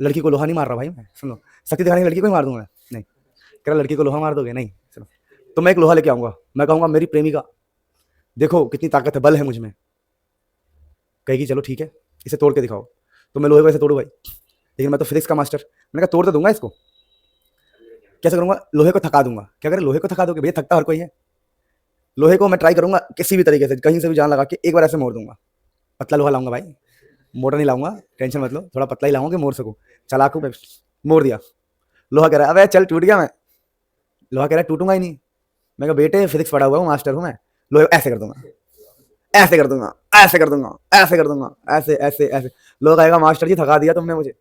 लड़की को लोहा नहीं मार रहा भाई मैं, सुन लो, शक्ति दिखाने की लड़की को ही मार दूंगा नहीं, कह रहा लड़की को लोहा मार दोगे नहीं, सुनो, तो मैं एक लोहा लेके आऊंगा, मैं कहूंगा मेरी प्रेमिका देखो कितनी ताकत है, बल है मुझ में, कहेगी चलो ठीक है इसे तोड़ के दिखाओ, तो मैं लोहे को ऐसे तोड़ू भाई, लेकिन मैं तो फिजिक्स का मास्टर, मैंने कहा तोड़ तो दूंगा इसको, कैसे करूंगा, लोहे को थका दूंगा। क्या करें, लोहे को थका दोगे भैया, थकता हर कोई है। लोहे को मैं ट्राई करूंगा किसी भी तरीके से, कहीं से भी जान लगा के एक बार ऐसे मोड़ दूंगा। पतला लोहा लाऊंगा भाई, मोटा नहीं लाऊंगा, टेंशन मत लो, थोड़ा पतला ही लाऊंगा कि मोड़ सकूं, चालाक हूं, मोड़ दिया। लोहा कह रहा है अबे चल टूट गया, मैं लोहा कह रहा है टूटूंगा ही नहीं। मैं कहा बेटे फिजिक्स पढ़ा हुआ हूँ, मास्टर हूँ मैं, लोहे ऐसे कर दूंगा, ऐसे कर दूंगा, ऐसे कर दूंगा, ऐसे कर दूंगा, ऐसे ऐसे ऐसे। लोहा कहेगा मास्टर जी थका दिया तुमने मुझे।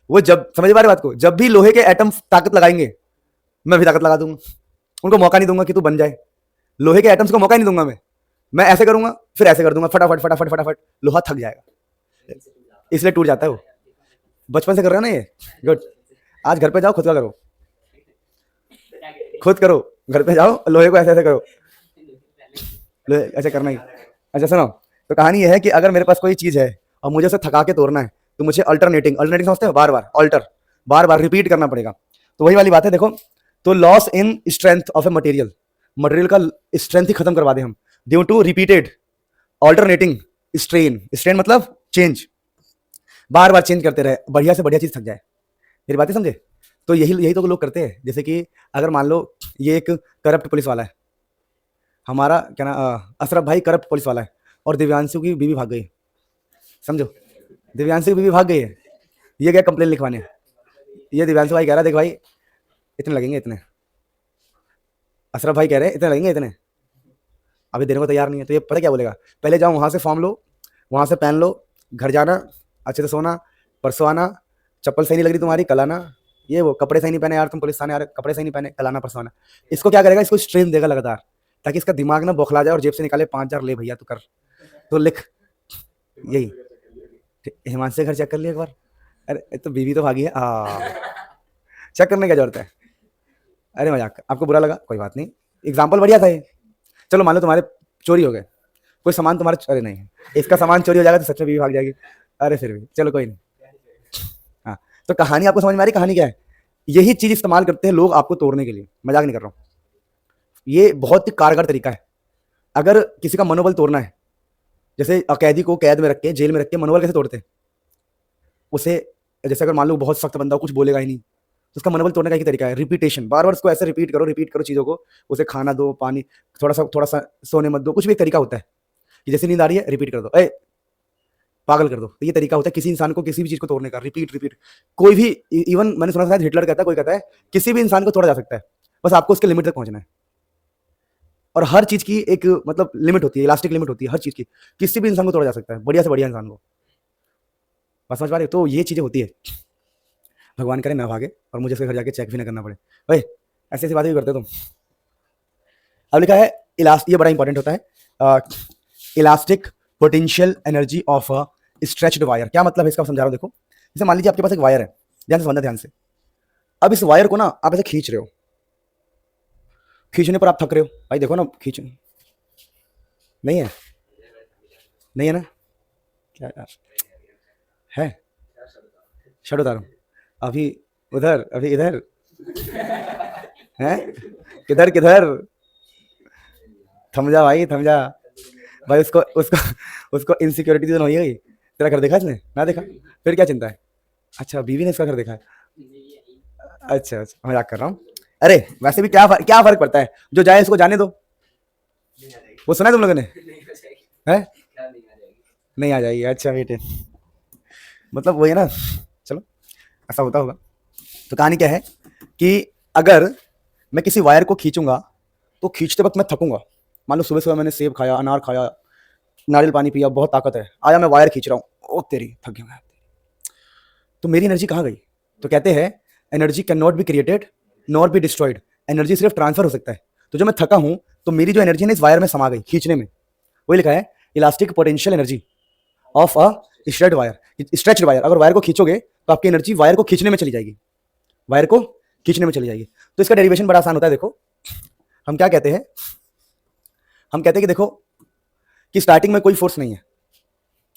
वो जब समझ पा रहे बात को, जब भी लोहे के एटम ताकत लगाएंगे मैं भी ताकत लगा दूंगा, उनको मौका नहीं दूंगा कि तू बन जाए, लोहे के एटम्स को मौका नहीं दूंगा मैं ऐसे करूंगा फिर ऐसे कर दूंगा, फटाफट फटाफट फटाफट, लोहा थक जाएगा, इसलिए टूट जाता है वो। बचपन से कर रहे हो ना ये, गुड। आज घर पे जाओ खुद का करो, खुद करो, घर पे जाओ लोहे को ऐसे ऐसे करो, लोहे ऐसे करना ही। अच्छा सुनो, तो कहानी ये है कि अगर मेरे पास कोई चीज है और मुझे उसे थका के तोड़ना है तो मुझे अल्टरनेटिंग समझते हो, बार बार रिपीट करना पड़ेगा। तो वही वाली बात है देखो, तो loss in strength of a material का स्ट्रेंथ ही खत्म करवा दे हम due to repeated alternating strain मतलब चेंज, बार बार चेंज करते रहे, बढ़िया से बढ़िया चीज थक जाए। मेरी बातें समझे? तो यही तो लोग करते हैं। जैसे कि अगर मान लो ये एक करप्ट पुलिस वाला है, हमारा क्या नाम अशरफ भाई करप्ट पुलिस वाला है, और दिव्यांशु की बीवी भाग गई, समझो, दिव्यांशु की बीवी भाग गई है, ये क्या कंप्लेन लिखवाने, ये दिव्यांशु भाई कह रहा है देख भाई इतने लगेंगे, इतने, अशरफ भाई कह रहे हैं इतने लगेंगे, इतने अभी देने को तैयार नहीं है। तो ये पता क्या बोलेगा, पहले जाओ वहां से फॉर्म लो, वहां से पेन लो, घर जाना, अच्छे से सोना, परसों आना, चप्पल सही नहीं लग रही तुम्हारी कल आना, ये वो कपड़े सही नहीं पहने यार तुम पुलिस थाने आ रहे, कपड़े सही नहीं पहने कल आना परसों आना। इसको क्या करेगा, इसको स्ट्रेन देगा लगातार, ताकि इसका दिमाग ना बौखला जाए और जेब से निकाले 5,000 ले भैया तू कर, तो लिख यही। हिमांशु से घर चेक कर लिया एक बार, अरे तो बीवी तो भागी है, चेक करने की जरूरत है। अरे मजाक, आपको बुरा लगा कोई बात नहीं, एग्जाम्पल बढ़िया था ये। चलो मान लो तुम्हारे चोरी हो गए, कोई सामान तुम्हारा, अरे नहीं इसका सामान चोरी हो जाएगा तो सच में बीवी भाग जाएगी, अरे फिर भी चलो कोई नहीं। हाँ, तो कहानी आपको समझ में आ रही, कहानी क्या है, यही चीज इस्तेमाल करते हैं लोग आपको तोड़ने के लिए, मजाक नहीं कर रहा हूँ, ये बहुत ही कारगर तरीका है। अगर किसी का मनोबल तोड़ना है, जैसे कैदी को कैद में रख के, जेल में रख के मनोबल कैसे तोड़ते हैं उसे, जैसे अगर मान लो बहुत सख्त बंदा कुछ बोलेगा ही नहीं, तो उसका मनोबल तोड़ने का एक तरीका है रिपीटेशन, बार बार उसको ऐसे रिपीट करो चीजों को, उसे खाना दो, पानी, थोड़ा सा सोने मत दो, कुछ भी एक तरीका होता है कि जैसे नींद आ रही है रिपीट कर दो, ए पागल कर दो, तो ये तरीका होता है किसी इंसान को किसी भी चीज को तोड़ने का, रिपीट। कोई भी, इवन मैंने सुना था हिटलर कहता है, कोई कहता है किसी भी इंसान को तोड़ा जा सकता है, बस आपको उसके लिमिट तक पहुंचना है। और हर चीज की एक मतलब लिमिट होती है, इलास्टिक लिमिट होती है हर चीज की, किसी भी इंसान को तोड़ा जा सकता है, बढ़िया से बढ़िया इंसान को, बस समझ पा रहे हो? तो ये चीजें होती है, भगवान करे ना भागे और मुझे उसके घर जाके चेक भी ना करना पड़े, भाई ऐसी ऐसी बातें भी करते हो तुम। अब लिखा है इलास्टिक, ये बड़ा इंपॉर्टेंट होता है, elastic potential energy of a stretched wire. क्या मतलब है इसका समझा रहा हूं, देखो जैसे मान लीजिए आपके पास एक वायर है, ध्यान से समझना, ध्यान से। अब इस वायर को ना आप ऐसे खींच रहे हो, खींचने पर आप थक रहे हो, भाई देखो ना खींच, नहीं है, नहीं है ना, क्या यार है, शट उतारो, अभी उधर अभी इधर है, किधर किधर, थम जा भाई, थम जा भाई। उसको उसको उसको इनसिक्योरिटी तो नहीं हुई। तेरा घर देखा इसने? ना देखा? फिर क्या चिंता है? अच्छा, बीवी ने इसका घर देखा है। अच्छा अच्छा, मजाक कर रहा हूँ। अरे वैसे भी क्या फर्क पड़ता है, जो जाए इसको जाने दो। वो सुना है तुम लोगों ने? है? नहीं आ जाएगी, अच्छा बेटे। मतलब वही है ना। चलो, ऐसा होता होगा। तो कहानी क्या है कि अगर मैं किसी वायर को खींचूंगा तो खींचते वक्त मैं थकूंगा। मान लो सुबह सुबह मैंने सेब खाया, अनार खाया, नारियल पानी पिया, बहुत ताकत है, आया मैं वायर खींच रहा हूँ, ओ तेरी थक गया मैं। तो मेरी एनर्जी कहाँ गई? तो कहते हैं energy can not be created not be destroyed. Energy सिर्फ ट्रांसफर हो सकता है। तो जो मैं थका हूँ तो मेरी जो एनर्जी है इस वायर में समा गई खींचने में। वही लिखा है elastic potential energy of a stretched wire. Stretched wire, अगर वायर को खींचोगे तो आपकी एनर्जी वायर को खींचने में चली जाएगी, वायर को खींचने में चली जाएगी। तो इसका डेरिवेशन बड़ा आसान होता है। देखो हम क्या कहते हैं, हम कहते हैं कि देखो कि स्टार्टिंग में कोई फोर्स नहीं है,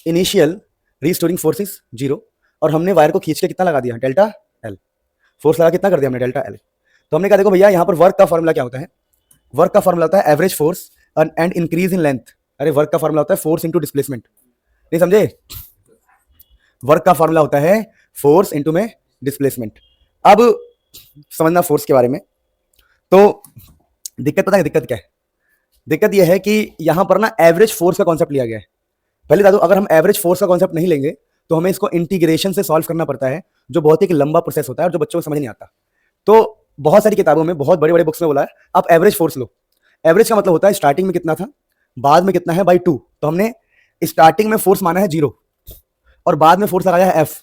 इनिशियल रीस्टोरिंग फोर्स इज 0, और हमने वायर को खींच के कितना लगा दिया, डेल्टा एल। फोर्स लगा कितना कर दिया हमने, डेल्टा एल। तो हमने कहा देखो भैया यहाँ पर वर्क का फॉर्मूला क्या होता है? वर्क का फॉर्मूला होता है average force and increase in length. अरे वर्क का फॉर्मूला होता है फोर्स इंटू डिस्प्लेसमेंट, नहीं समझे? वर्क का फॉर्मूला होता है फोर्स इंटू में डिस्प्लेसमेंट। अब समझना फोर्स के बारे में। तो दिक्कत पता है दिक्कत क्या है? दिक्कत यह है कि यहां पर ना एवरेज फोर्स का कॉन्सेप्ट लिया गया है। पहले दादू, अगर हम एवरेज फोर्स का कॉन्सेप्ट नहीं लेंगे तो हमें इसको इंटीग्रेशन से सॉल्व करना पड़ता है, जो बहुत ही एक लंबा प्रोसेस होता है और जो बच्चों को समझ नहीं आता। तो बहुत सारी किताबों में, बहुत बड़े बड़े बुक्स में बोला है आप एवरेज फोर्स लो। एवरेज का मतलब होता है स्टार्टिंग में कितना था, बाद में कितना है, बाई 2। तो हमने स्टार्टिंग में फोर्स माना है 0 और बाद में फोर्स लगाया है F।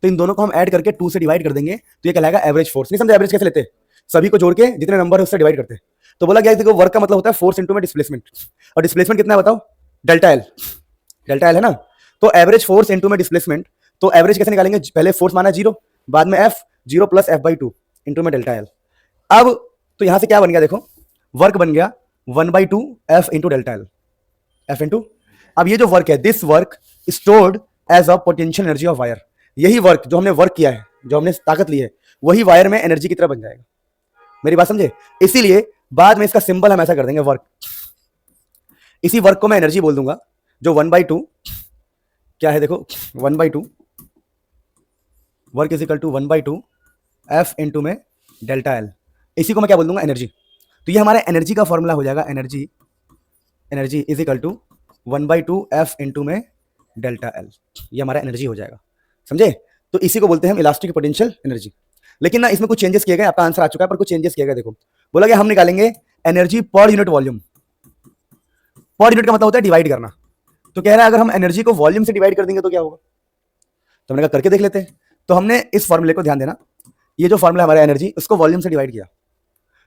तो इन दोनों को हम ऐड करके 2 से डिवाइड कर देंगे तो ये कहलाएगा एवरेज फोर्स। नहीं समझे एवरेज कैसे लेते हैं? सभी को जोड़ के जितने नंबर है उससे डिवाइड करते हैं। तो बोला गया देखो वर्क का मतलब होता है फोर्स इंटू में डिस्प्लेसमेंट, और डिस्प्लेसमेंट कितना है बताओ, डेल्टा एल। डेल्टा एल है ना। तो एवरेज फोर्स इंटू में डिस्प्लेसमेंट, तो एवरेज कैसे निकालेंगे? पहले फोर्स माना 0, बाद में F, 0 प्लस F/2 इंटू में डेल्टा एल। अब तो यहां से क्या बन गया देखो, वर्क बन गया 1/2 F into delta L, F into. अब ये जो वर्क है, this work stored as a potential energy of wire. यही वर्क जो हमने वर्क किया है, जो हमने ताकत ली है, वही वायर में एनर्जी की तरह बन जाएगा। मेरी बात समझे? इसीलिए बाद में इसका सिंबल हम ऐसा कर देंगे वर्क। इसी वर्क को मैं एनर्जी बोल दूंगा, जो 1/2 क्या है देखो, 1/2 work is equal to 1/2 F into में डेल्टा एल। इसी को मैं क्या बोल दूंगा, एनर्जी। तो ये हमारा एनर्जी का फॉर्मूला हो जाएगा, energy, energy is equal to 1/2 F into में डेल्टा एल। ये हमारा एनर्जी हो जाएगा, समझे? तो इसी को बोलते हैं हम इलास्टिक पोटेंशियल एनर्जी। लेकिन ना इसमें कुछ चेंजेस किए गए, आपका आंसर आ चुका है पर कुछ चेंजेस किए गए। देखो बोला गया हम निकालेंगे energy per unit volume. Per unit का मतलब होता है डिवाइड करना। तो कह रहा है अगर हम एनर्जी को वॉल्यूम से डिवाइड कर देंगे तो क्या होगा? तो हमने कहा करके देख लेते हैं। तो हमने इस फॉर्मूले को ध्यान देना, ये जो फॉर्मूला हमारा एनर्जी, उसको वॉल्यूम से डिवाइड किया,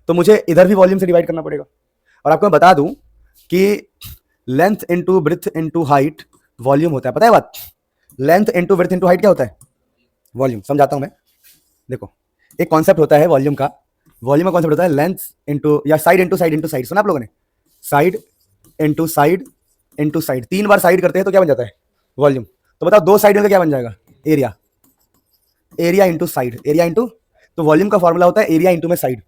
तो मुझे इधर भी वॉल्यूम से डिवाइड करना पड़ेगा। और आपको मैं बता दूं कि length into breadth into height volume होता है, पता है बात? Length into breadth into height क्या होता है? वॉल्यूम। समझाता हूं मैं। देखो एक कॉन्सेप्ट होता है वॉल्यूम का, वॉल्यूम का कॉन्सेप्ट होता है लेंथ इंटू या side into side into side. सुना आप लोगों ने? Side into side into side, 3 बार साइड करते हैं तो क्या बन जाता है? वॉल्यूम। तो बताओ 2 साइड में क्या बन जाएगा? Area. Area into side, area into, तो वॉल्यूम का फॉर्मूला होता है एरिया इंटू में साइड।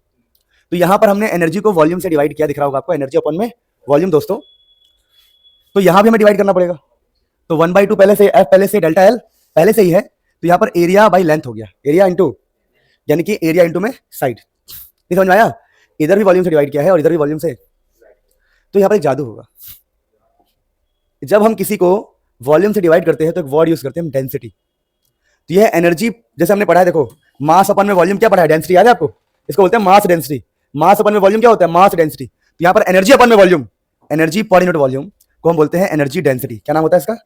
तो यहां पर हमने एनर्जी को वॉल्यूम से डिवाइड किया, दिख रहा होगा आपको, एनर्जी अपन में वॉल्यूम दोस्तों। तो यहां भी हमें डिवाइड करना पड़ेगा। तो 1/2 पहले से, F पहले से, डेल्टा एल पहले से ही है, तो यहां पर एरिया बाई लेंथ हो गया, एरिया इंटू, यानी कि एरिया इंटू में साइड। नहीं समझ में आया? इधर भी वॉल्यूम से डिवाइड किया है और इधर भी वॉल्यूम से। तो यहां पर एक जादू होगा, जब हम किसी को वॉल्यूम से डिवाइड करते हैं तो एक वर्ड यूज करते हैं हम, डेंसिटी। तो यह एनर्जी, जैसे हमने पढ़ा है देखो, मास अपन में वॉल्यूम क्या पढ़ा है? डेंसिटी। याद है आपको? इसको बोलते हैं मास डेंसिटी। मास अपन में वॉल्यूम क्या होता है? Mass density. तो यहां पर एनर्जी अपन में volume, energy per unit volume को हम बोलते हैं एनर्जी डेंसिटी। क्या नाम होता है इसका?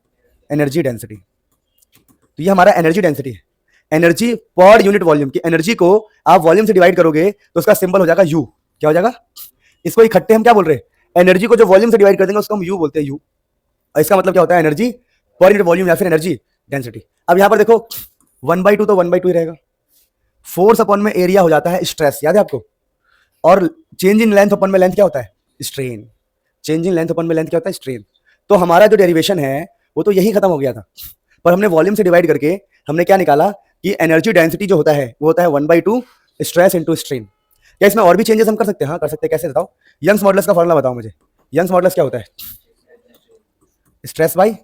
Energy density. तो ये हमारा एनर्जी डेंसिटी है, एनर्जी पर यूनिट वॉल्यूम की। एनर्जी को आप वॉल्यूम से डिवाइड करोगे तो उसका सिंबल हो जाएगा यू। क्या हो जाएगा? इसको इकट्ठे हम क्या बोल रहे हैं? एनर्जी को जो वॉल्यूम से डिवाइड कर देंगे उसको हम यू बोलते हैं, यू। और इसका मतलब क्या होता है? एनर्जी पर यूनिट वॉल्यूम या फिर एनर्जी डेंसिटी। अब यहां पर देखो 1/2 तो 1/2 ही रहेगा। फोर्स अपन में एरिया हो जाता है स्ट्रेस, याद है आपको? और चेंज इन लेंथ अपन में लेंथ क्या होता है? स्ट्रेन। चेंज इन लेंथ अपन में लेंथ क्या होता है? स्ट्रेन। तो हमारा जो डेरिवेशन है वो तो यही खत्म हो गया था, पर हमने वॉल्यूम से डिवाइड करके हमने क्या निकाला कि एनर्जी डेंसिटी जो होता है वो होता है 1/2 स्ट्रेस इंटू स्ट्रेन। क्या इसमें और भी चेंजेस हम कर सकते हैं? हाँ कर सकते हैं। कैसे बताओ? यंग्स मॉडुलस का फॉर्मूला बताओ मुझे। यंग्स मॉडुलस क्या होता है? Stress by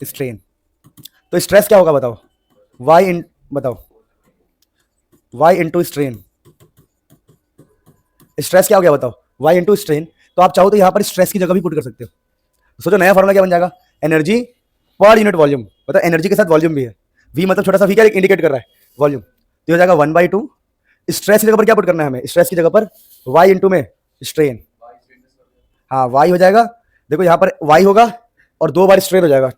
strain. तो स्ट्रेस क्या होगा बताओ? वाई इन बताओ, वाई इंटू स्ट्रेन। स्ट्रेस क्या हो गया बताओ? Y into strain. तो आप चाहो तो यहां पर स्ट्रेस की जगह भी पुट कर सकते हो। सोचो नया फॉर्मूला क्या बन जाएगा? Energy per unit volume. बताओ एनर्जी के साथ वॉल्यूम भी है, वी मतलब छोटा सा वी क्या इंडिकेट कर रहा है? वॉल्यूम। तो हो जाएगा 1/2। स्ट्रेस की जगह पर क्या पुट करना है हमें? स्ट्रेस की जगह पर वाई इंटू में स्ट्रेन। हाँ वाई हो जाएगा, देखो यहां पर वाई होगा और 2 बार स्ट्रेन हो जाएगा।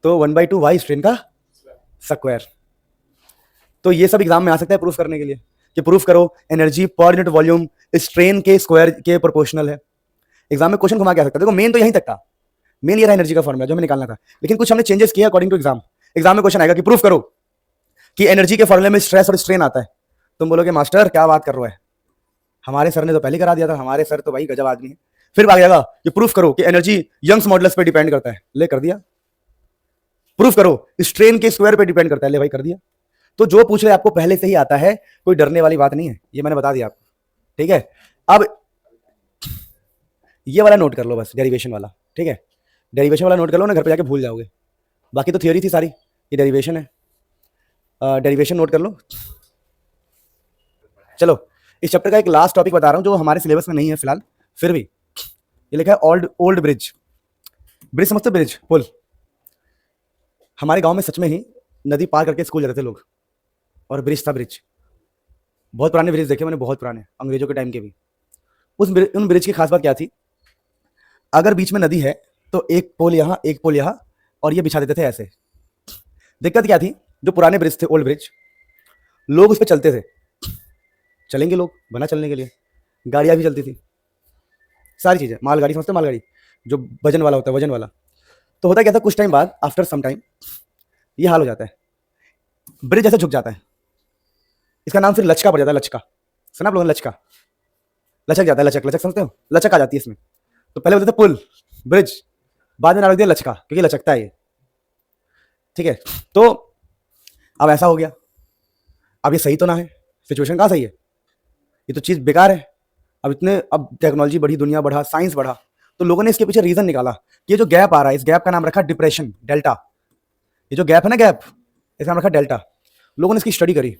तो 1/2 वाई स्ट्रेन का स्क्वायर। तो ये सब एग्जाम में आ सकता है प्रूफ करने के लिए कि प्रूफ करो energy per unit volume strain के स्क्वायर के प्रोपोर्शनल है। एग्जाम में क्वेश्चन घुमा के आ सकता है। देखो मेन तो यहीं तक था, मेन ये रहा एनर्जी का फॉर्मूला जो हमें निकालना था, लेकिन कुछ हमने चेंजेस किया अकॉर्डिंग टू एग्जाम। एग्जाम में क्वेश्चन आएगा कि प्रूफ करो कि एनर्जी के फॉर्मूले में स्ट्रेस और स्ट्रेन आता है। तुम बोलोगे मास्टर क्या बात कर रहे हो, हमारे सर ने तो पहले करा दिया था, हमारे सर तो भाई गजब आदमी है। फिर आ जाएगा कि प्रूफ करो कि एनर्जी यंग्स मॉडुलस पे डिपेंड करता है। ले कर दिया। प्रूफ करो स्ट्रेन के स्क्वायर पे डिपेंड करता है। ले भाई कर दिया। तो जो पूछ रहे आपको पहले से ही आता है, कोई डरने वाली बात नहीं है, ये मैंने बता दिया आपको। ठीक है, अब ये वाला नोट कर लो बस, डेरिवेशन वाला। ठीक है, डेरिवेशन वाला नोट कर लो ना, घर पे जाके भूल जाओगे। बाकी तो थ्योरी थी सारी, ये डेरिवेशन है। डेरिवेशन नोट कर लो। चलो इस चैप्टर का एक लास्ट टॉपिक बता रहा हूं जो हमारे सिलेबस में नहीं है फिलहाल, फिर भी ये लिखा है ओल्ड ब्रिज। ब्रिज समझते, ब्रिज पुल। हमारे गांव में सच में ही नदी पार करके स्कूल जाते थे लोग, और ब्रिज था, ब्रिज। बहुत पुराने ब्रिज देखे मैंने, बहुत पुराने, अंग्रेजों के टाइम के भी। उन ब्रिज की खास बात क्या थी? अगर बीच में नदी है तो एक पोल यहाँ एक पोल यहाँ, और ये बिछा देते थे ऐसे। दिक्कत क्या थी? जो पुराने ब्रिज थे, ओल्ड ब्रिज, लोग उस पर चलते थे। चलेंगे लोग, बना चलने के लिए, गाड़ियां भी चलती थी, सारी चीजें। मालगाड़ी समझते हो? मालगाड़ी जो वजन वाला होता है, वजन वाला। तो होता क्या था, कुछ टाइम बाद आफ्टर सम टाइम ये हाल हो जाता है, ब्रिज ऐसे झुक जाता है। इसका नाम फिर लचका पड़ जाता है। लचका सुना आप लोगों ने? लचका, लचक जाता है। लचक, लचक समझते हो? लचक आ जाती है इसमें। तो पहले बोलते थे पुल, ब्रिज, बाद में नाम रख दिया लचका, क्योंकि लचकता है ये। ठीक है, तो अब ऐसा हो गया। अब ये सही तो ना है, सिचुएशन कहाँ सही है? ये तो चीज बेकार है। अब टेक्नोलॉजी बढ़ी, दुनिया बढ़ा, साइंस बढ़ा, तो लोगों ने इसके पीछे रीजन निकाला कि ये जो गैप आ रहा है, इस गैप का नाम रखा डिप्रेशन, डेल्टा। ये जो गैप है ना, गैप, इसका नाम रखा डेल्टा। लोगों ने इसकी स्टडी करी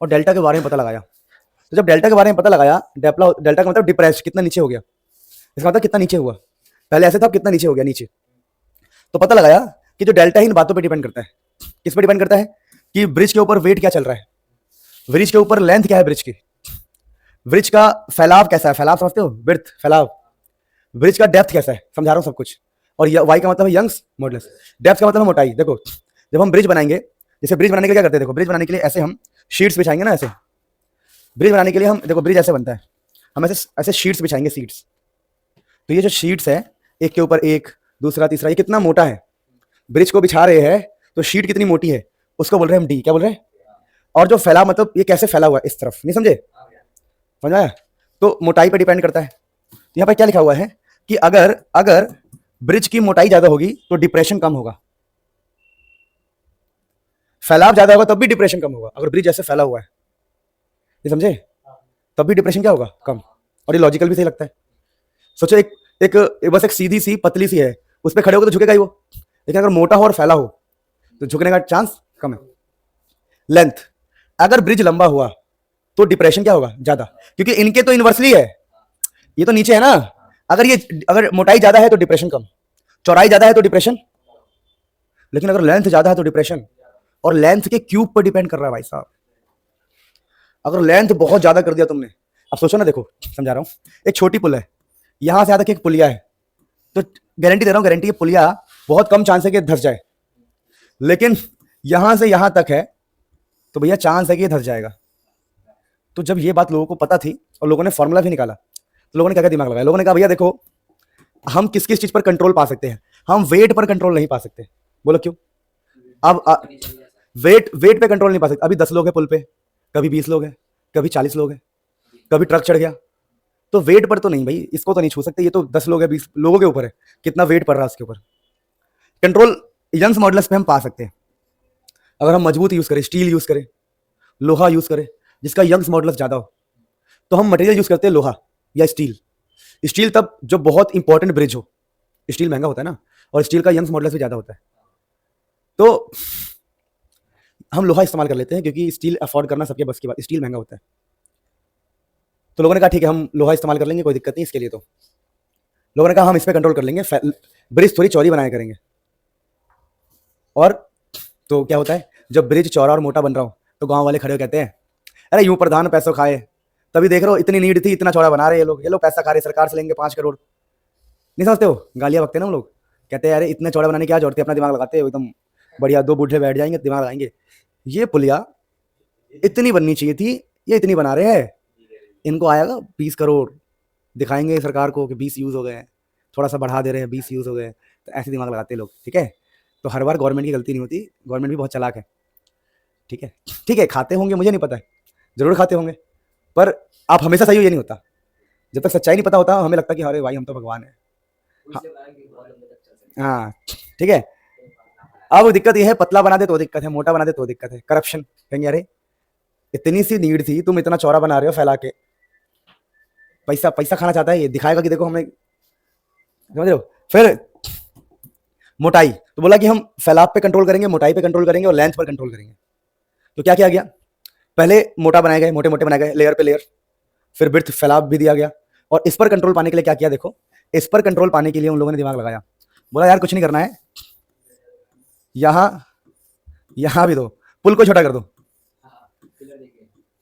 और डेल्टा के बारे में पता लगाया। तो जब डेल्टा के बारे में पता लगाया, डेल्टा का मतलब डिप्रेस, कितना नीचे हो गया, इसका मतलब कितना नीचे हुआ। पहले ऐसे था, कितना नीचे हो गया, नीचे। तो पता लगाया कि जो डेल्टा है इन बातों पर डिपेंड करता है। किस पर डिपेंड करता है? कि ब्रिज के ऊपर वेट क्या चल रहा है, ब्रिज के ऊपर लेंथ क्या है, ब्रिज की, ब्रिज का फैलाव कैसा है। फैलाव समझते हो? विड्थ, फैलाव। ब्रिज का डेप्थ कैसा है, समझा रहा हूं सब कुछ। और वाई का मतलब है यंग्स मॉडुलस, डेप्थ का मतलब है मोटाई। देखो जब हम ब्रिज बनाएंगे, जैसे ब्रिज बनाने के लिए क्या करते हैं, देखो ब्रिज बनाने के लिए ऐसे हम शीट्स बिछाएंगे ना, ऐसे। ब्रिज बनाने के लिए हम, देखो ब्रिज ऐसे बनता है, हम ऐसे ऐसे शीट्स बिछाएंगे, सीट्स। तो ये जो शीट्स है, एक के ऊपर एक, दूसरा तीसरा, ये कितना मोटा है। ब्रिज को बिछा रहे हैं तो शीट कितनी मोटी है, उसको बोल रहे हैं हम डी। क्या बोल रहे हैं? और जो फैला, मतलब ये कैसे फैला हुआ है इस तरफ, नहीं समझे? समझ आया? तो मोटाई पे डिपेंड करता है। तो यहाँ पर क्या लिखा हुआ है कि अगर अगर ब्रिज की मोटाई ज्यादा होगी तो डिप्रेशन कम होगा, फैलाव ज्यादा होगा तब भी डिप्रेशन कम होगा। अगर ब्रिज ऐसे फैला हुआ है, ये समझे, तब भी डिप्रेशन क्या होगा, कम। और ये लॉजिकल भी सही लगता है। सोचो एक बस एक सीधी सी पतली सी है, उस पर खड़े होकर तो झुकेगा ही वो, लेकिन अगर मोटा हो और फैला हो तो झुकने का चांस कम है। लेंथ, अगर ब्रिज लंबा हुआ तो डिप्रेशन क्या होगा, ज्यादा, क्योंकि इनके तो इनवर्सली है, ये तो नीचे है ना। अगर मोटाई ज्यादा है तो डिप्रेशन कम, चौड़ाई ज्यादा है तो डिप्रेशन, लेकिन अगर लेंथ ज्यादा है तो डिप्रेशन। और लेंथ के क्यूब पर डिपेंड कर रहा है भाई साहब। अगर लेंथ बहुत ज्यादा कर दिया तुमने, अब सोचो ना, देखो समझा रहा हूं, एक छोटी पुल है, यहां से यहां तक एक पुलिया है, तो गारंटी दे रहा हूं, गारंटी, ये पुलिया बहुत कम चांस है कि धस जाए। लेकिन यहां से यहां तक है तो भैया चांस है कि ये धस जाएगा। तो जब ये बात लोगों को पता थी और लोगों ने फॉर्मूला भी निकाला, तो लोगों ने क्या दिमाग लगाया, लोगों ने कहा भैया देखो हम किस किस चीज पर कंट्रोल पा सकते हैं, हम वेट पर कंट्रोल नहीं पा सकते। बोलो क्यों? अब वेट पे कंट्रोल नहीं पा सकते। अभी 10 लोग हैं पुल पे, कभी 20 लोग हैं, कभी 40 लोग हैं, कभी ट्रक चढ़ गया, तो वेट पर तो नहीं भाई, इसको तो नहीं छू सकते। ये तो 10 लोग है, 20 लोगों के ऊपर है, कितना वेट पड़ रहा है उसके ऊपर। कंट्रोल यंग्स मॉडुलस पे हम पा सकते हैं अगर हम मजबूत यूज करें, स्टील यूज करें, लोहा यूज करें, जिसका यंग्स मॉडुलस ज्यादा हो। तो हम मटेरियल यूज करते हैं लोहा या स्टील। स्टील तब जो बहुत इंपॉर्टेंट ब्रिज हो, स्टील महंगा होता है ना, और स्टील का यंग्स मॉडल से ज्यादा होता है, तो हम लोहा इस्तेमाल कर लेते हैं क्योंकि स्टील अफोर्ड करना सबके बस की बात, स्टील महंगा होता है। तो लोगों ने कहा ठीक है हम लोहा इस्तेमाल कर लेंगे, कोई दिक्कत नहीं इसके लिए। तो लोगों ने कहा हम इस पर कंट्रोल कर लेंगे, ब्रिज थोड़ी चौड़ी बनाया करेंगे। और तो क्या होता है, जब ब्रिज चौड़ा और मोटा बन रहा हो तो गांव वाले खड़े हो कहते हैं अरे यूं प्रधान पैसों खाए, तभी देख रहे हो इतनी नीड थी, इतना चौड़ा बना रहे ये लोग पैसा खा रहे, सरकार से लेंगे 5 करोड़। नहीं समझते हो, गालियां बकते ना हम लोग, कहते हैं अरे इतने चौड़ा बनाने की क्या जरूरत है, अपना दिमाग लगाते हो एकदम बढ़िया, 2 बूढ़े बैठ जाएंगे दिमाग लगाएंगे, ये पुलिया इतनी बननी चाहिए थी, ये इतनी बना रहे हैं, इनको आएगा 20 करोड़, दिखाएंगे सरकार को कि 20 यूज हो गए हैं, थोड़ा सा बढ़ा दे रहे हैं 20 यूज हो गए, तो ऐसे दिमाग लगाते हैं लोग। ठीक है, तो हर बार गवर्नमेंट की गलती नहीं होती, गवर्नमेंट भी बहुत चालाक है। ठीक है, ठीक है, खाते होंगे मुझे नहीं पता है, जरूर खाते होंगे, पर आप हमेशा सही हो ये नहीं होता। जब तक सच्चाई नहीं पता होता हमें लगता कि अरे भाई हम तो भगवान है। हाँ ठीक है, अब दिक्कत ये है, पतला बना दे तो दिक्कत है, मोटा बना दे तो दिक्कत है, करप्शन। कहेंगे अरे इतनी सी नीड थी, तुम इतना चौड़ा बना रहे हो फैला के, पैसा पैसा खाना चाहता है ये, दिखाएगा कि देखो हमने, समझ रहे हो। फिर मोटाई, तो बोला कि हम फैलाव पे कंट्रोल करेंगे, मोटाई पे कंट्रोल करेंगे और लेंथ पर कंट्रोल करेंगे। तो क्या किया गया, पहले मोटा बनाए गए, मोटे मोटे बनाए गए लेयर पे लेयर, फिर बिर्थ फैलाव भी दिया गया। और इस पर कंट्रोल पाने के लिए क्या किया, देखो इस पर कंट्रोल पाने के लिए उन लोगों ने दिमाग लगाया, बोला यार कुछ नहीं करना है, यहां भी दो, पुल को छोटा कर दो,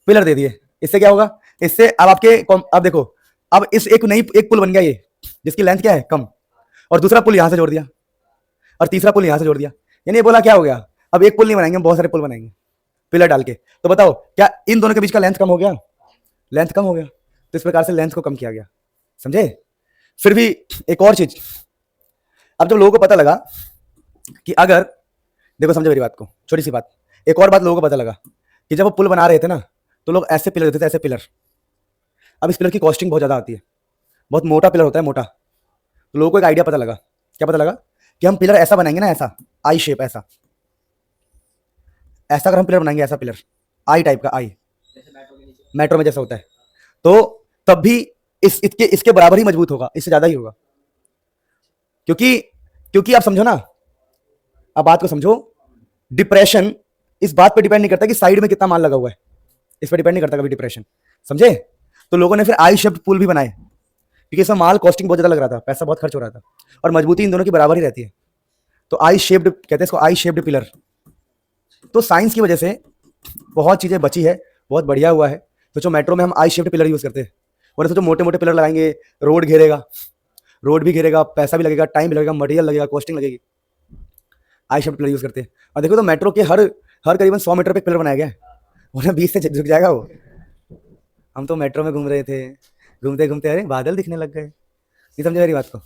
पिलर दे दिए, इससे क्या होगा, इससे अब आपके, अब देखो अब इस एक पुल बन गया ये, जिसकी लेंथ क्या है कम, और दूसरा पुल यहां से जोड़ दिया और तीसरा पुल यहां से जोड़ दिया, यानी ये बोला क्या हो गया, अब एक पुल नहीं बनाएंगे, बहुत सारे पुल बनाएंगे पिलर डाल के। तो बताओ क्या इन दोनों के बीच का लेंथ कम हो गया, लेंथ कम हो गया, तो इस प्रकार से लेंथ को कम किया गया, समझे। फिर भी एक और चीज, अब जब लोगों को पता लगा कि अगर, देखो समझो मेरी बात को, छोटी सी बात, एक और बात लोगों को पता लगा कि जब वो पुल बना रहे थे ना, तो लोग ऐसे पिलर देते थे, ऐसे पिलर। अब इस पिलर की कॉस्टिंग बहुत ज्यादा आती है, बहुत मोटा पिलर होता है, मोटा। तो लोगों को एक आइडिया पता लगा, क्या पता लगा, कि हम पिलर ऐसा बनाएंगे ना, ऐसा आई शेप, ऐसा ऐसा अगर हम पिलर बनाएंगे, ऐसा पिलर आई टाइप का, आई मेट्रो में जैसा होता है, तो तब भी इसके बराबर ही मजबूत होगा, इससे ज्यादा ही होगा। क्योंकि क्योंकि आप समझो ना, अब बात को समझो, डिप्रेशन इस बात पे डिपेंड नहीं करता कि साइड में कितना माल लगा हुआ है, इस पर डिपेंड नहीं करता कभी डिप्रेशन, समझे। तो लोगों ने फिर आई शेप्ड पुल भी बनाए, क्योंकि इसमें माल कॉस्टिंग बहुत ज्यादा लग रहा था, पैसा बहुत खर्च हो रहा था, और मजबूती इन दोनों की बराबर ही रहती है, तो आई शेप्ड कहते हैं इसको, आई शेप्ड पिलर। तो साइंस की वजह से बहुत चीजें बची है, बहुत बढ़िया हुआ है। तो जो मेट्रो में हम आई शेप्ड पिलर यूज करते हैं, और सोचो मोटे मोटे पिलर लगाएंगे, रोड घेरेगा, रोड भी घेरेगा, पैसा भी लगेगा, टाइम भी लगेगा, मटेरियल लगेगा, कॉस्टिंग लगेगी, आई शेप्ड पिलर यूज करते हैं। और देखो तो मेट्रो के हर हर करीबन 100 मीटर पे पिलर बनाया गया है, उन्हें 20 से झुक जाएगा वो। हम तो मेट्रो में घूम रहे थे, घूमते घूमते अरे बादल दिखने लग गए, नहीं समझे मेरी बात को,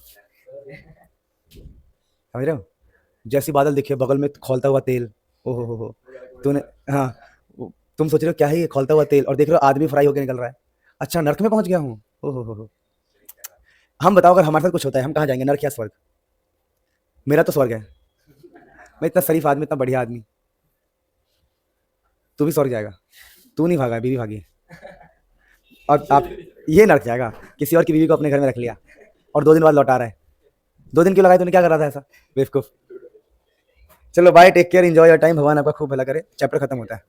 समझ रहे हो। जैसी बादल दिखे, बगल में खौलता हुआ तेल, ओहो हो, तूने, हाँ, तुम सोच रहे हो क्या है ये खौलता हुआ तेल, और देख रहे हो आदमी फ्राई होकर निकल रहा है, अच्छा नर्क में पहुंच गया हूँ, ओहो हो। हम बताओ अगर हमारे साथ कुछ होता है हम कहाँ जाएंगे, नर्क या स्वर्ग। मेरा तो स्वर्ग है, मैं इतना शरीफ आदमी, इतना बढ़िया आदमी, तू भी स्वर्ग जाएगा, तू नहीं भागा, बीवी भागी, और आप ये नर्क जाएगा, किसी और की बीवी को अपने घर में रख लिया और 2 दिन बाद लौटा रहा है। 2 दिन क्यों लगाए, तूने क्या कर रहा था ऐसा बेवकूफ। चलो bye, take care, enjoy your time, भगवान आपका खूब भला करे। चैप्टर खत्म होता है।